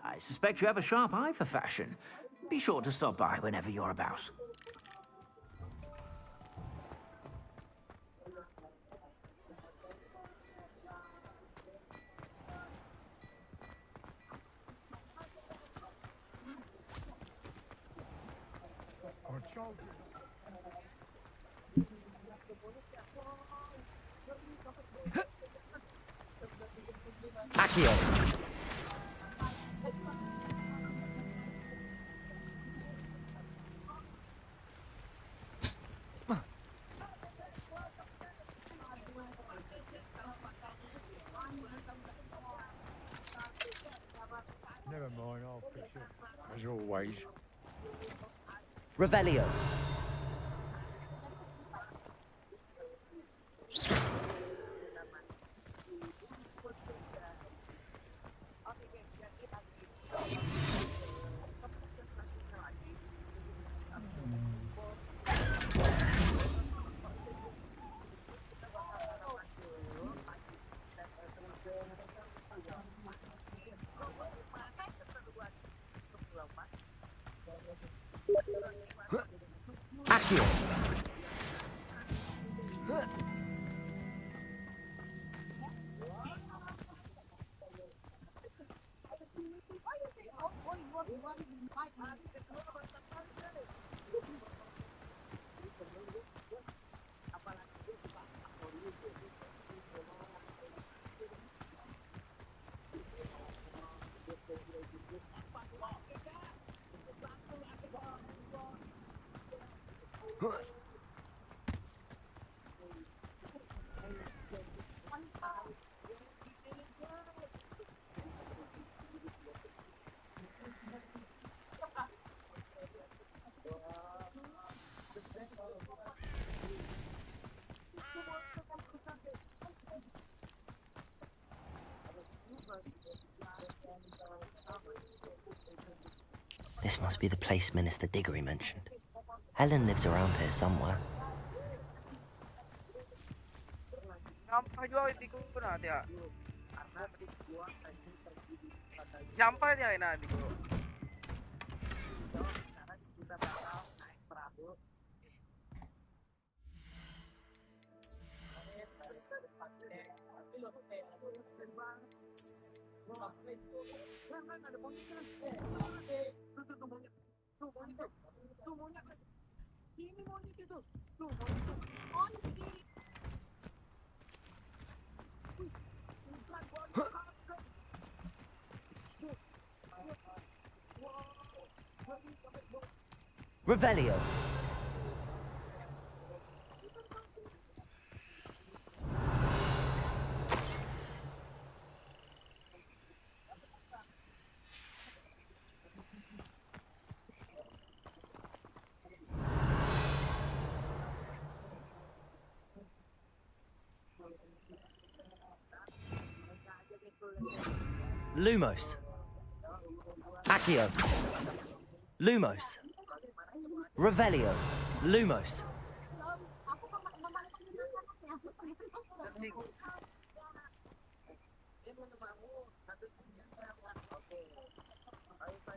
I suspect you have a sharp eye for fashion. Be sure to stop by whenever you're about. Accio. Never mind, I'll fix it. As always. Revelio. Accio. This must be the place Minister Diggory mentioned. Helen lives around here somewhere. Sampah juga di kuna dia. Sampah dia nanti. Revelio. Lumos. Accio. Lumos. Revelio. Lumos.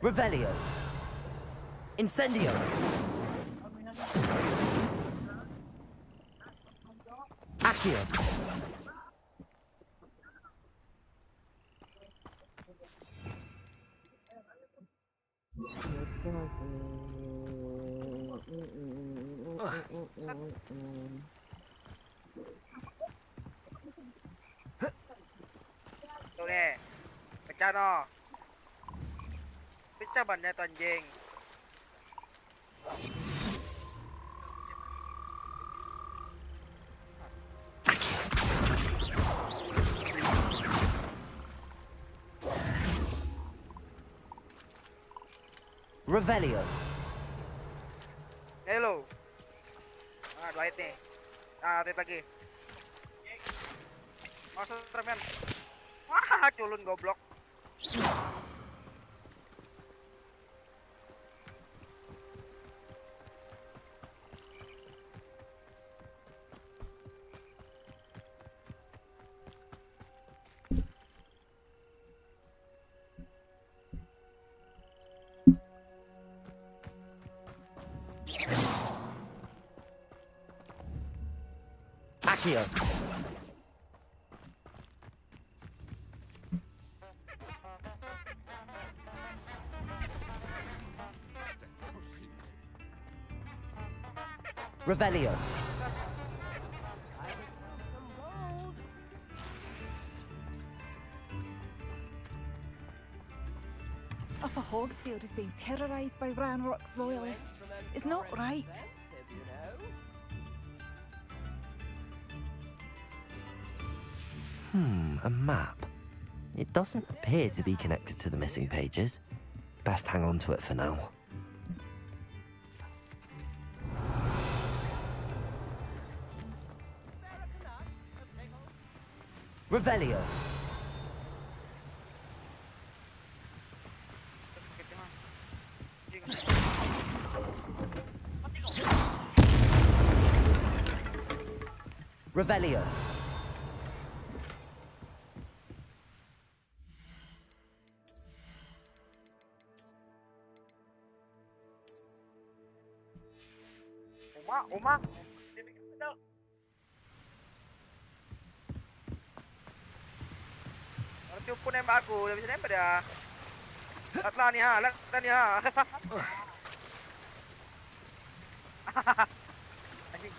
Revelio. Incendio. Accio. Tuh nih, pecah no. Pecah bannya tuh anjing. Revelio. Hello. Ah, dua hit nih. Ah, hit lagi. Masuk tremen. Wah, culun goblok. Accio. Revelio. Upper Hogsfield is being terrorised by Ranrock's loyalists. It's not right. A map. It doesn't appear to be connected to the missing pages. Best hang on to it for now. Revelio. Revelio. Uma. Nanti pun nembak aku, dah bisa nembak dah. Latlah ni ha. Anjing.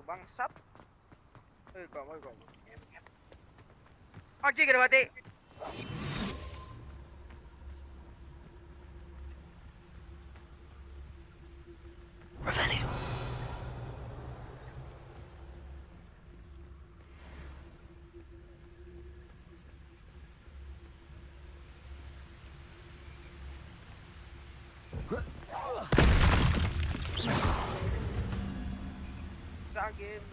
Bangsat. Kamu. Anjing kena mati. Revelio. Game.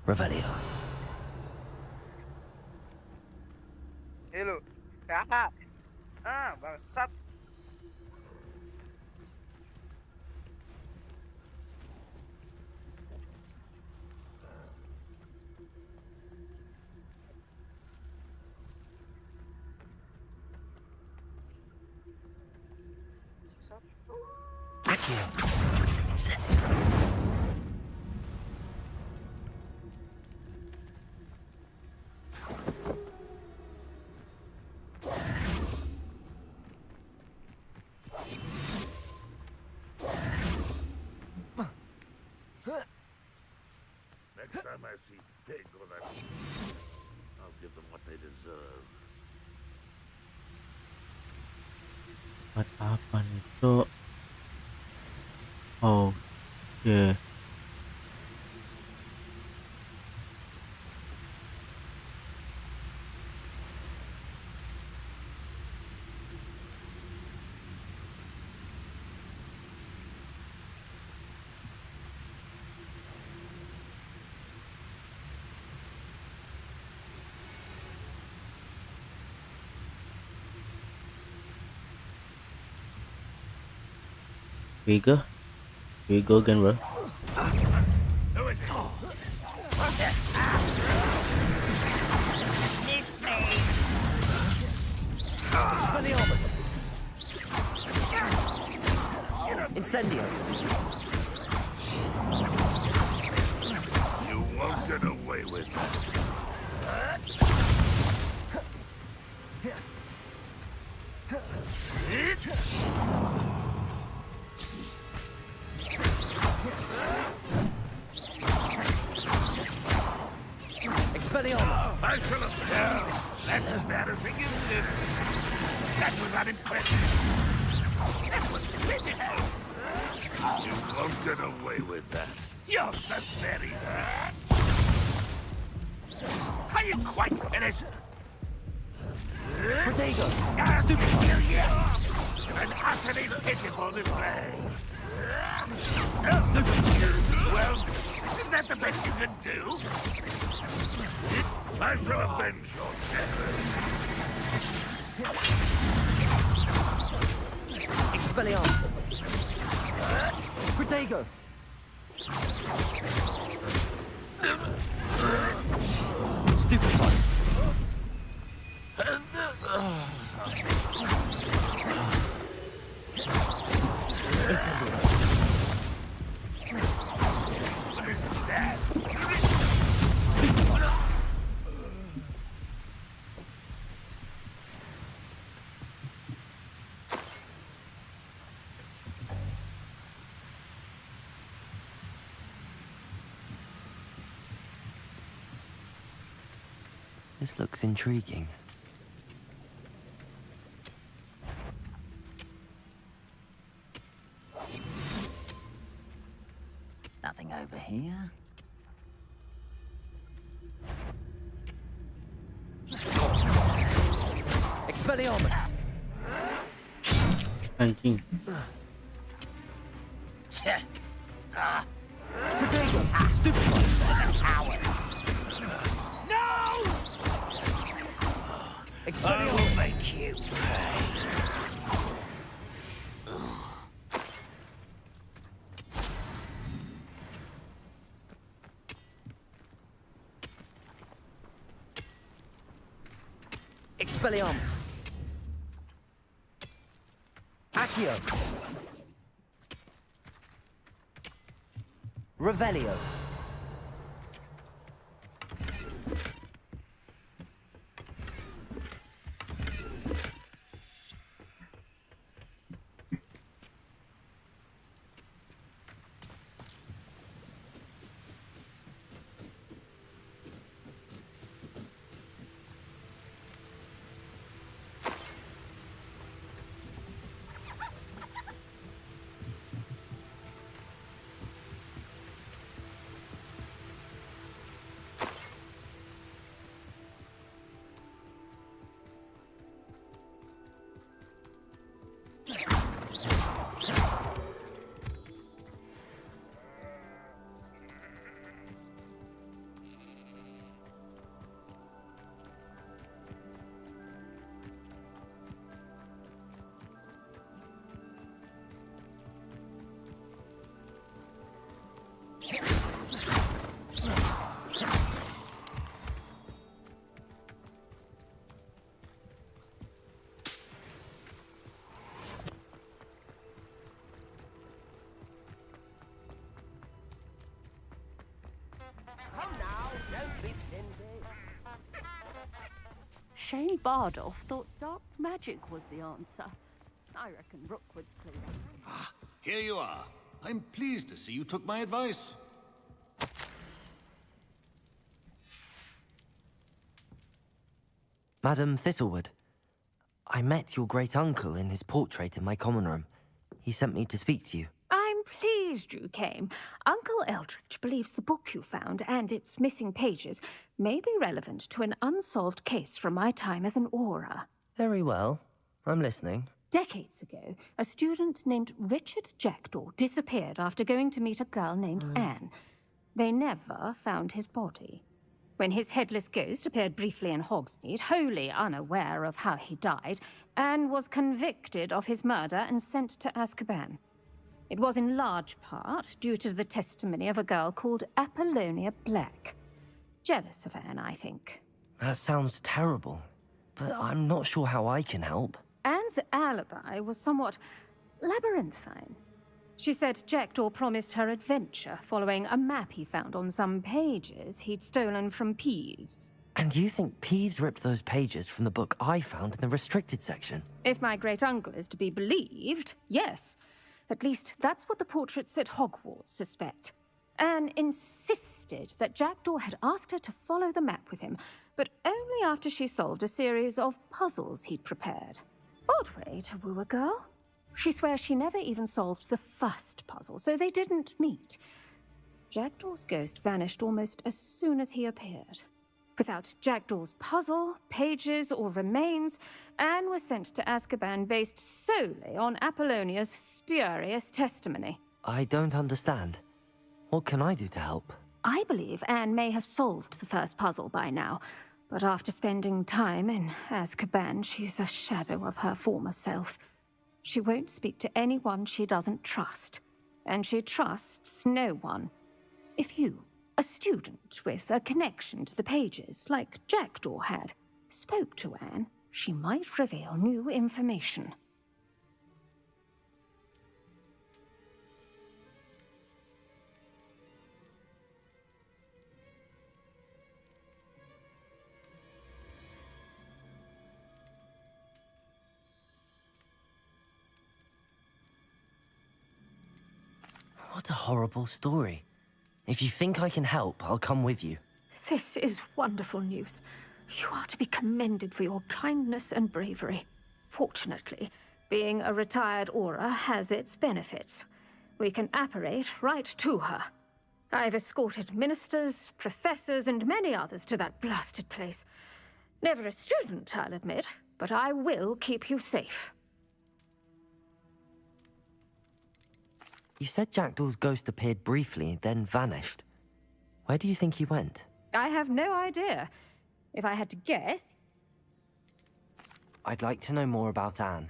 Revelio. Hello. Kakak. Bangsat. Accio. Incendio. Next time I see pig or that, I'll give them what they deserve. Buat apa nih, Cok? Oh, yeah. Here we go again, bro. Who is it? Miss me. Expelliarmus. Incendio. You won't get away with that. Expelliarmus. I shall have. That's embarrassing, isn't it? That was unimpressive. That was pitiful. You won't get away with that. You're so very hurt. Are you quite finished? Protego. Stupid. An utterly pitiful display. Well, is that the best you can do? I shall avenge your death. Expelliarmus. Protego. Stupid one. Incendiary. This is sad. This looks intriguing. Nothing over here. Expelliarmus! Anjing. Potato! Stupid one! No! Expelliarmus! I'll make you pay. Expelliarmus! Accio! Revelio! Shane Bardolph thought dark magic was the answer. I reckon Rookwood's clued up. Here you are. I'm pleased to see you took my advice. Madam Thistlewood, I met your great-uncle in his portrait in my common room. He sent me to speak to you. I'm pleased you came. Uncle Eldridge believes the book you found and its missing pages may be relevant to an unsolved case from my time as an aura. Very well. I'm listening. Decades ago, a student named Richard Jackdaw disappeared after going to meet a girl named Anne. They never found his body. When his headless ghost appeared briefly in Hogsmeade, wholly unaware of how he died, Anne was convicted of his murder and sent to Azkaban. It was in large part due to the testimony of a girl called Apollonia Black. Jealous of Anne, I think. That sounds terrible, but I'm not sure how I can help. Anne's alibi was somewhat labyrinthine. She said Jackdaw promised her adventure following a map he found on some pages he'd stolen from Peeves. And you think Peeves ripped those pages from the book I found in the restricted section? If my great-uncle is to be believed, yes. At least that's what the portraits at Hogwarts suspect. Anne insisted that Jackdaw had asked her to follow the map with him, but only after she solved a series of puzzles he'd prepared. Odd way to woo a girl. She swears she never even solved the first puzzle, so they didn't meet. Jackdaw's ghost vanished almost as soon as he appeared. Without Jackdaw's puzzle, pages, or remains, Anne was sent to Azkaban based solely on Apollonia's spurious testimony. I don't understand. What can I do to help? I believe Anne may have solved the first puzzle by now, but after spending time in Azkaban, she's a shadow of her former self. She won't speak to anyone she doesn't trust. and she trusts no one. If you, a student with a connection to the pages, like Jackdaw had, spoke to Anne, she might reveal new information. What a horrible story. If you think I can help, I'll come with you. This is wonderful news. You are to be commended for your kindness and bravery. Fortunately, being a retired Aura has its benefits. We can apparate right to her. I've escorted ministers, professors, and many others to that blasted place. Never a student, I'll admit, but I will keep you safe. You said Jackdaw's ghost appeared briefly, then vanished. Where do you think he went? I have no idea. If I had to guess... I'd like to know more about Anne.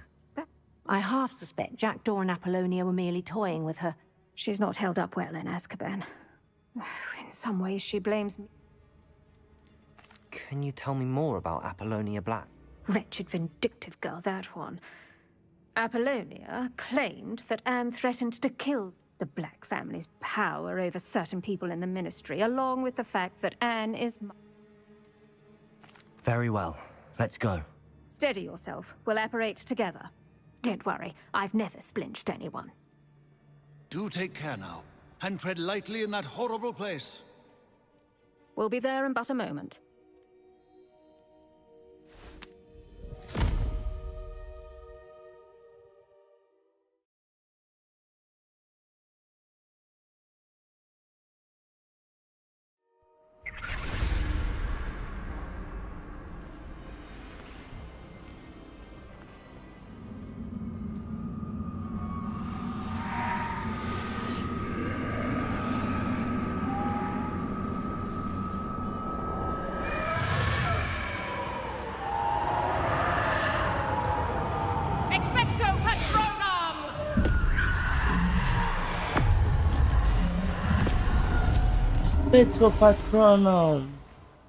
I half suspect Jackdaw and Apollonia were merely toying with her. She's not held up well in Azkaban. In some ways, she blames me. Can you tell me more about Apollonia Black? Wretched, vindictive girl, that one. Apollonia claimed that Anne threatened to kill the Black family's power over certain people in the Ministry, along with the fact that Anne is... Very well. Let's go. Steady yourself. We'll apparate together. Don't worry, I've never splinched anyone. Do take care now, and tread lightly in that horrible place. We'll be there in but a moment. Petro Patronum.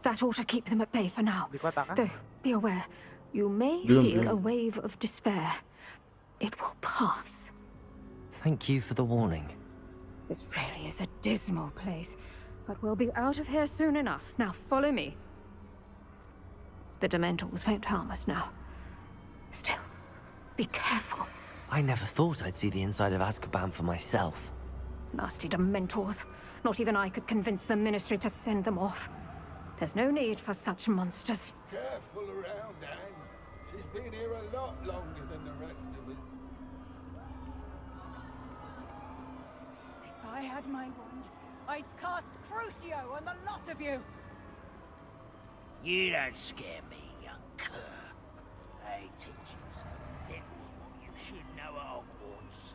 That ought to keep them at bay for now. Though, be aware, you may Bloom, feel bloom. a wave of despair. It will pass. Thank you for the warning. This really is a dismal place, but we'll be out of here soon enough. Now follow me. The Dementors won't harm us now. Still, be careful. I never thought I'd see the inside of Azkaban for myself. Nasty Dementors. Not even I could convince the Ministry to send them off. There's no need for such monsters. Careful around, Anne. She's been here a lot longer than the rest of us. If I had my wand, I'd cast Crucio on the lot of you. You don't scare me, young cur. I teach you something you should know at Hogwarts.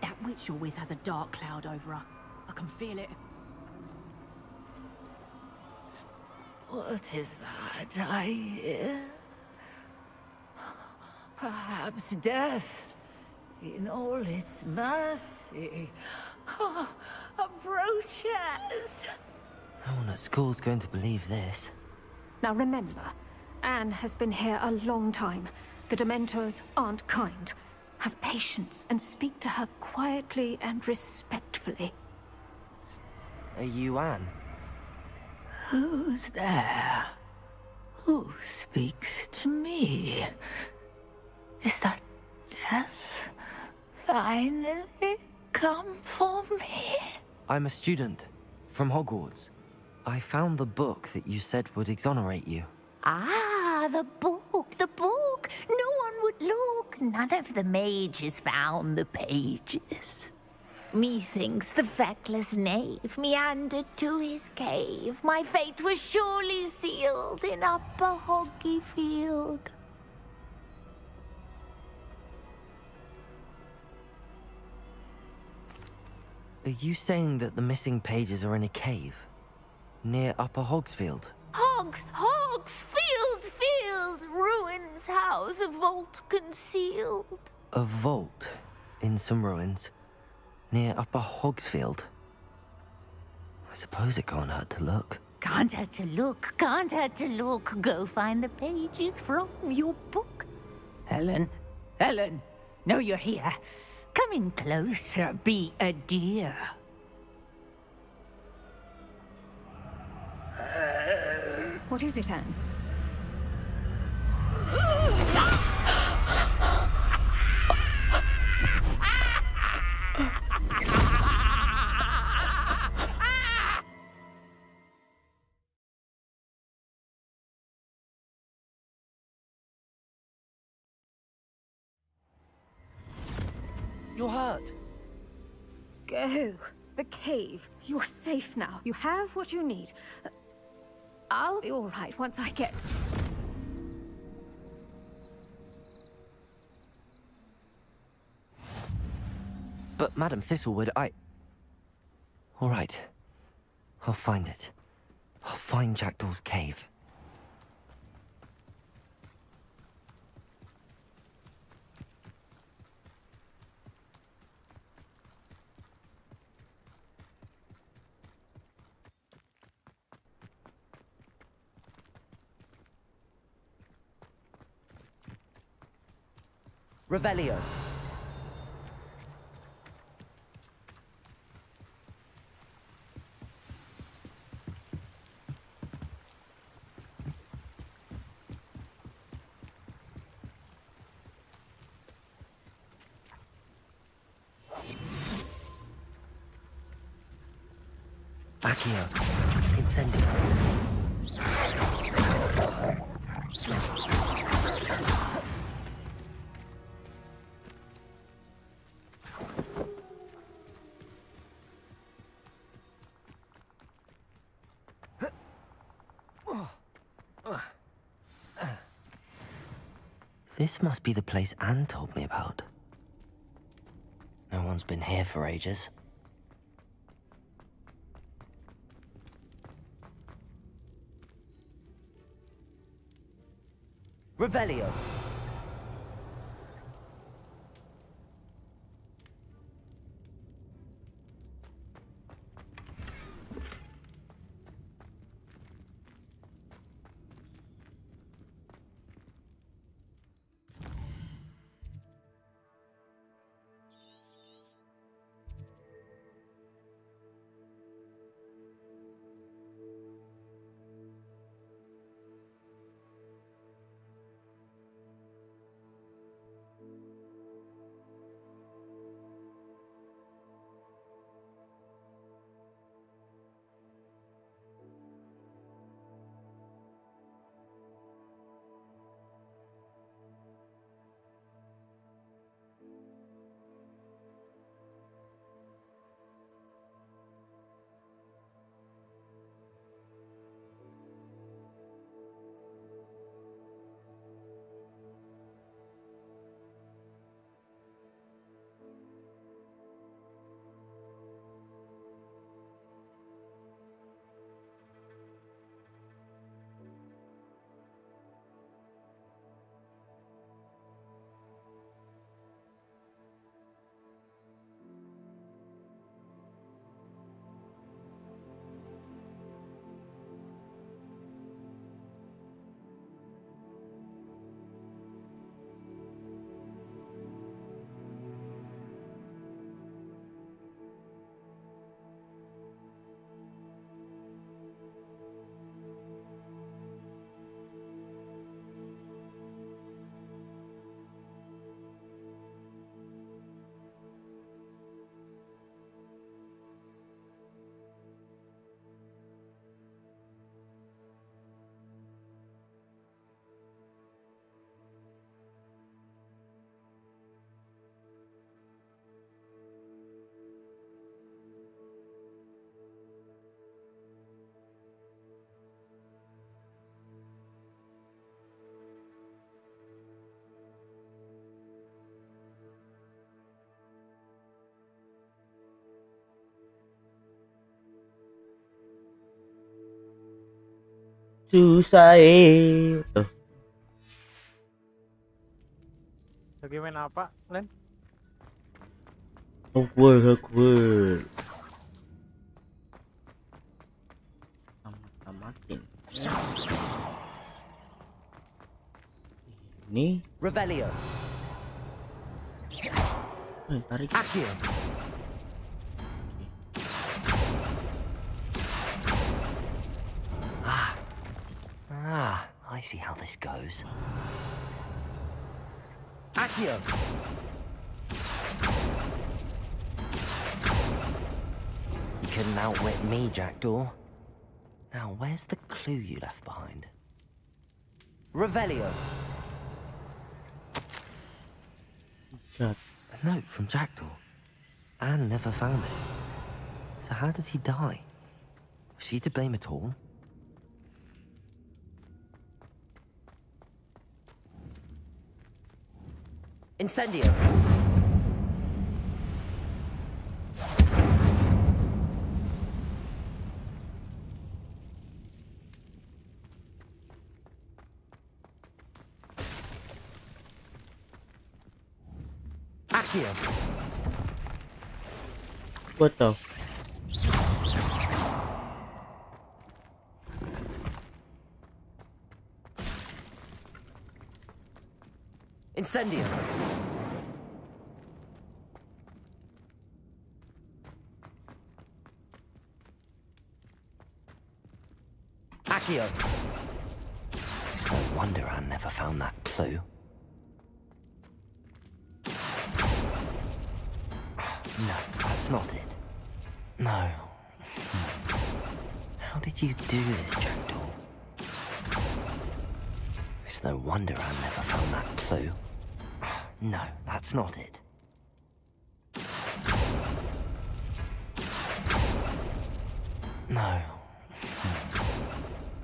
That witch you're with has a dark cloud over her. I can feel it. What is that I hear? Perhaps death, in all its mercy, approaches. No one at school's going to believe this. Now remember, Anne has been here a long time. The Dementors aren't kind. Have patience and speak to her quietly and respectfully. Are you Anne? Who's there? Who speaks to me? Is that death finally come for me? I'm a student from Hogwarts. I found the book that you said would exonerate you. Ah, the book, the book. No one would look. None of the mages found the pages. Methinks the feckless knave meandered to his cave. My fate was surely sealed in Upper Hoggyfield. Are you saying that the missing pages are in a cave? Near Upper Hogsfield? Field, ruins house, a vault concealed. A vault in some ruins near Upper Hogsfield. I suppose it can't hurt to look. Can't hurt to look. Go find the pages from your book. Helen, know you're here. Come in closer, be a dear. What is it, Anne? You're hurt. Go. The cave. You're safe now. You have what you need. I'll be all right once I get... But Madam Thistlewood, All right. I'll find it. I'll find Jackdaw's cave. Revelio. Accio. Incendio. This must be the place Anne told me about. No one's been here for ages. Revelio. Susah tuh. Lagi main apa, Len? Hogwarts. Tamatin. Ini Revelio. tarik. Accio. I see how this goes. Accio. You couldn't outwit me, Jackdaw. Now, where's the clue you left behind? Revelio. A note from Jackdaw. Anne never found it. So how did he die? Was she to blame at all? Incendio. Accio. What the? Incendio. Accio. It's no wonder I never found that clue. No, that's not it. No. How did you do this, Jackdaw? It's no wonder I never found that clue. No, that's not it. No.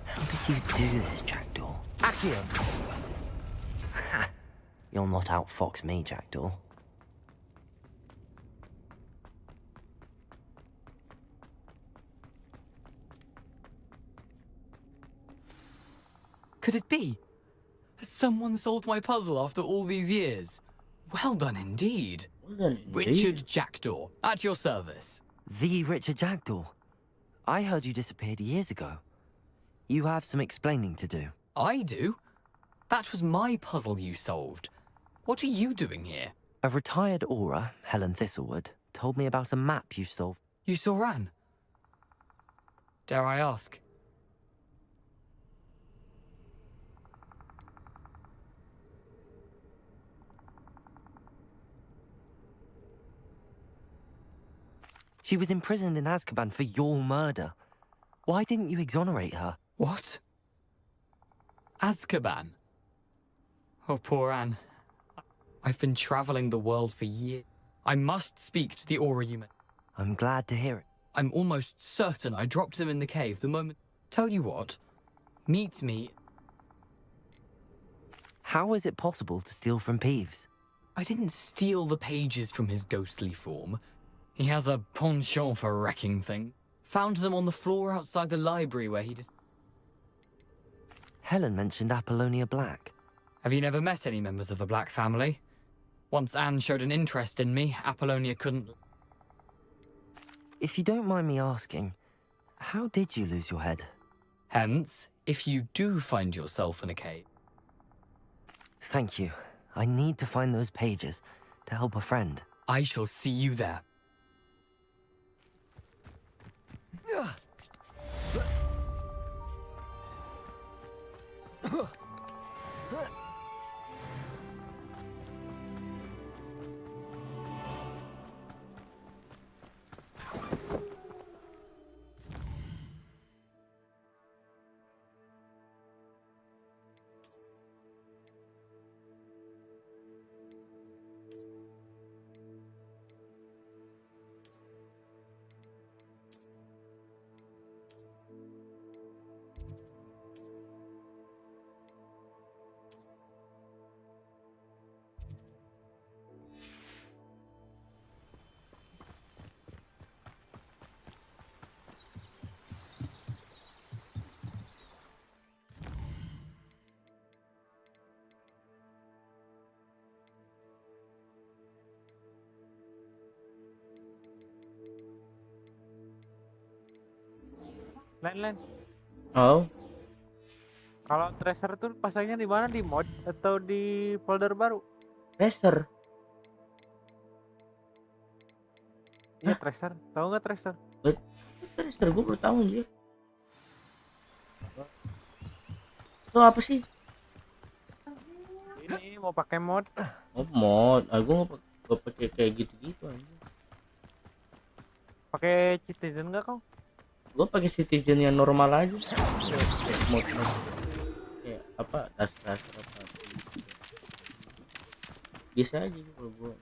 How did you do this, Jackdaw? Accio! Ha! You'll not outfox me, Jackdaw. Could it be? Has someone solved my puzzle after all these years? Well done indeed. Richard Jackdaw, at your service. The Richard Jackdaw. I heard you disappeared years ago. You have some explaining to do. I do? That was my puzzle you solved. What are you doing here? A retired aura, Helen Thistlewood, told me about a map you solved. You saw Anne? Dare I ask? She was imprisoned in Azkaban for your murder. Why didn't you exonerate her? What? Azkaban? Oh, poor Anne. I've been traveling the world for years. I must speak to the aura you met. I'm glad to hear it. I'm almost certain I dropped them in the cave the moment... Tell you what, meet me... How is it possible to steal from Peeves? I didn't steal the pages from his ghostly form. He has a penchant for wrecking things. Found them on the floor outside the library where he just... Helen mentioned Apollonia Black. Have you never met any members of the Black family? Once Anne showed an interest in me, Apollonia couldn't... If you don't mind me asking, how did you lose your head? Hence, if you do find yourself in a cave... Thank you. I need to find those pages to help a friend. I shall see you there. Len. Oh, Kalau tracer tuh pasangnya di mana? Di mod atau di folder baru? tracer. Iya tracer. Tahu nggak tracer? Tracer gue baru tahu anjir. Itu apa sih? Ini mau pakai mod. Oh, mod. Gue nggak pakai kayak gitu-gitu anjir. Pakai citizen nggak kau? Gue pakai citizen yang normal aja. Kayak mod. Kayak apa? Das apa? Biasa aja kalau gue.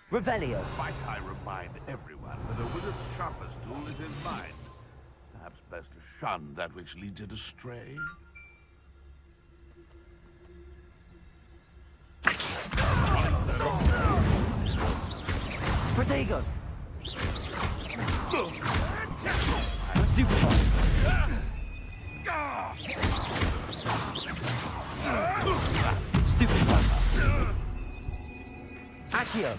Revelio. Might I remind everyone that a wizard's sharpest tool is his mind. Perhaps best to shun that which leads it astray. Protego. Stupefy. Accio.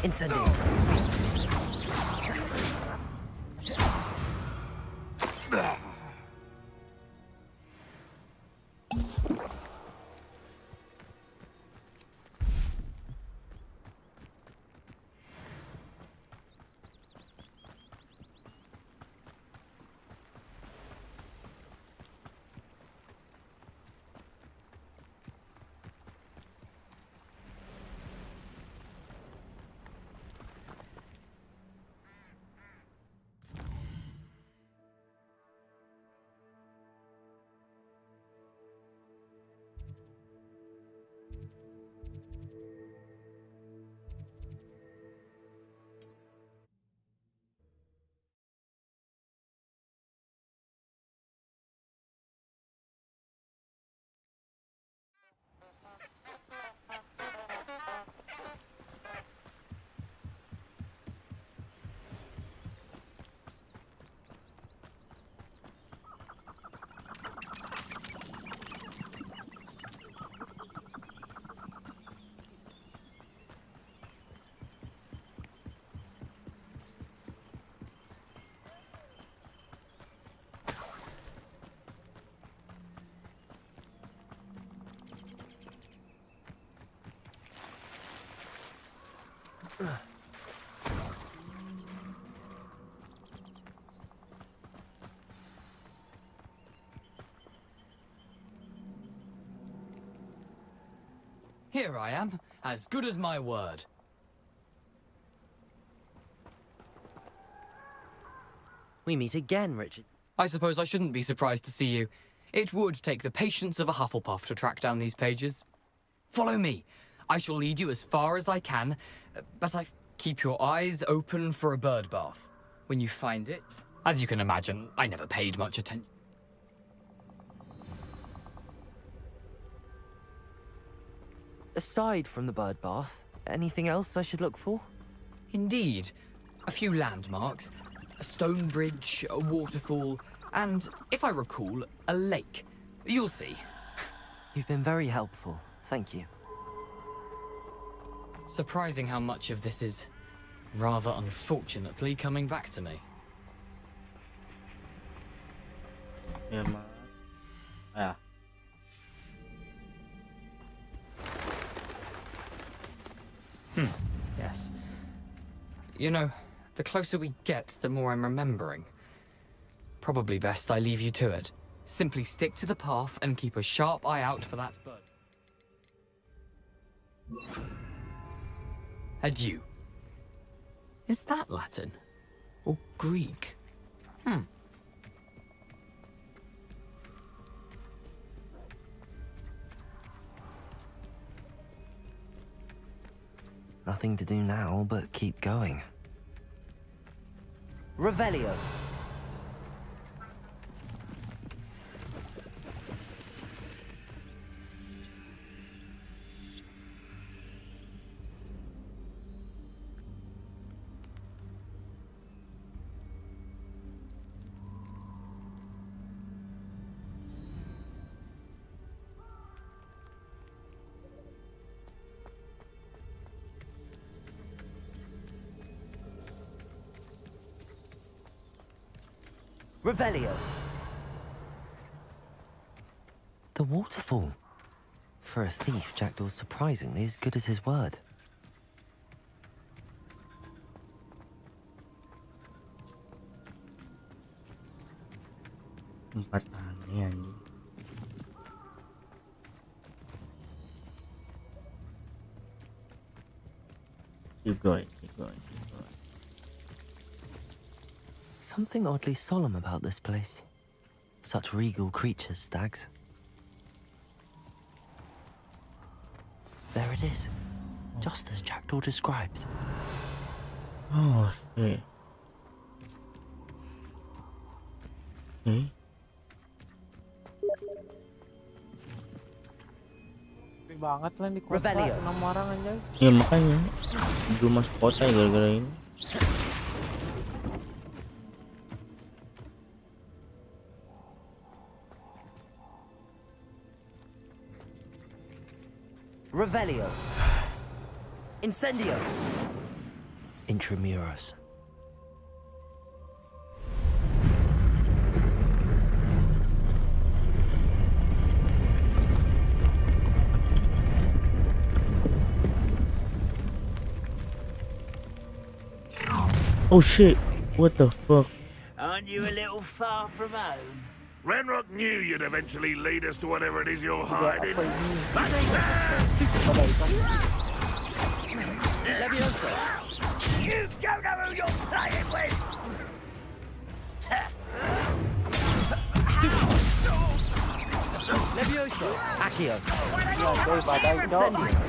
Incendio. Here I am, as good as my word. We meet again, Richard. I suppose I shouldn't be surprised to see you. It would take the patience of a Hufflepuff to track down these pages. Follow me. I shall lead you as far as I can, but keep your eyes open for a bird bath. When you find it, as you can imagine, I never paid much attention. Aside from the bird bath, anything else I should look for? Indeed. A few landmarks, a stone bridge, a waterfall, and, if I recall, a lake. You'll see. You've been very helpful. Thank you. Surprising how much of this is, rather unfortunately, coming back to me. Yeah. Yes. You know, the closer we get, the more I'm remembering. Probably best I leave you to it. Simply stick to the path and keep a sharp eye out for that bird. Adieu. Is that Latin? Or Greek? Nothing to do now but keep going. Revelio. Revelio. The waterfall. For a thief, Jackdaw's surprisingly as good as his word. Empat aneh anjing. Keep going. Something oddly solemn about this place. Such regal creatures, stags. There it is. Just as Jackdaw described. Oh, shit. Okay. Sepi banget lah di kota, 6 orang aja. Ya makanya gue masuk kota ya gara-gara ini. Revelio. Incendio. Intramuros. Oh shit, what the fuck? Aren't you a little far from home? Ranrock knew you'd eventually lead us to whatever it is you're hiding. You don't know who you're playing with! Levioso. Accio. Incendio.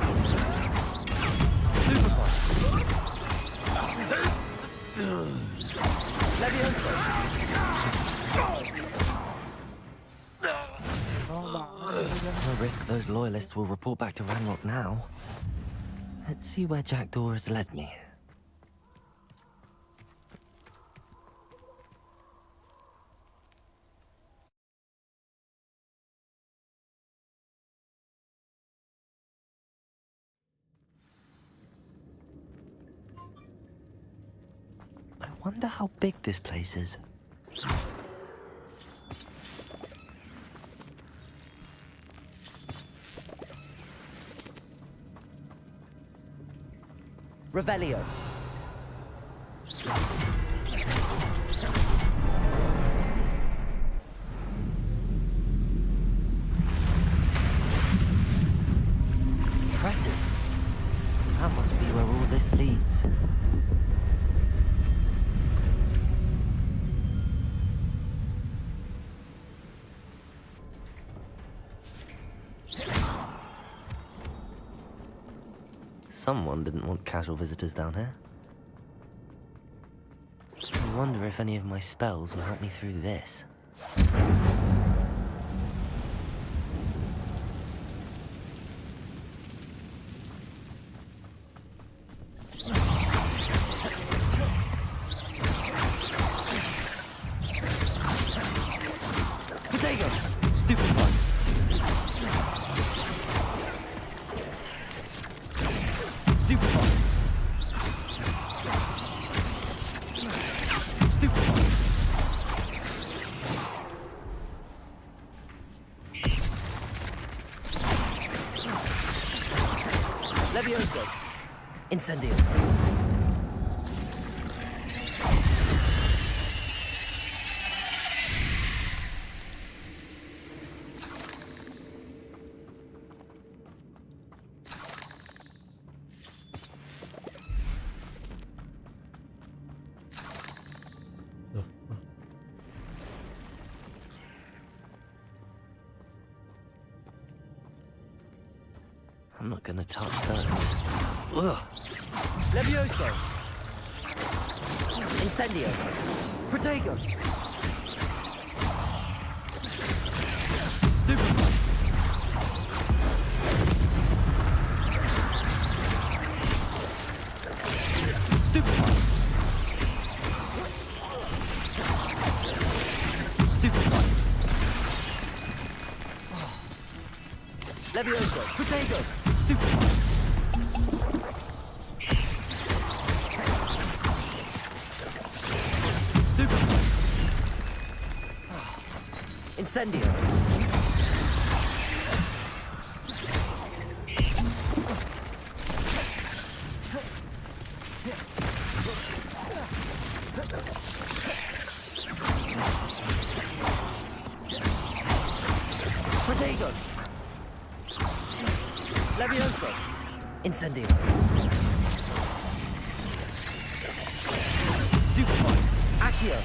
Levioso. No risk those loyalists will report back to Ranrock now. Let's see where Jackdaw has led me. I wonder how big this place is. Revelio. Impressive. That must be where all this leads. Someone didn't want casual visitors down here. I wonder if any of my spells will help me through this. Potato! Stupid one! Levioso. Incendio. I'm not gonna touch those. Ugh. Levioso. Incendio. Protego. Stupid. Stupid. Stupid. Levioso. Protego. Stupid. Incendio. Protego. Levioso. Incendio. Stupefy. Accio.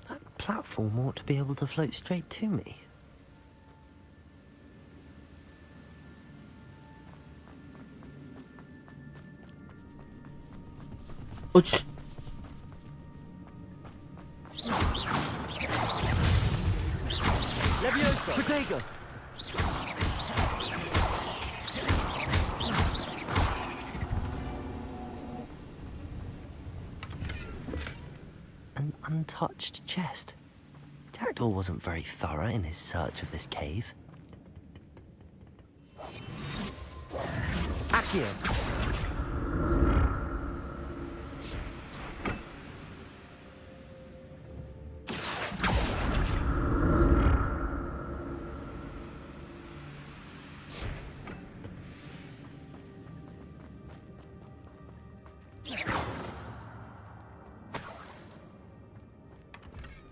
That platform ought to be able to float straight to me. Ouch. Levioso. Protego. An untouched chest. Jackdaw wasn't very thorough in his search of this cave. Accio.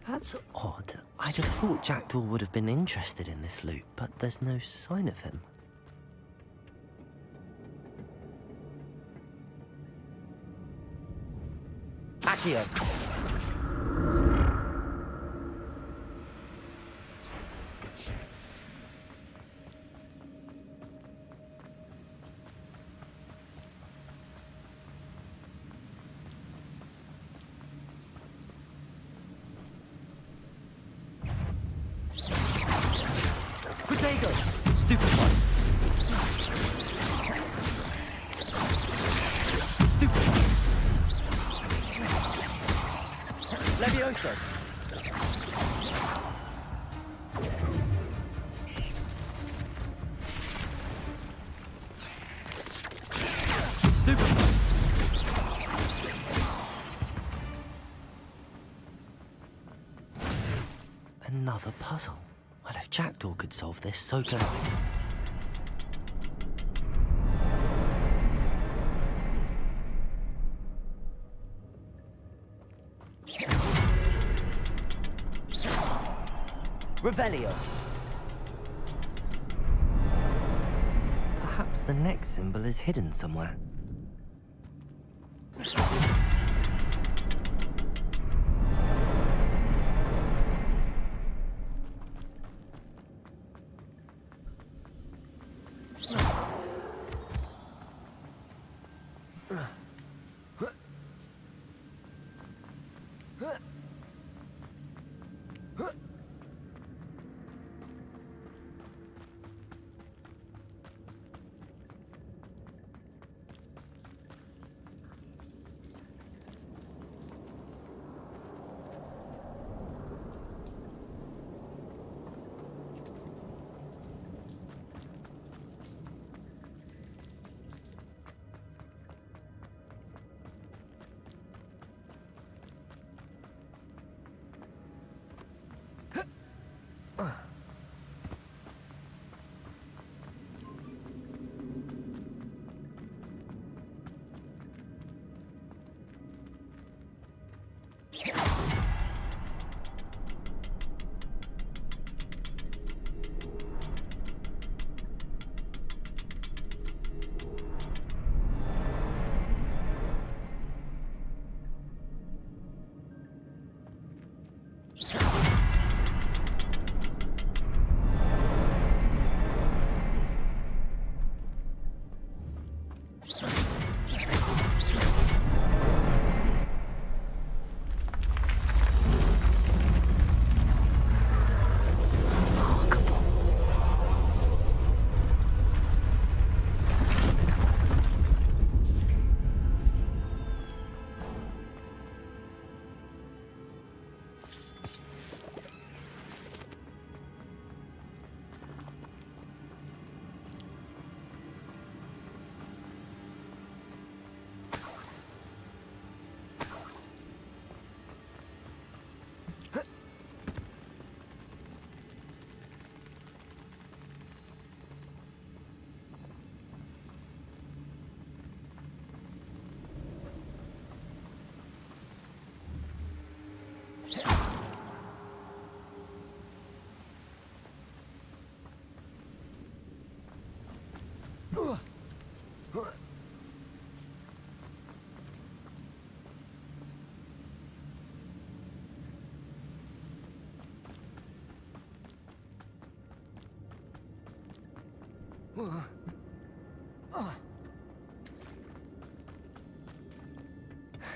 That's odd. I'd have thought Jackdaw would have been interested in this loot, but there's no sign of him. Accio. Protego. Stupefy. Stupefy. Levioso. Stupefy. Another puzzle. Well, if Jackdaw could solve this, so can I. Revelio. Perhaps the next symbol is hidden somewhere.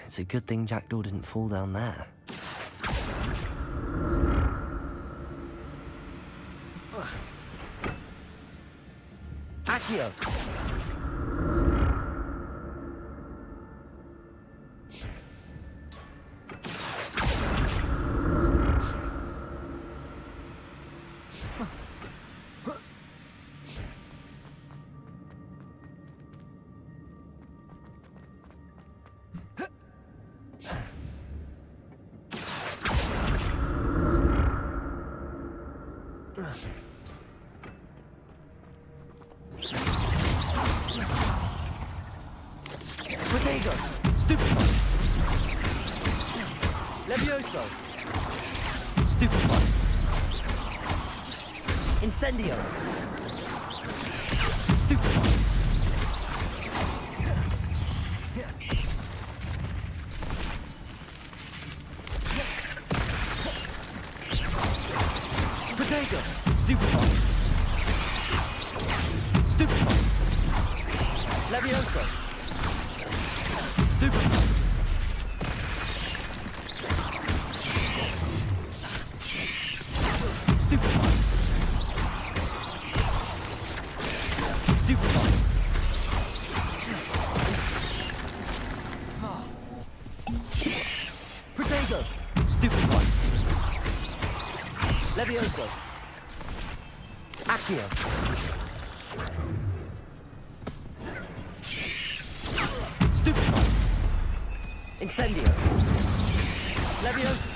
It's a good thing Jackdaw didn't fall down there. Accio! Protego! Stupefy! Levioso! Stupefy! Incendio! Stupefy! Protego! Stupefy! Stupefy! Levioso! Stupefy! Stupefy! Stupefy! Protego! Stupefy! Levioso! Accio! Stupefy! Incendio! Levioso!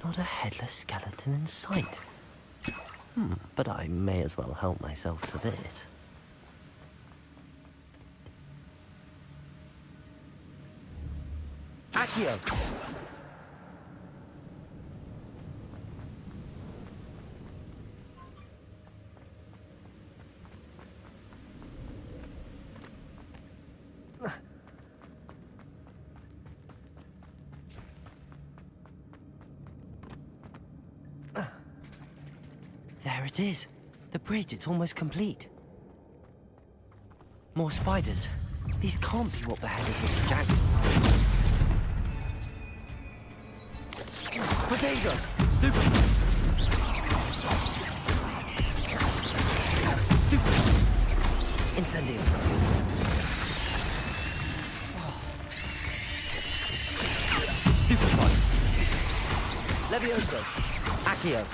Not a headless skeleton in sight. But I may as well help myself to this. Accio! The There it is. The bridge, it's almost complete. More spiders. These can't be what beheaded Mr. Jackdaw. Potato! Stupid! Stupid! Incendio. Stupid one. Levioso. Accio.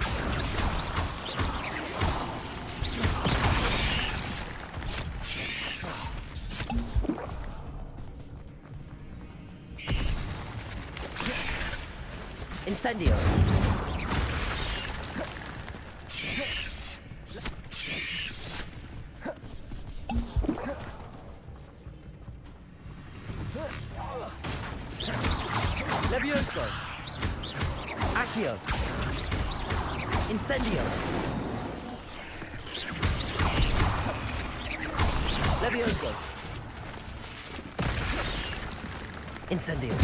Incendio. Levioso. Accio. Incendio. Levioso. Incendio.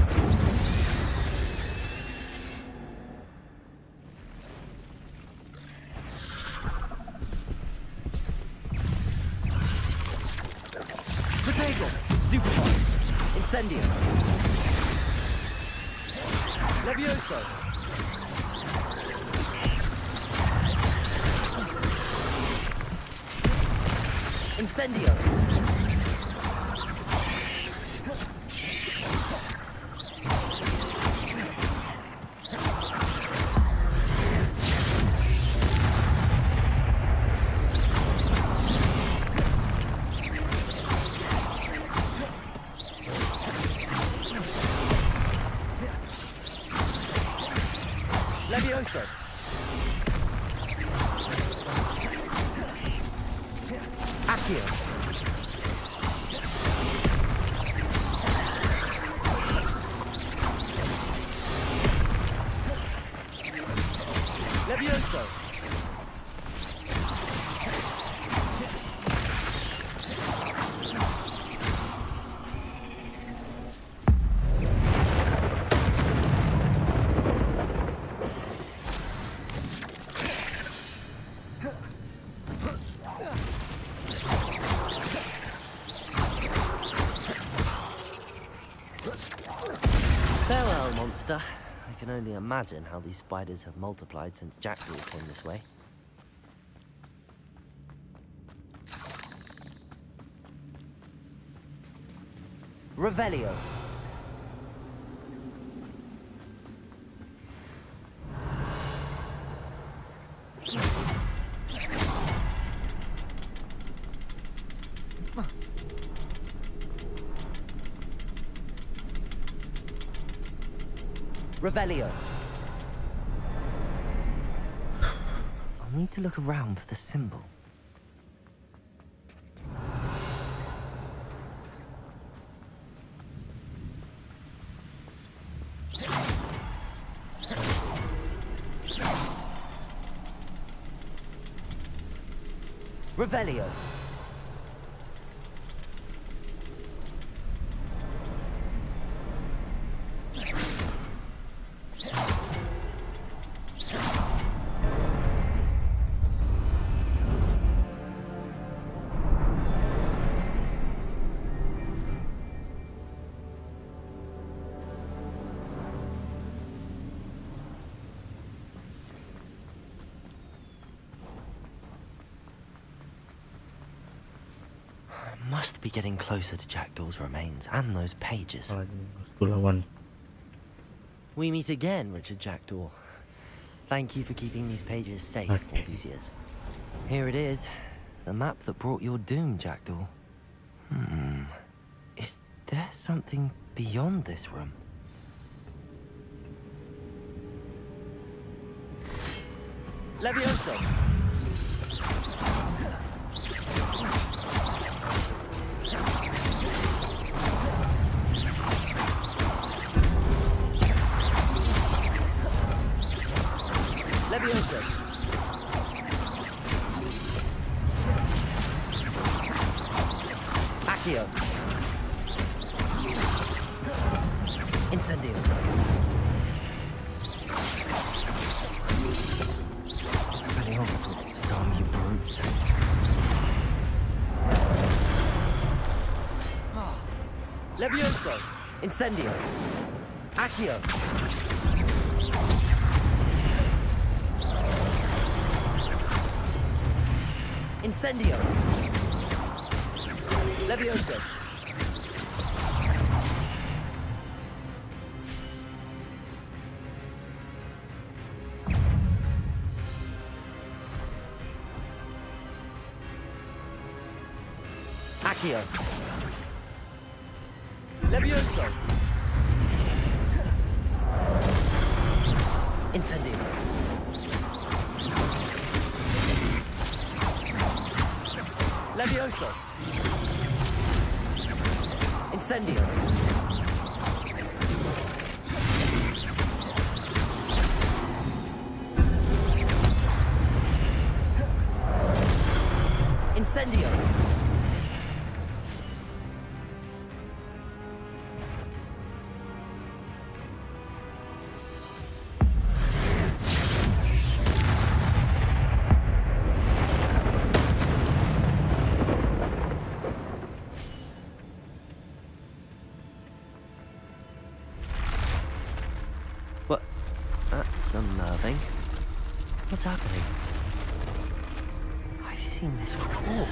Protego. Stupefy. Incendio. Levioso. Incendio. Levioso. Accio. Levioso. Farewell, monster. I can only imagine how these spiders have multiplied since Jackdaw came this way. Revelio. Revelio. I'll need to look around for the symbol. Revelio. Must be getting closer to Jackdaw's remains and those pages. We meet again, Richard Jackdaw. Thank you for keeping these pages safe all these years. Here it is, the map that brought your doom, Jackdaw. Is there something beyond this room? Levioso! Levioso. Accio. Incendio. It's pretty obvious what to decide. Levioso. Incendio. Accio. Incendio. Levioso. Accio. Levioso. Incendio. Levioso. Incendio. Incendio. What? That's unnerving. What's happening? I've seen this before.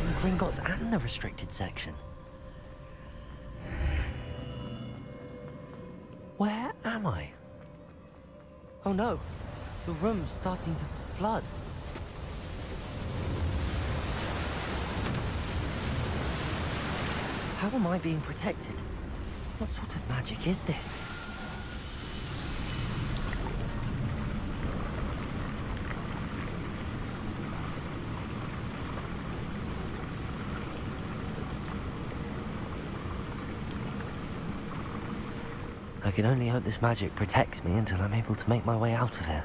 In the Gringotts and the restricted section. Where am I? Oh no, the room's starting to flood. How am I being protected? What sort of magic is this? I can only hope this magic protects me until I'm able to make my way out of here.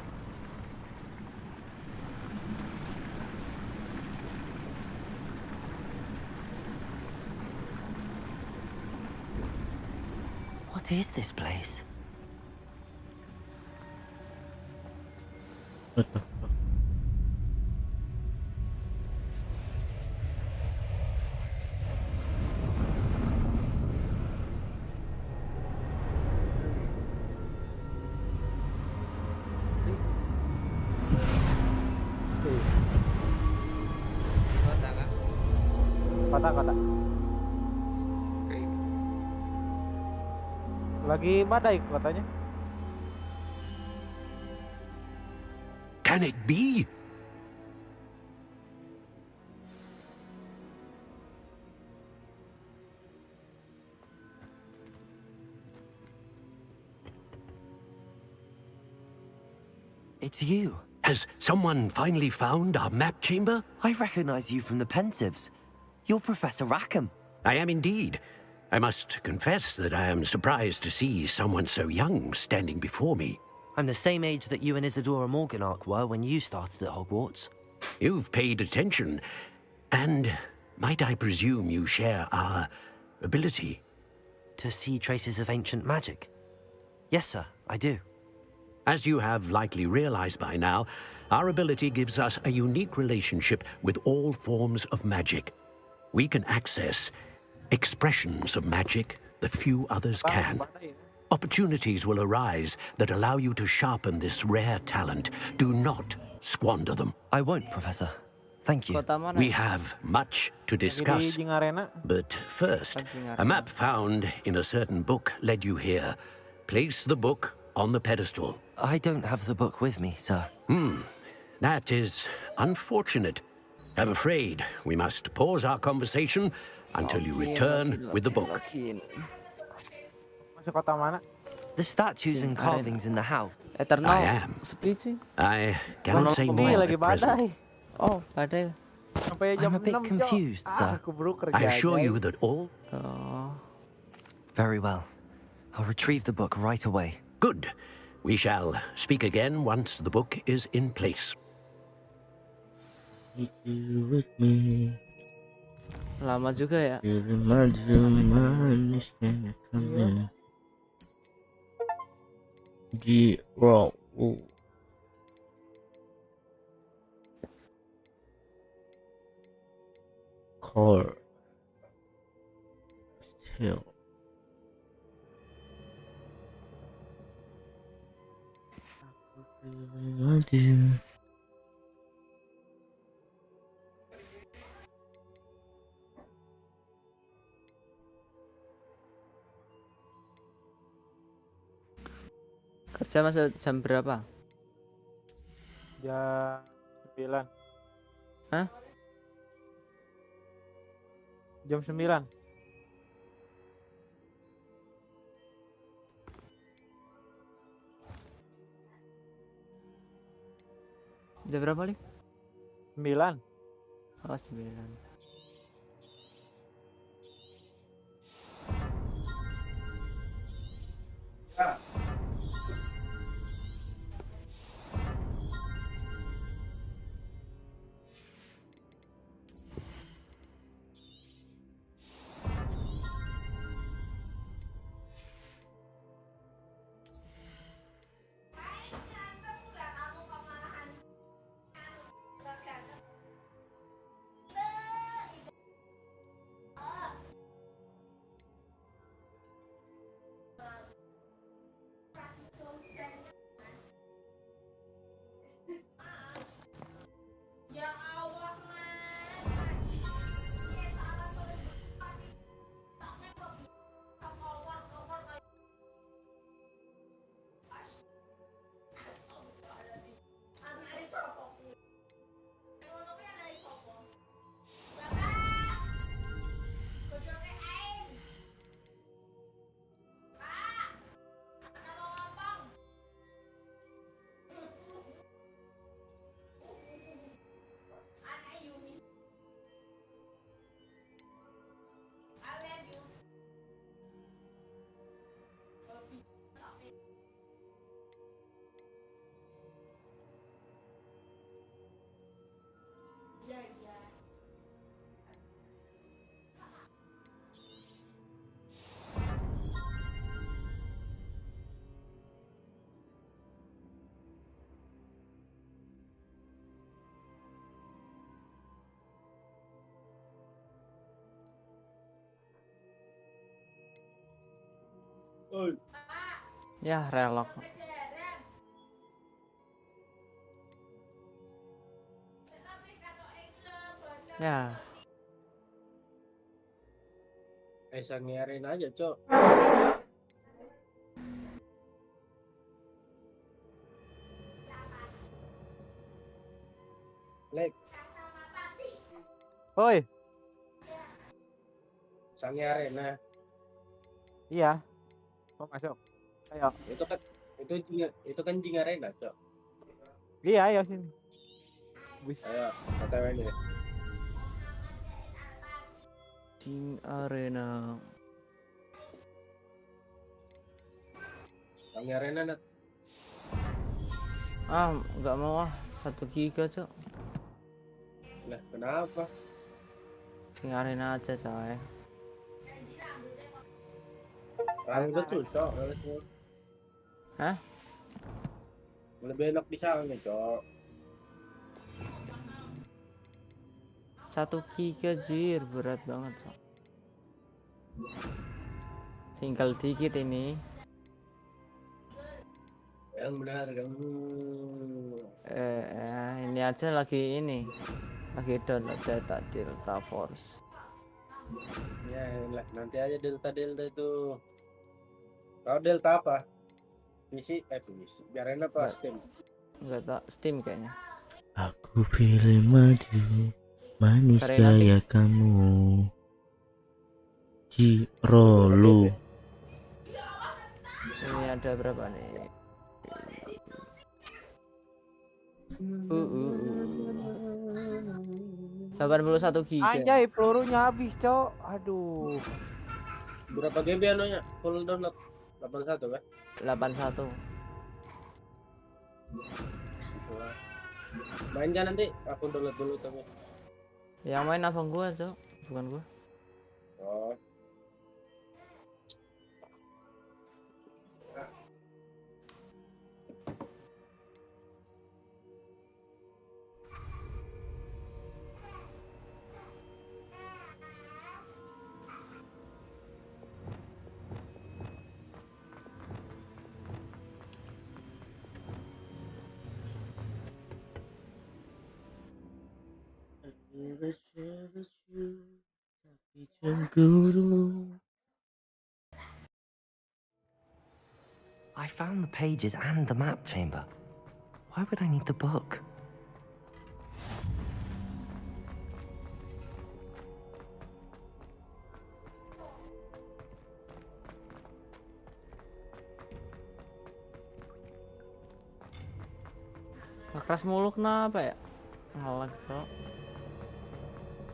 What is this place? What the fuck? Kota. Lagi badai katanya. Can it be? It's you. Has someone finally found our map chamber? I recognize you from the Pensives. You're Professor Rackham. I am indeed. I must confess that I am surprised to see someone so young standing before me. I'm the same age that you and Isadora Morganach were when you started at Hogwarts. You've paid attention. And might I presume you share our ability? To see traces of ancient magic? Yes, sir, I do. As you have likely realized by now, our ability gives us a unique relationship with all forms of magic. We can access expressions of magic that few others can. Opportunities will arise that allow you to sharpen this rare talent. Do not squander them. I won't, Professor. Thank you. We have much to discuss. But first, a map found in a certain book led you here. Place the book on the pedestal. I don't have the book with me, sir. That is unfortunate. I'm afraid we must pause our conversation until you return with the book. Masuk kota mana? The statues and carvings in the house. I am. I cannot say more at present. Oh, badai. I'm a bit confused, sir. I assure you that all... Very well. I'll retrieve the book right away. Good. We shall speak again once the book is in place. You with me. Lama juga ya. Core. Still. maju. Kerja masuk jam berapa? Jam 9. Hah? Jam 9. Jam berapa, Lik? 9. Oh, 9. Ya, relok. Ya. Sangiarin aja, Cok. Lek. Oi. Sangi Arena. Iya. Mau masuk. Ayo. Itu kan Jing Arena, Cok. Iya, ayo sini. Bis. Ayo, OTW nih. Jing Arena. Sangi Arena, Nat. Nggak mau 1 giga, Cok. Lah, kenapa? Jing Arena aja, coy. Udah Cok. Hah? Lebih enak di sana, Cok. 1 giga, jir, berat banget, Cok. Tinggal dikit ini. Yang benar kamu. Ini aja lagi download data Delta Force. Ya, nanti aja Delta itu. Kau Delta apa? PC, biarin apa? Steam. Enggak tak, Steam kayaknya. Aku pilih maju, manis gaya kamu, Jirolu. Ini ada berapa nih? 81 giga. Anjay, pelurunya habis, Cok. Aduh. Berapa GB anunya? Full download 81 kan? 81. Main kan nanti? Aku download dulu tapi. Yang main abang gua, Cok, bukan gua. Oh. I found the pages and the map chamber. Why would I need the book? Keras mulu kenapa ya? Ngelag, Cok.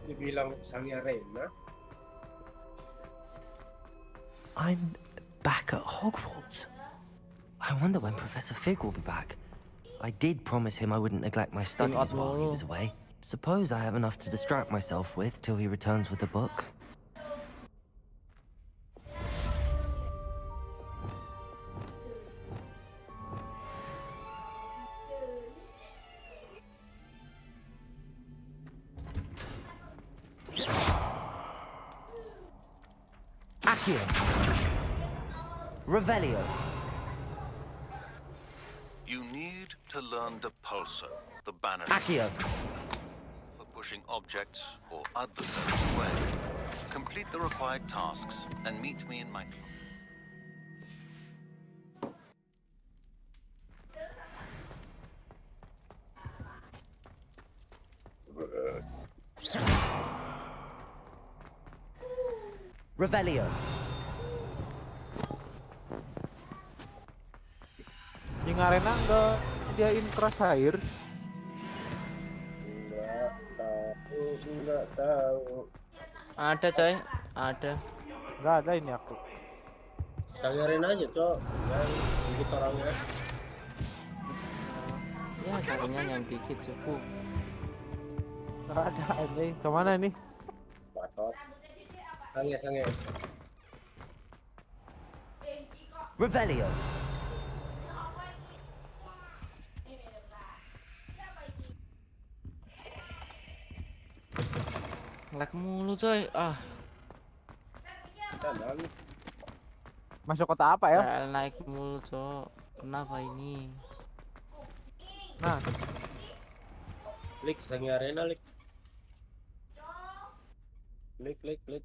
Dibilang sang arena. I'm back at Hogwarts. I wonder when Professor Fig will be back. I did promise him I wouldn't neglect my studies while he was away. Suppose I have enough to distract myself with till he returns with the book. Accio. Revelio. You need to learn the pulso, the banner. Accio. For pushing objects or adversaries away. Complete the required tasks and meet me in my club. Revelio. Yang arena enggak nyediain crosshair. Enggak tahu. Ada, coy. Ada. Enggak ada ini aku. Sang arena aja, Cok. Dikit orangnya. Ya, carinya yang dikit cukup. Enggak ada anjing. Kemana nih? Bacot. Sange. Revelio. Lag mulu, coy. Masuk kota apa ya? Naik mulu, Cok. Kenapa ini? Nah. Klik sang arena, klik. Klik.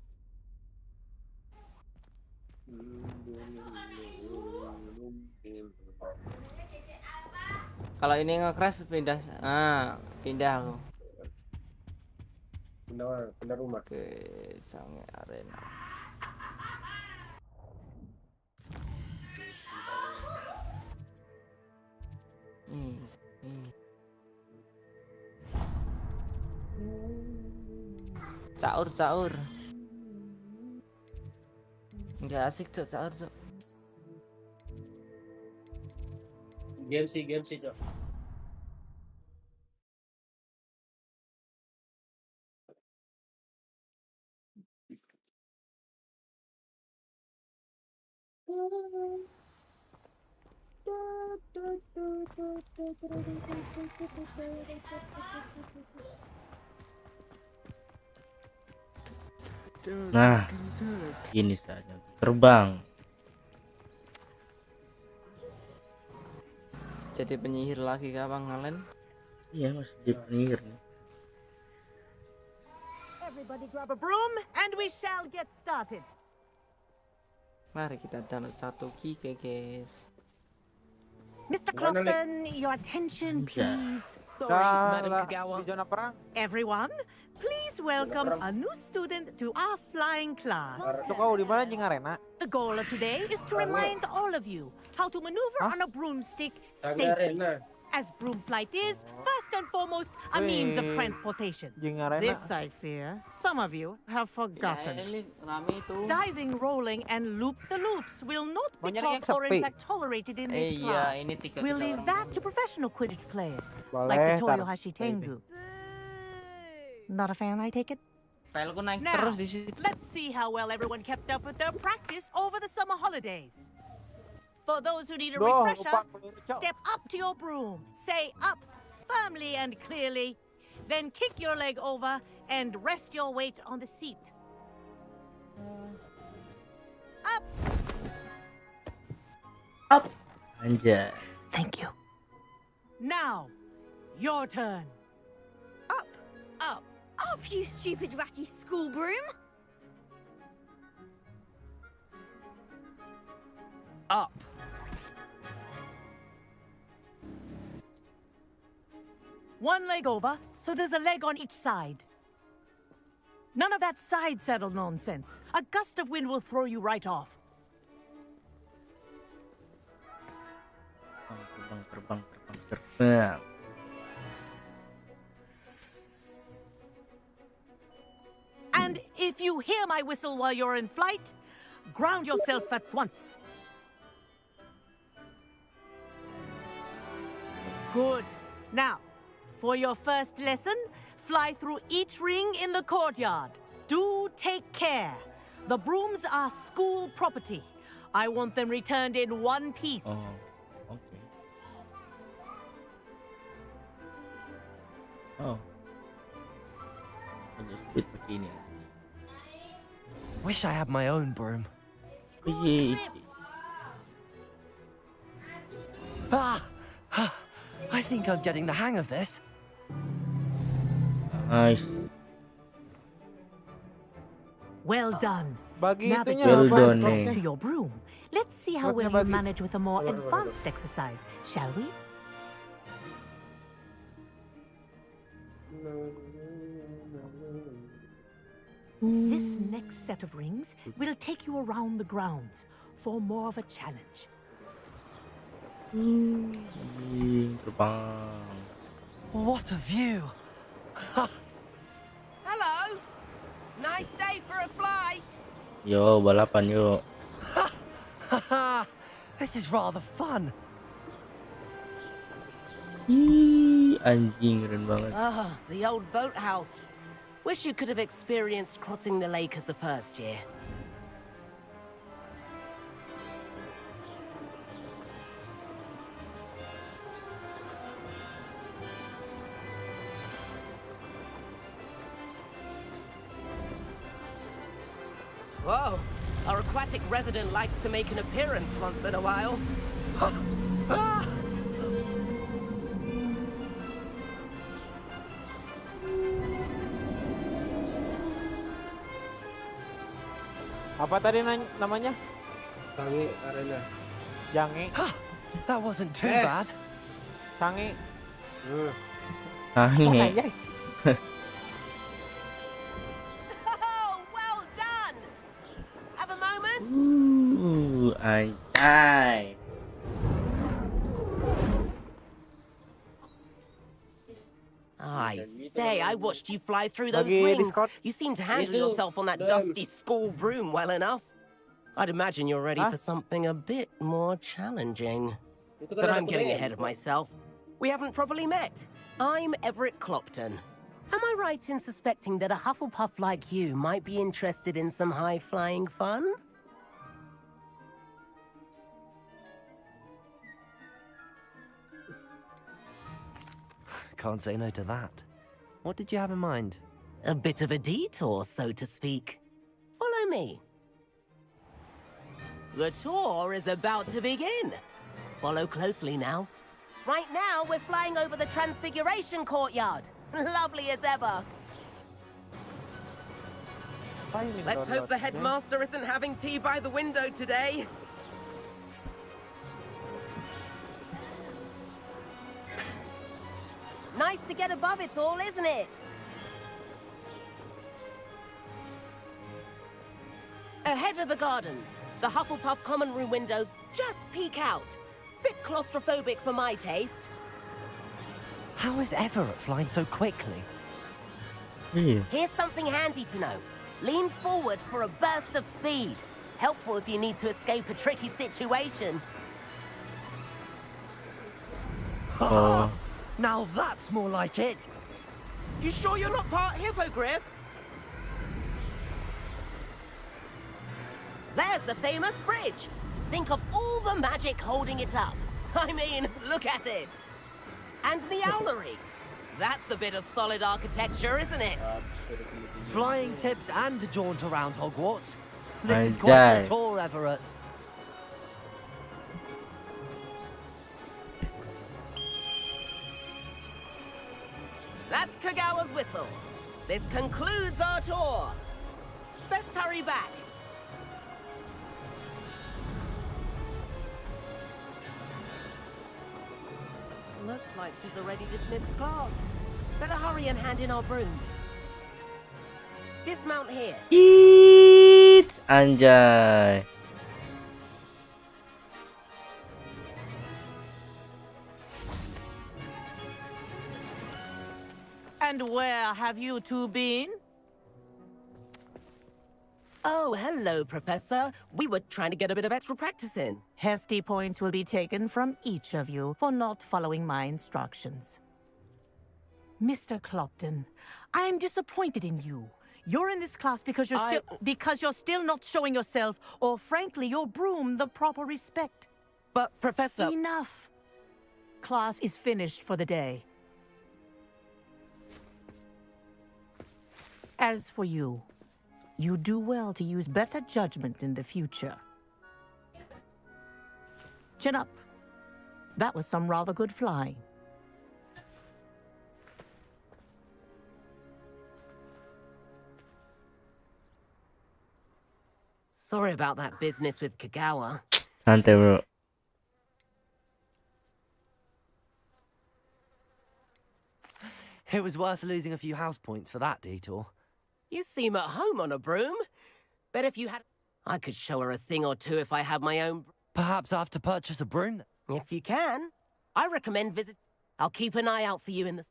Kalau ini nge-crash pindah. Pindah aku. Pindah rumah. Oke, sang arena. Caur. Nggak asik, Cok, caur, Cok. Game sih, Cok. Nah, ini saja terbang. Jadi penyihir lagi kah, Bang Halen? Iya, masih jadi penyihir nih. Everybody grab a broom and we shall get started. Mari kita download satu key, guys. Mr. Clopton, your attention, please. Sorry, Madam Kagawa. Everyone, please welcome a new student to our flying class. The goal of today is to remind all of you how to maneuver on a broomstick safely. As broom flight is, first and foremost, a means of transportation. This, I fear, some of you have forgotten. Diving, rolling, and loop-the-loops will not be taught or in fact tolerated in this class. We'll leave that to professional Quidditch players, like the Toyohashi Tengu. Not a fan, I take it? Now, let's see how well everyone kept up with their practice over the summer holidays. For those who need a refresher, step up to your broom, say up firmly and clearly, then kick your leg over and rest your weight on the seat. Up! Up! Anjay. Thank you. Now, your turn. Up, up, Up, you stupid ratty school broom! Up. One leg over, so there's a leg on each side. None of that side saddle nonsense. A gust of wind will throw you right off. Terbang. And if you hear my whistle while you're in flight, ground yourself at once. Good. Now, for your first lesson, fly through each ring in the courtyard. Do take care. The brooms are school property. I want them returned in one piece. Oh, okay. Oh. Ada speed begini. Wish I had my own broom. I think I'm getting the hang of this. Nice. Well done. Bagi Now that itunya you're Well done, close eh. to your broom, let's see how well you manage with a more advanced exercise, shall we? This next set of rings will take you around the grounds for more of a challenge. Terbang. What a view! Hello. Nice day for a flight. Yo, balapan yuk. This is rather fun. Ih, anjing keren banget. Ah, the old boathouse. Wish you could have experienced crossing the lake as a first year. Whoa, our aquatic resident likes to make an appearance once in a while. Apa tadi namanya? Sangi Arena. Jangi. That wasn't too Yes. bad. Sangi. Sange. Oh, well done. Have a moment. Anjay. I say, I watched you fly through those Lagi rings. Discord. You seem to handle Itu, yourself on that Dan. dusty school broom well enough. I'd imagine you're ready for something a bit more challenging. Itu kan But ada I'm getting kuda. ahead of myself. We haven't properly met. I'm Everett Clopton. Am I right in suspecting that a Hufflepuff like you might be interested in some high-flying fun? Can't say no to that. What did you have in mind? A bit of a detour, so to speak. Follow me. The tour is about to begin. Follow closely now. Right now, we're flying over the Transfiguration Courtyard. Lovely as ever. Let's hope the headmaster isn't having tea by the window today. Nice to get above it all, isn't it? Ahead of the gardens, the Hufflepuff common room windows just peek out. Bit claustrophobic for my taste. How is Everett flying so quickly? Here's something handy to know. Lean forward for a burst of speed. Helpful if you need to escape a tricky situation. Oh. Now that's more like it. You sure you're not part hippogriff? There's the famous bridge. Think of all the magic holding it up. I mean, look at it. And the owlery. That's a bit of solid architecture, isn't it? Flying tips and a jaunt around Hogwarts. This is quite the tour, Everett. That's Kagawa's whistle. This concludes our tour. Best hurry back. Looks like she's already dismissed class. Better hurry and hand in our brooms. Dismount here. Eat, anjay. And where have you two been? Oh, hello, Professor. We were trying to get a bit of extra practice in. Hefty points will be taken from each of you for not following my instructions. Mr. Clopton, I am disappointed in you. You're in this class because you're still not showing yourself, or frankly, your broom the proper respect. But, Professor... Enough. Class is finished for the day. As for you, you do well to use better judgment in the future. Chin up. That was some rather good flying. Sorry about that business with Kagawa. Santai, bro. It was worth losing a few house points for that detour. You seem at home on a broom. Bet if you had... I could show her a thing or two if I had my own... Perhaps I have to purchase a broom? If you can. I recommend visit... I'll keep an eye out for you in the...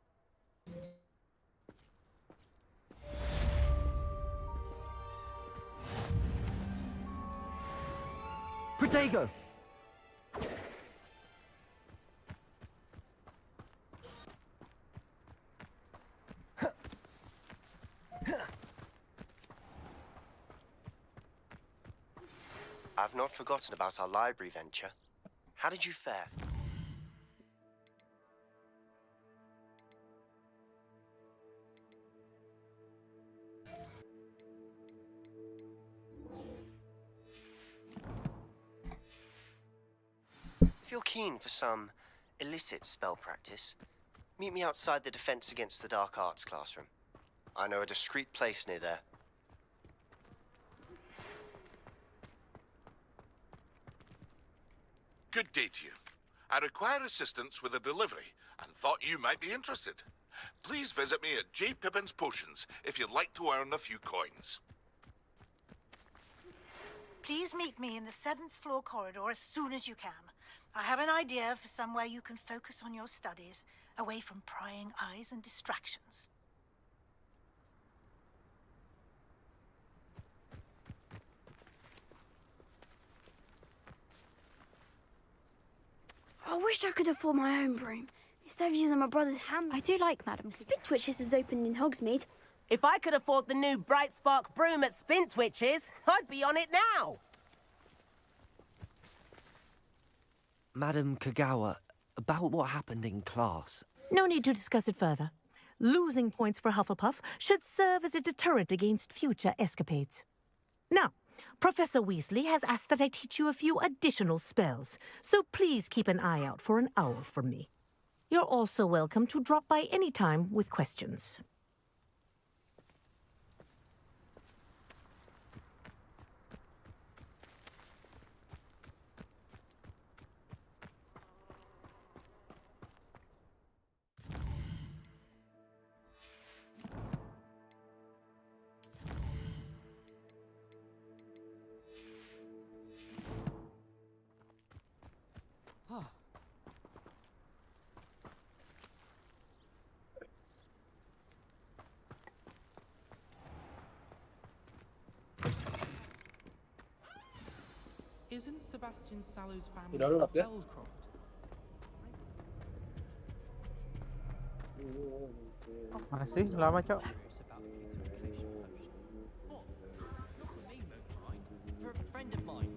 Protego! I've not forgotten about our library venture. How did you fare? If you're keen for some illicit spell practice, meet me outside the Defense Against the Dark Arts classroom. I know a discreet place near there. Good day to you. I require assistance with a delivery and thought you might be interested. Please visit me at J. Pippin's Potions if you'd like to earn a few coins. Please meet me in the 7th floor corridor as soon as you can. I have an idea for somewhere you can focus on your studies, away from prying eyes and distractions. I wish I could afford my own broom. Instead of using my brother's hammer. I do like Madam Spintwitches has opened in Hogsmeade. If I could afford the new Bright Spark broom at Spintwitches, I'd be on it now. Madam Kagawa, about what happened in class. No need to discuss it further. Losing points for Hufflepuff should serve as a deterrent against future escapades. Now, Professor Weasley has asked that I teach you a few additional spells, so please keep an eye out for an owl from me. You're also welcome to drop by any time with questions. Isn't Sebastian Sallow's family Udah from lulap ya? Fellscroft? Masih lama, Cok. For a friend of mine.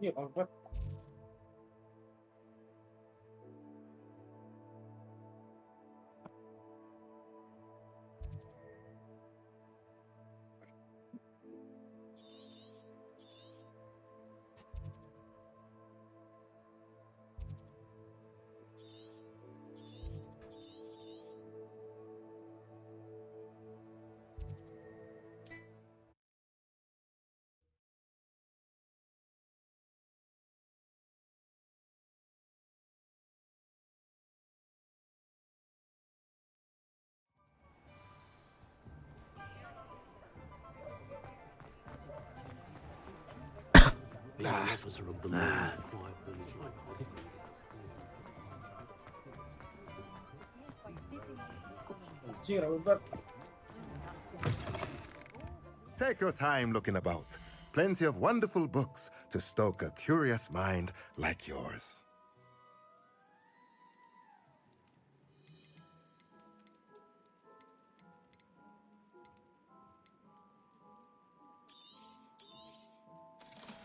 Iya, Pak. Officer of the law. Take your time looking about. Plenty of wonderful books to stoke a curious mind like yours.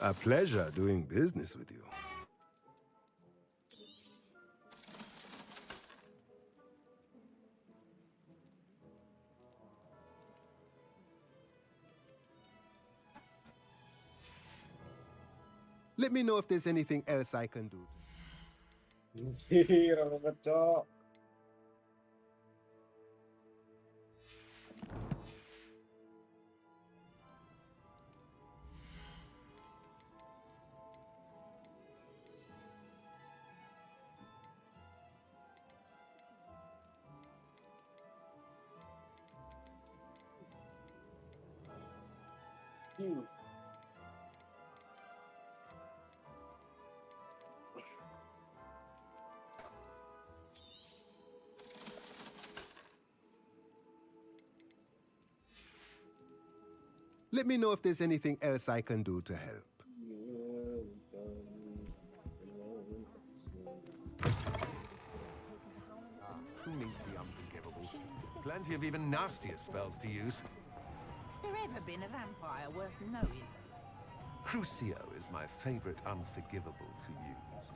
A pleasure doing business with you. Let me know if there's anything else I can do. Sihir banget, Cok. Let me know if there's anything else I can do to help. Meet the unforgivable. Plenty of even nastier spells to use. Has there ever been a vampire worth knowing? Crucio is my favorite unforgivable to use.